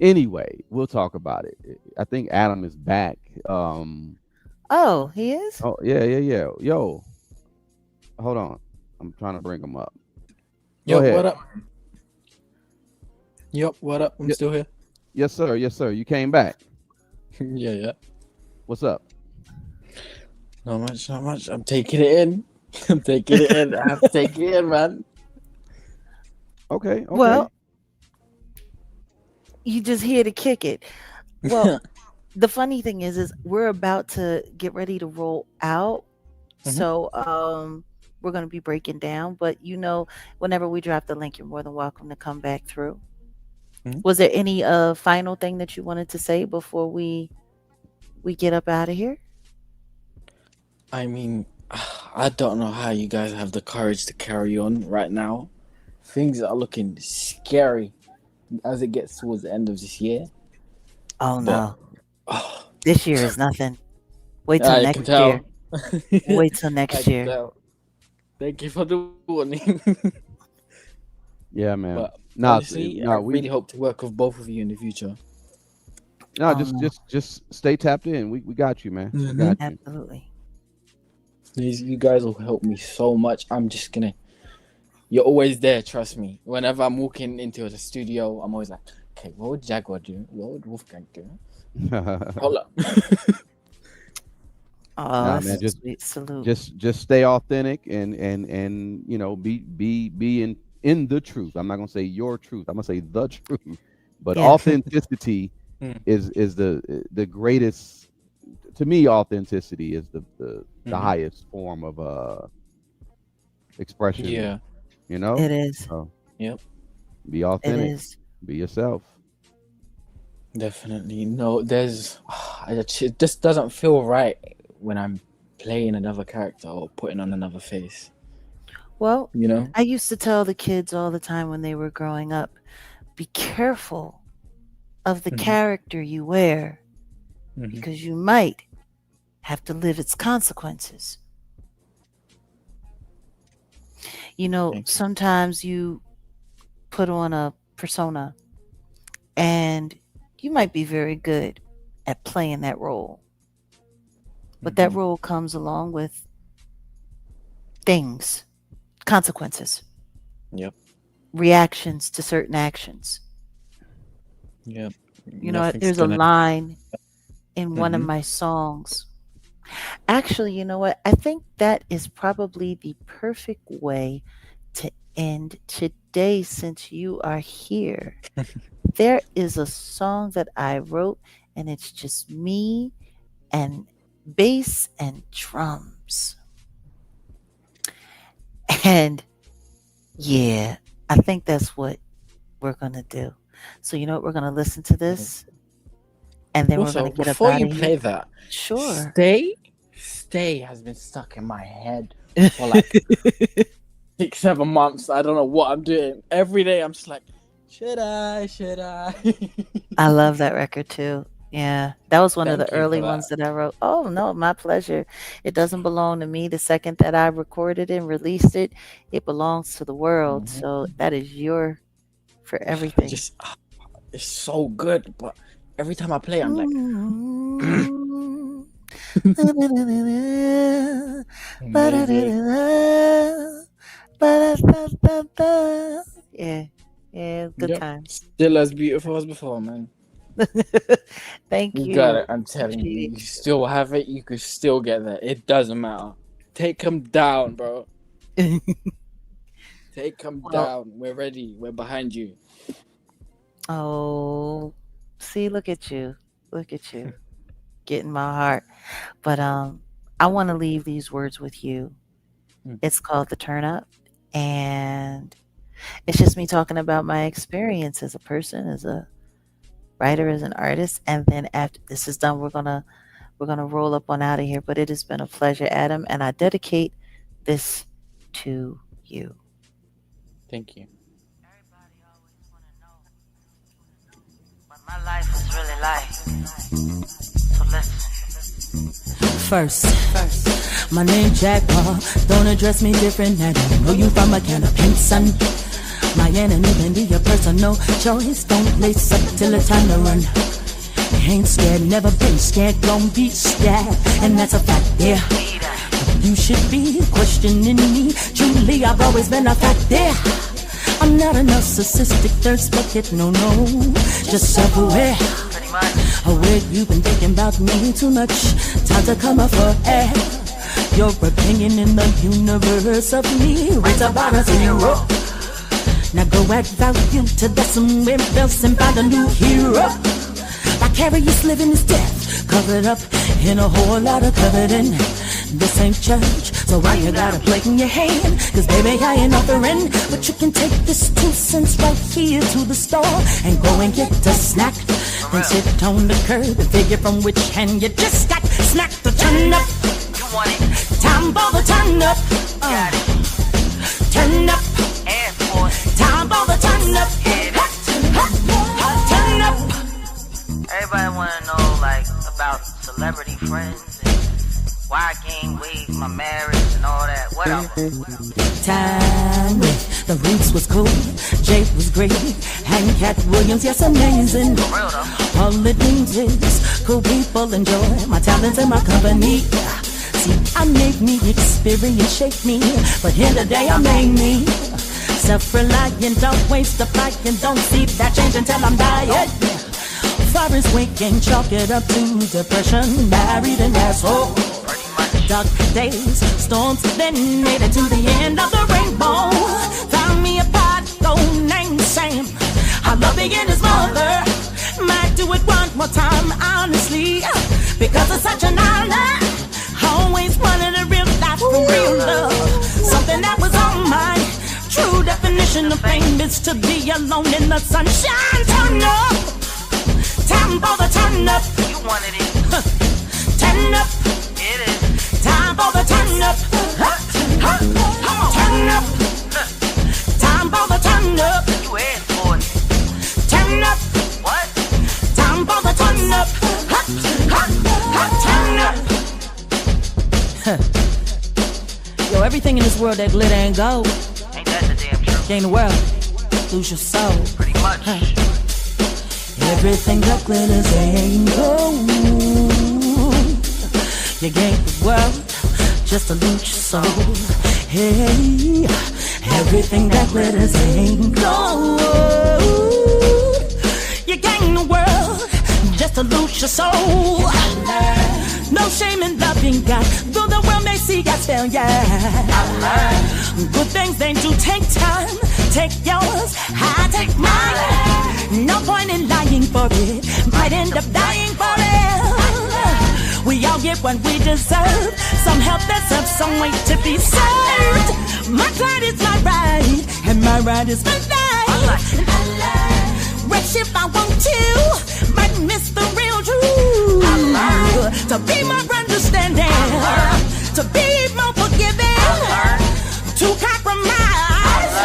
anyway. We'll talk about it. I think Adam is back. Oh, he is? Oh yeah. Yo, hold on. I'm trying to bring him up. Go Yup, ahead. what up? Yup, what up? I'm Y- still here. yes, sir. Yes, sir. You came back. Yeah. What's up? Not much, not much. I'm taking it in. I'm taking it in. I have to take it in, man. Okay. Well, you just here to kick it. Well, the funny thing is we're about to get ready to roll out. Mhm. So we're gonna be breaking down, but whenever we drop the link, you're more than welcome to come back through. Mhm. Was there any final thing that you wanted to say before we get up out of here? I mean, I don't know how you guys have the courage to carry on right now. Things are looking scary as it gets towards the end of this year. Oh But no. oh, This year is nothing. Wait till I can next year. tell. Wait till I next can year. tell. Thank you for the warning. Yeah, man. But No, honestly, I no, really hope to work with both of you in the future. no. Oh no. Just stay tapped in. We got you, man. We Mhm. got you. Absolutely. You guys will help me so much. I'm just gonna. You're always there, trust me. Whenever I'm walking into the studio, I'm always like, okay, what would Jaguar do? What would Wolfgang do? Hold up. Oh, Nah, that's man. a sweet salute. Just stay authentic and be in the truth. I'm not gonna say your truth. I'm gonna say the truth. But Yeah. authenticity Mm. is the greatest. To me, authenticity is the Mhm. highest form of expression. Yeah. You know. It is. So Yep. be It authentic. is. Be yourself. Definitely. No, it just doesn't feel right when I'm playing another character or putting on another face. Well, You know? I used to tell the kids all the time when they were growing up, be careful of the Mhm. character you wear Mhm. because you might have to live its consequences. You know, Thank you. sometimes you put on a persona and you might be very good at playing that role, but that Mhm. role comes along with things, consequences, Yep. reactions to certain actions. Yep. You know, Nothing's there's a gonna. line in one of Mhm. my songs. Actually, you know what? I think that is probably the perfect way to end today since you are here. There is a song that I wrote, and it's just me and bass and drums. And yeah, I think that's what we're going to do. So, you know what? We're going to listen to this and then we're going Also, to get up before out you of here. play that, Sure. stay has been stuck in my head for like 6, 7 months. I don't know what I'm doing. Every day I'm just like, should I? I love that record too. Yeah, that was one of the Thank you for early ones that. that I wrote. Oh, no, my pleasure. It doesn't belong to me. The second that I recorded and released it, it belongs to the world. Mhm. So that is your for I everything. just, it's so good, but every time I play, I'm like, Mm. amazing. Yeah, yeah, good Yep. times. Still as beautiful as before, man. Thank You got you. it. I'm telling you, Appreciate you still have it. You could still get there. It doesn't matter. Take him down, bro. it. Take him Well, down. We're ready. We're behind you. oh, see, look at you. Look at you. Getting my heart. But I want to leave these words with you. It's called The Turn Up. And it's just me talking about my experience as a person, as a writer, as an artist. And then after this is done, we're gonna roll up on out of here. But it has been a pleasure, Adam, and I dedicate this to you. Thank you. Everybody always want to know what my life is really like. So listen. First, my name Jaguar. Don't address me different. I don't know you from a can of paint, son. My enemy can be your personal choice. Don't lace up till it's time to run. Ain't scared, never been scared, gon' be scared, and that's a fact, yeah. You should be questioning me. Truly, I've always been a fact, yeah. I'm not a narcissistic thirst bucket, no, just self-aware. Aware you've been thinking about me too much. Time to come up for air. Your opinion in the universe of me rates about a 0. Now go add value to that somewhere else and find a new hero. Vicarious living is death, covered up in a whole lot of coveting. This ain't church, so why you got a plate in your hand? Cause baby I ain't offering, but you can take this 2 cents right here to the store and go and get a snack. Then sit on the curb and figure from which hand you just got snack to turn up. You want it? Time for the turn up. Got it. Turn up. Air Force. Time for the turn up. Turn up. Everybody want to know, like, about celebrity friends and why I gained weight, my marriage and all that. Whatever. Time, the roots was cool, Jake was great, and Cat Williams, yes, amazing. For real though. All it means is cool people enjoy my talents and my company. See, I made me experience, shape me, but in the day I made me self-reliant, don't waste the fight, and don't see that change until I'm dying. Far as waking, chalk it up to depression, married and asshole. Dark days, storms, then made it to the end of the rainbow. Found me a pot, gold named Sam. I love being his mother. Might do it one more time, honestly, because it's such an honor. Always wanted a real life for real love, something that was on my true definition of fame is to be alone in the sunshine. Turn up. Time for the turn up. You wanted it. Turn up. It is. Time for the turn up. Turn up. Time for the turn up. You asked for it. Turn up. What? Time for the turn up. Turn up. Yo, everything in this world that glitter ain't gold. Ain't that the damn truth? Gain the world, lose your soul. Pretty much. Everything that glitters ain't gold. You gain the world just to lose your soul. Hey, everything that glitters ain't gold. You gain the world just to lose your soul. No shame in loving God, though the world may see us failure. Good things they do take time. Take yours, I take mine. No point in lying for it. Might end up dying for it. We all get what we deserve. Some help deserves some way to be served. My pride is my right, and my right is my life. Rich if I want to, but miss the real truth. To be more understanding, to be more forgiving, to compromise,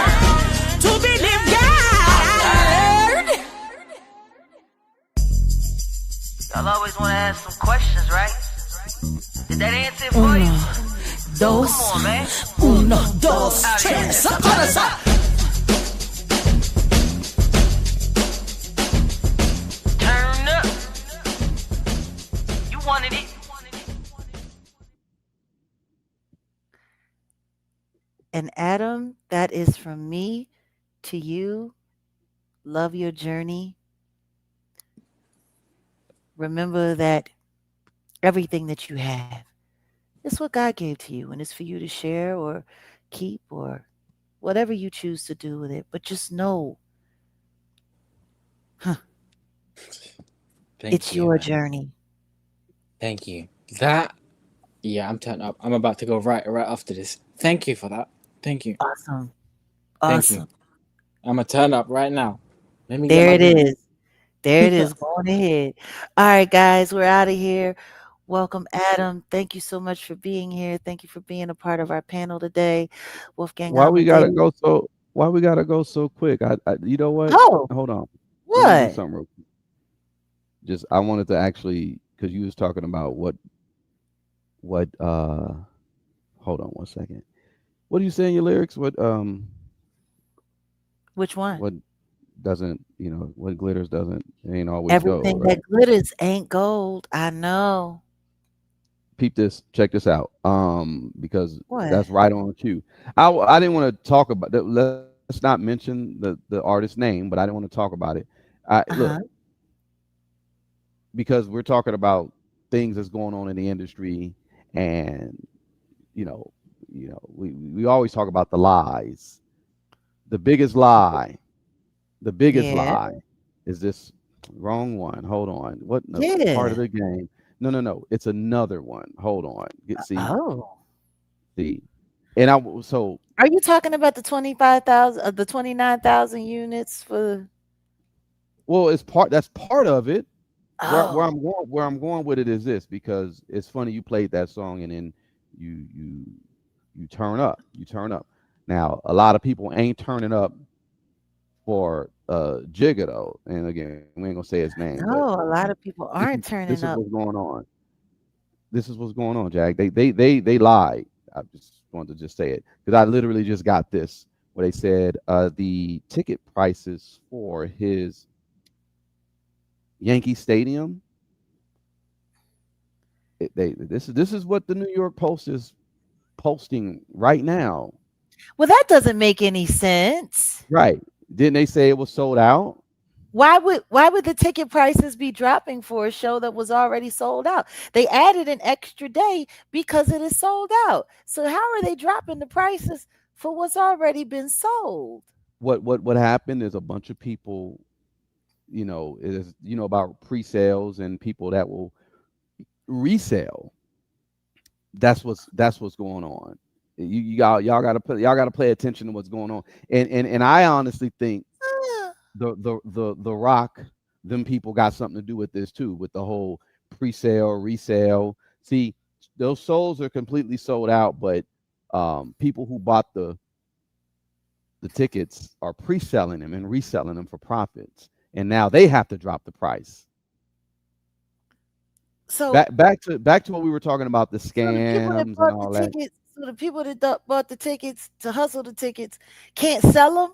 to believe God. Y'all always want to ask some questions, right? Did that answer it for you? Dos, Come on, man. uno, dos, tres, up. Turn up. You wanted it. And Adam, that is from me to you. Love your journey. Remember that everything that you have is what God gave to you, and it's for you to share or keep or whatever you choose to do with it. But just know Thank it's you, your man. journey. Thank you. Yeah, I'm turned up. I'm about to go right after this. Thank you for that. Thank you. Awesome. Thank you. Awesome. I'm gonna turn up right now. Let me There get it my drink. is. There it is. Going ahead. All right, guys, we're out of here. Welcome, Adam. Thank you so much for being here. Thank you for being a part of our panel today. Wolfgang Why we gotta Amadeus. go so? Why we gotta go so quick? You know what? Oh, Hold on. Let me do what? something real quick. Just I wanted to actually because you was talking about what. Hold on one second. What do you say in your lyrics? Which one? What doesn't what glitters doesn't it ain't always gold, Everything right? that glitters ain't gold. I know. Peep this, check this out. Because What? that's right on cue. I didn't want to talk about that. Let's not mention the artist's name, but I didn't want to talk about it. Look, Uh-huh. because we're talking about things that's going on in the industry, and you know, we always talk about the lies. The biggest lie, the biggest Yeah. lie is this wrong one. Hold on. What in the part of Yeah. the game? No. It's another one. Hold on. Oh. See. And so Are you talking about the 25,000 the 29,000 units for well, that's part of it. Where Oh. I'm going with it is this, because it's funny you played that song and then you turn up. You turn up. Now, a lot of people ain't turning up for Jigga though. And again, we ain't gonna say his name, but No, a lot of people this aren't is turning up. what's going on. This is what's going on, Jack. They lied. I just wanted to just say it because I literally just got this where they said the ticket prices for his Yankee Stadium. This is what the New York Post is posting right now. Well, that doesn't make any sense. Right? Didn't they say it was sold out? Why would the ticket prices be dropping for a show that was already sold out? They added an extra day because it is sold out. So how are they dropping the prices for what's already been sold? What happened is a bunch of people, about pre-sales and people that will resell. That's what's going on. Y'all gotta pay attention to what's going on. And I honestly think the Rock them people got something to do with this too, with the whole pre-sale, resale. See, those souls are completely sold out, but people who bought the tickets are pre-selling them and reselling them for profits, and now they have to drop the price. So, Back to what we were talking about, the so the people that scams and bought all the that. tickets, so the people that bought the tickets to hustle the tickets can't sell them,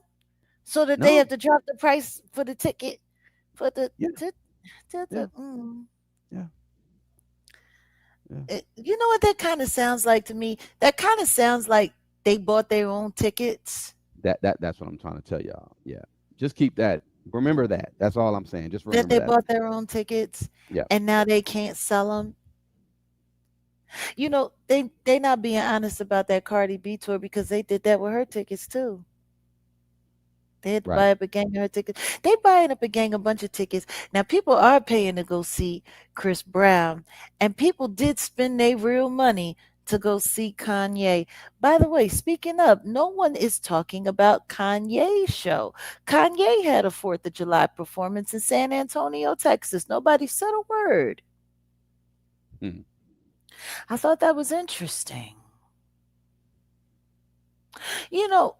so that they No, have to drop the price for the ticket for the yeah, to, to yeah, the. yeah, yeah. You know what that kind of sounds like to me? That kind of sounds like they bought their own tickets. That's what I'm trying to tell y'all. Yeah, just keep that. Remember that. That's all I'm saying. Just That remember they that. bought their own tickets, Yeah, and now they can't sell them. You know, they not being honest about that Cardi B tour because they did that with her tickets too. They had to right. buy up a gang of her tickets. They buying up a gang a bunch of tickets. Now people are paying to go see Chris Brown, and people did spend their real money to go see Kanye. By the way, speaking of, no one is talking about Kanye's show. Kanye had a 4th of July performance in San Antonio, Texas. Nobody said a word. Hmm. I thought that was interesting. You know,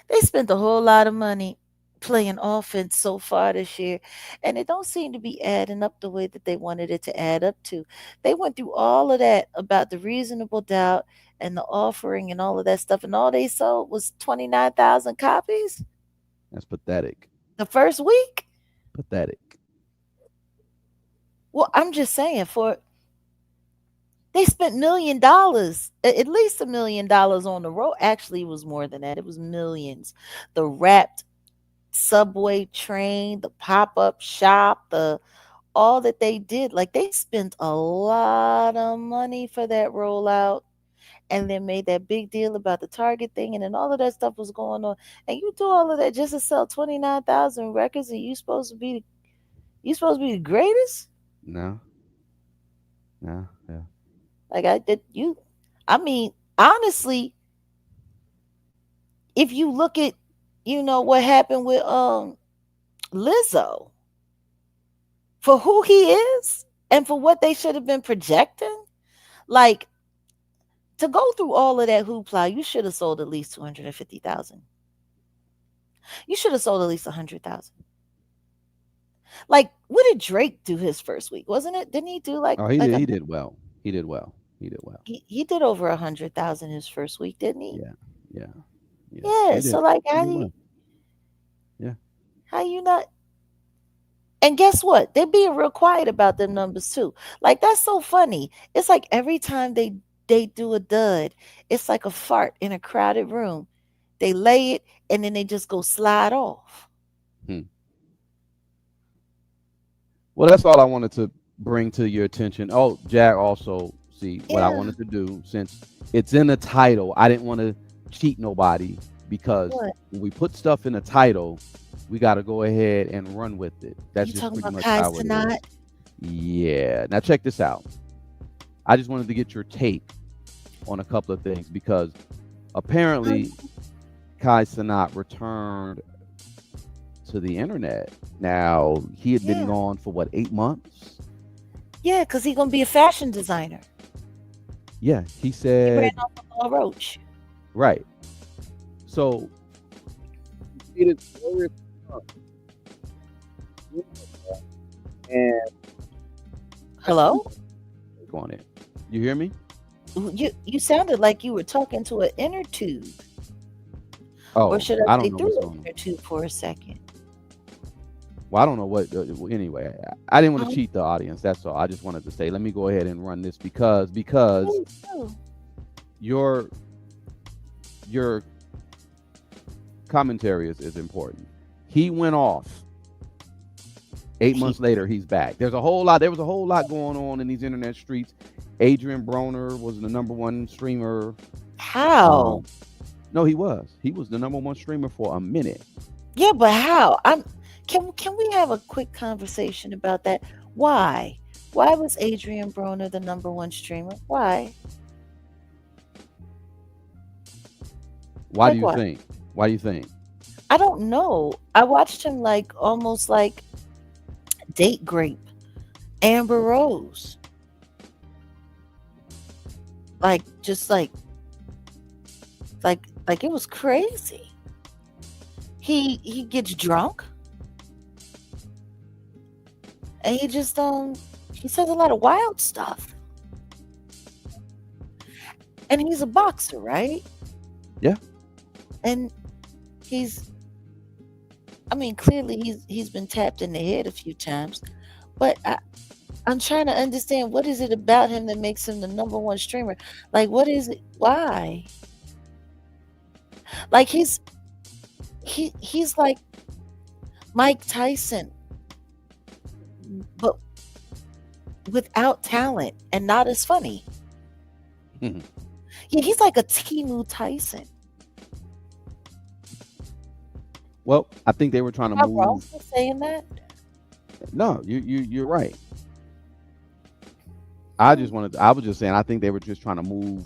they spent a whole lot of money playing offense so far this year, and it don't seem to be adding up the way that they wanted it to add up to. They went through all of that about the reasonable doubt and the offering and all of that stuff, and all they sold was 29,000 copies That's pathetic. the first week. Pathetic. Well, I'm just saying, for they spent $1 million, at least $1 million on the road. Actually, it was more than that. It was millions. The wrapped subway train, the pop-up shop, the all that they did, like they spent a lot of money for that rollout, and then made that big deal about the Target thing, and then all of that stuff was going on. And you do all of that just to sell 29,000 records, and you supposed to be the greatest? No, no, yeah. Like I did you I mean, honestly, if you look at what happened with Lizzo, for who he is and for what they should have been projecting, like, to go through all of that hoopla, you should have sold at least 250,000. You should have sold at least 100,000. Like, what did Drake do his first week? Wasn't it? Didn't he do Oh, he did well. He did well. He did well. he did over 100,000 his first week, didn't he? Yeah, yeah, yeah. Yeah. He So did. like, He did well. Yeah. how you not? And guess what? They're being real quiet about them numbers too. Like, that's so funny. It's like every time they do a dud, it's like a fart in a crowded room. They lay it and then they just go slide off. Hmm. Well, that's all I wanted to bring to your attention. Oh, Jack, also see what I Yeah. wanted to do, since it's in the title. I didn't want to cheat nobody, because What? when we put stuff in the title, we got to go ahead and run with it. That's You just talking pretty about much Kai how it is. Cenat? Yeah. Now check this out. I just wanted to get your take on a couple of things, because apparently Kai Cenat returned to the internet. Now, he had been Yeah. gone for what, 8 months? Yeah, because he's gonna be a fashion designer. Yeah, he He said, ran off with Law Roach. right. So it is very and Hello? go on it. You hear me? You sounded like you were talking to an inner tube. Oh, Or should I I say don't know through what's an going on. inner tube for a second? Well, I don't know what. Anyway, I didn't want to Um, cheat the audience. That's all. I just wanted to say, let me go ahead and run this, because Please do. your commentary is important. He went off. 8 months later, he's back. There was a whole lot going on in these internet streets. Adrian Broner was the #1 streamer. How? No, he was the #1 streamer for a minute. Yeah, but how? Can we have a quick conversation about that? Why? Why was Adrian Broner the #1 streamer? Why? Why do Like you what? think? Why do you think? I don't know. I watched him like almost like date grape Amber Rose. Like just like it was crazy. He gets drunk and he just he says a lot of wild stuff. And he's a boxer, right? Yeah. And he's I mean, clearly he's been tapped in the head a few times, but I'm trying to understand what is it about him that makes him the number one streamer? Like, what is it? Why? Like he's like Mike Tyson, but without talent and not as funny. Mhm. Yeah, he's like a Timu Tyson. Well, I think they were trying to Am I wrong move. for saying that? No, you're right. I was just saying I think they were just trying to move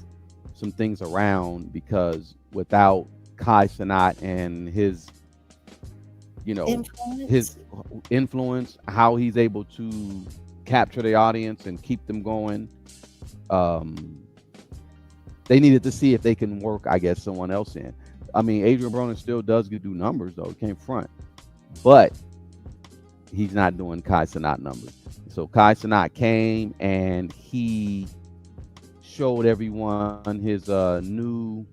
some things around because without Kai Cenat and his his Influence? influence, how he's able to capture the audience and keep them going. They needed to see if they can work, I guess, someone else in. I mean, Adrian Broner still does do numbers though, can't front, but he's not doing Kai Cenat numbers. So Kai Cenat came and he showed everyone his new,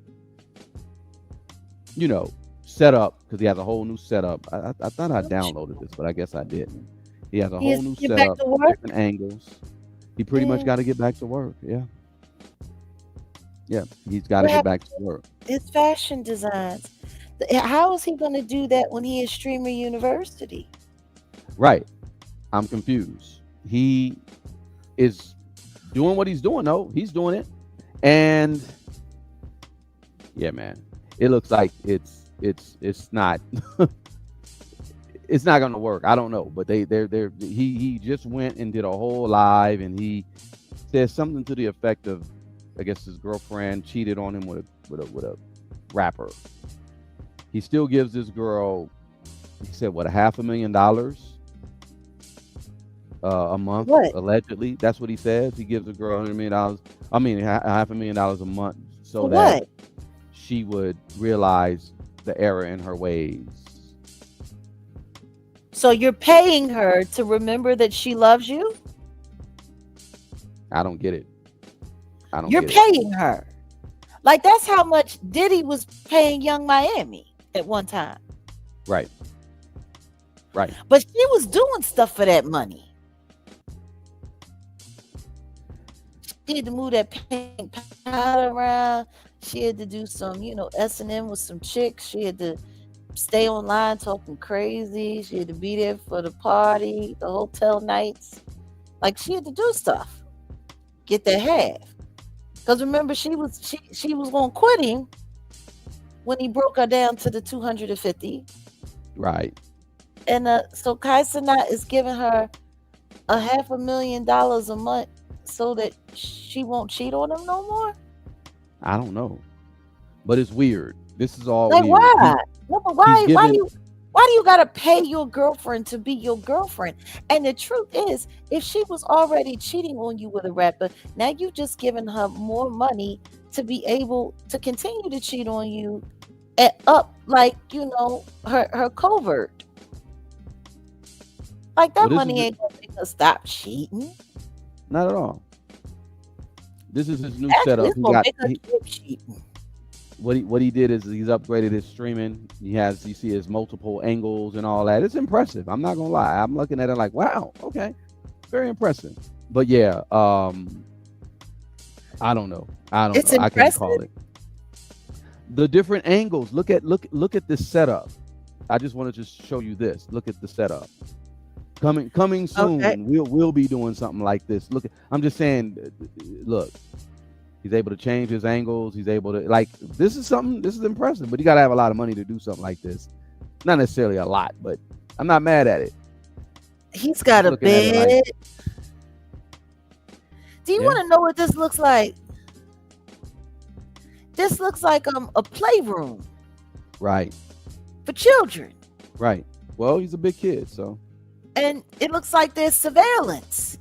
setup because he has a whole new setup. I thought I downloaded this, but I guess I didn't. He has a He has whole new to get back setup, to work. different angles. He pretty much Yeah. got to get back to work. Yeah. Yeah, he's got to What get happened back to work. to his fashion designs? How is he going to do that when he is Streamer University? Right. I'm confused. He is doing what he's doing though. He's doing it. And yeah, man. It looks like it's not it's not gonna work. I don't know. But he just went and did a whole live and he said something to the effect of I guess his girlfriend cheated on him with a rapper. He still gives this girl, he said, what, $500,000 a month, What? allegedly. That's what he says. He gives a girl $100 million. I mean, $500,000 a month so For that what? she would realize the error in her ways. So you're paying her to remember that she loves you? I don't get it. I don't You're get it. paying her. Like that's how much Diddy was paying Young Miami at one time. Right. Right. But she was doing stuff for that money. She had to move that pink powder around. She had to do some, S&M with some chicks. She had to stay online talking crazy. She had to be there for the party, the hotel nights. Like she had to do stuff. Get that half. Because remember, she was going to quit him when he broke her down to the 250. Right. And so Kai Cenat is giving her $500,000 a month so that she won't cheat on him no more. I don't know. But it's weird. This is all Like weird. why? No, but why given- do you gotta pay your girlfriend to be your girlfriend? And the truth is, if she was already cheating on you with a rapper, now you've just given her more money to be able to continue to cheat on you and up like her covert. Like that Well, this money is- ain't gonna make her stop cheating. Not at all. This is his new Actually, setup. it's He gonna got make her he, keep cheating. what he did is he's upgraded his streaming. You see his multiple angles and all that. It's impressive. I'm not gonna lie. I'm looking at it like, wow, okay, very impressive. But yeah, I don't know. I It's can't call impressive. it. The different angles. Look at this setup. I just wanted to show you this. Look at the setup. Coming soon. Okay. We'll be doing something like this. I'm just saying. Look. He's able to change his angles. He's able to this is impressive, but you gotta have a lot of money to do something like this. Not necessarily a lot, but I'm not mad at it. He's got a Looking at it bed. like- Do you Yeah. want to know what this looks like? This looks like a playroom Right. for children. Right. Well, he's a big kid, so. And it looks like there's surveillance.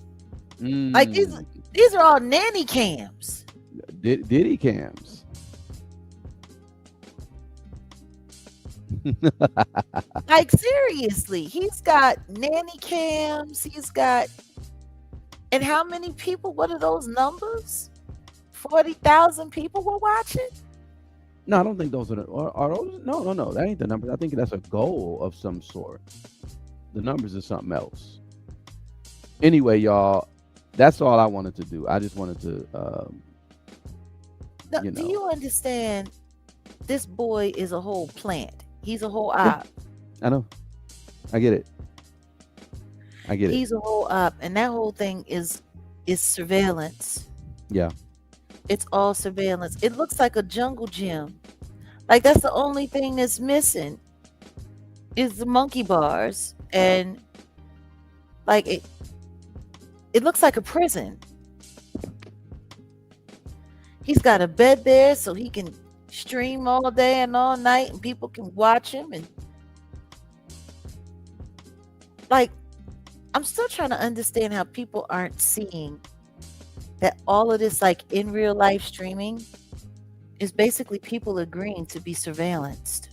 Like these are all nanny cams. Diddy cams. Like seriously, he's got nanny cams. He's got, and how many people? What are those numbers? 40,000 people were watching. No, I don't think those are those. No. That ain't the numbers. I think that's a goal of some sort. The numbers is something else. Anyway, y'all, that's all I wanted to do. I just wanted to, No, you know. do you understand? This boy is a whole plant. He's a whole op. I know. I get it. He's a whole op, and that whole thing is surveillance. Yeah. It's all surveillance. It looks like a jungle gym. Like that's the only thing that's missing is the monkey bars, and like it looks like a prison. He's got a bed there so he can stream all day and all night, and people can watch him. And like, I'm still trying to understand how people aren't seeing that all of this, like in real life streaming, is basically people agreeing to be surveillanced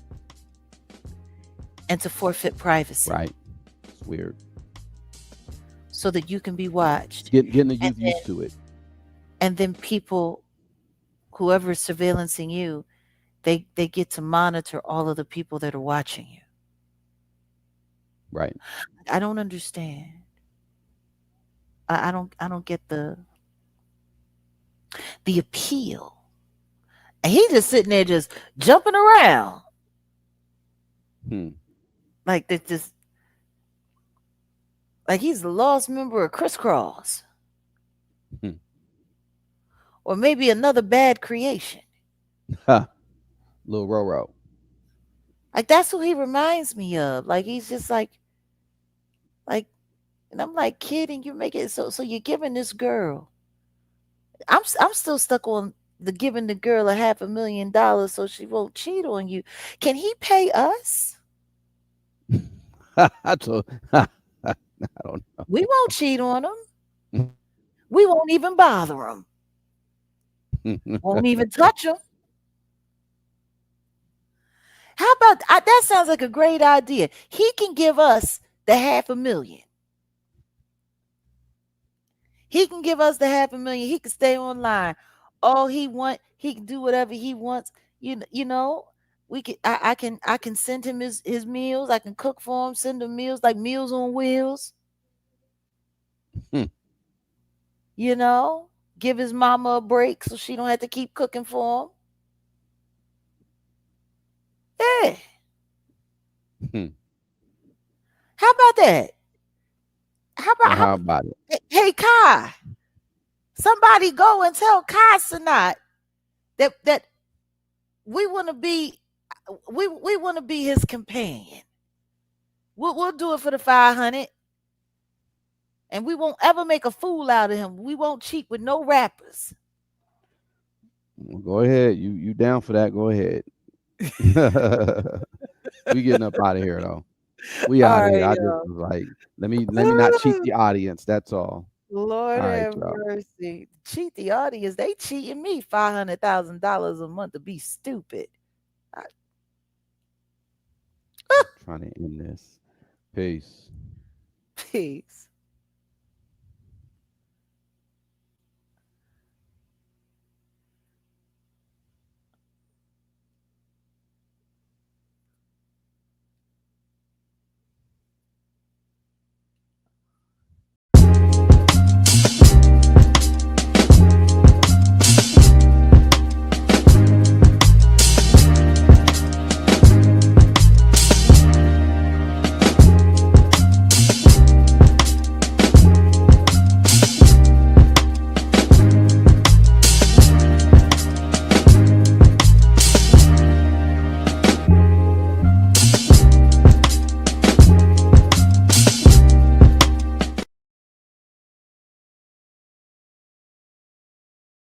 and to forfeit privacy. Right. It's weird. So that you can be watched. Getting the youth used to it. And then people, whoever is surveillancing you, they get to monitor all of the people that are watching you. Right. I don't understand. I don't get the appeal. And he's just sitting there just jumping around. Like that, just like he's the lost member of Crisscross. Or maybe another bad creation. Little Roro. Like that's who he reminds me of. Like he's just like, and I'm like, kid, and you make it so you're giving this girl. I'm still stuck on the giving the girl $500,000 so she won't cheat on you. Can he pay us? I don't know. We won't cheat on him. We won't even bother him. Won't even touch him. How about that? Sounds like a great idea. He can give us the $500,000. He can give us the $500,000. He can stay online. All he want, he can do whatever he wants. You know, we can. I can send him his meals. I can cook for him. Send him meals like Meals on Wheels. You know, give his mama a break so she don't have to keep cooking for him. Yeah. How about that? How about it? Hey, Kai, somebody go and tell Kai Cenat that we want to be his companion. We'll do it for the 500, and we won't ever make a fool out of him. We won't cheat with no rappers. Well, go ahead. You down for that? Go ahead. We getting up out of here though. We out of here. I just was like, let me not cheat the audience. That's all. Lord have mercy. Cheat the audience. They cheating me $500,000 a month to be stupid. Trying to end this. Peace. Peace.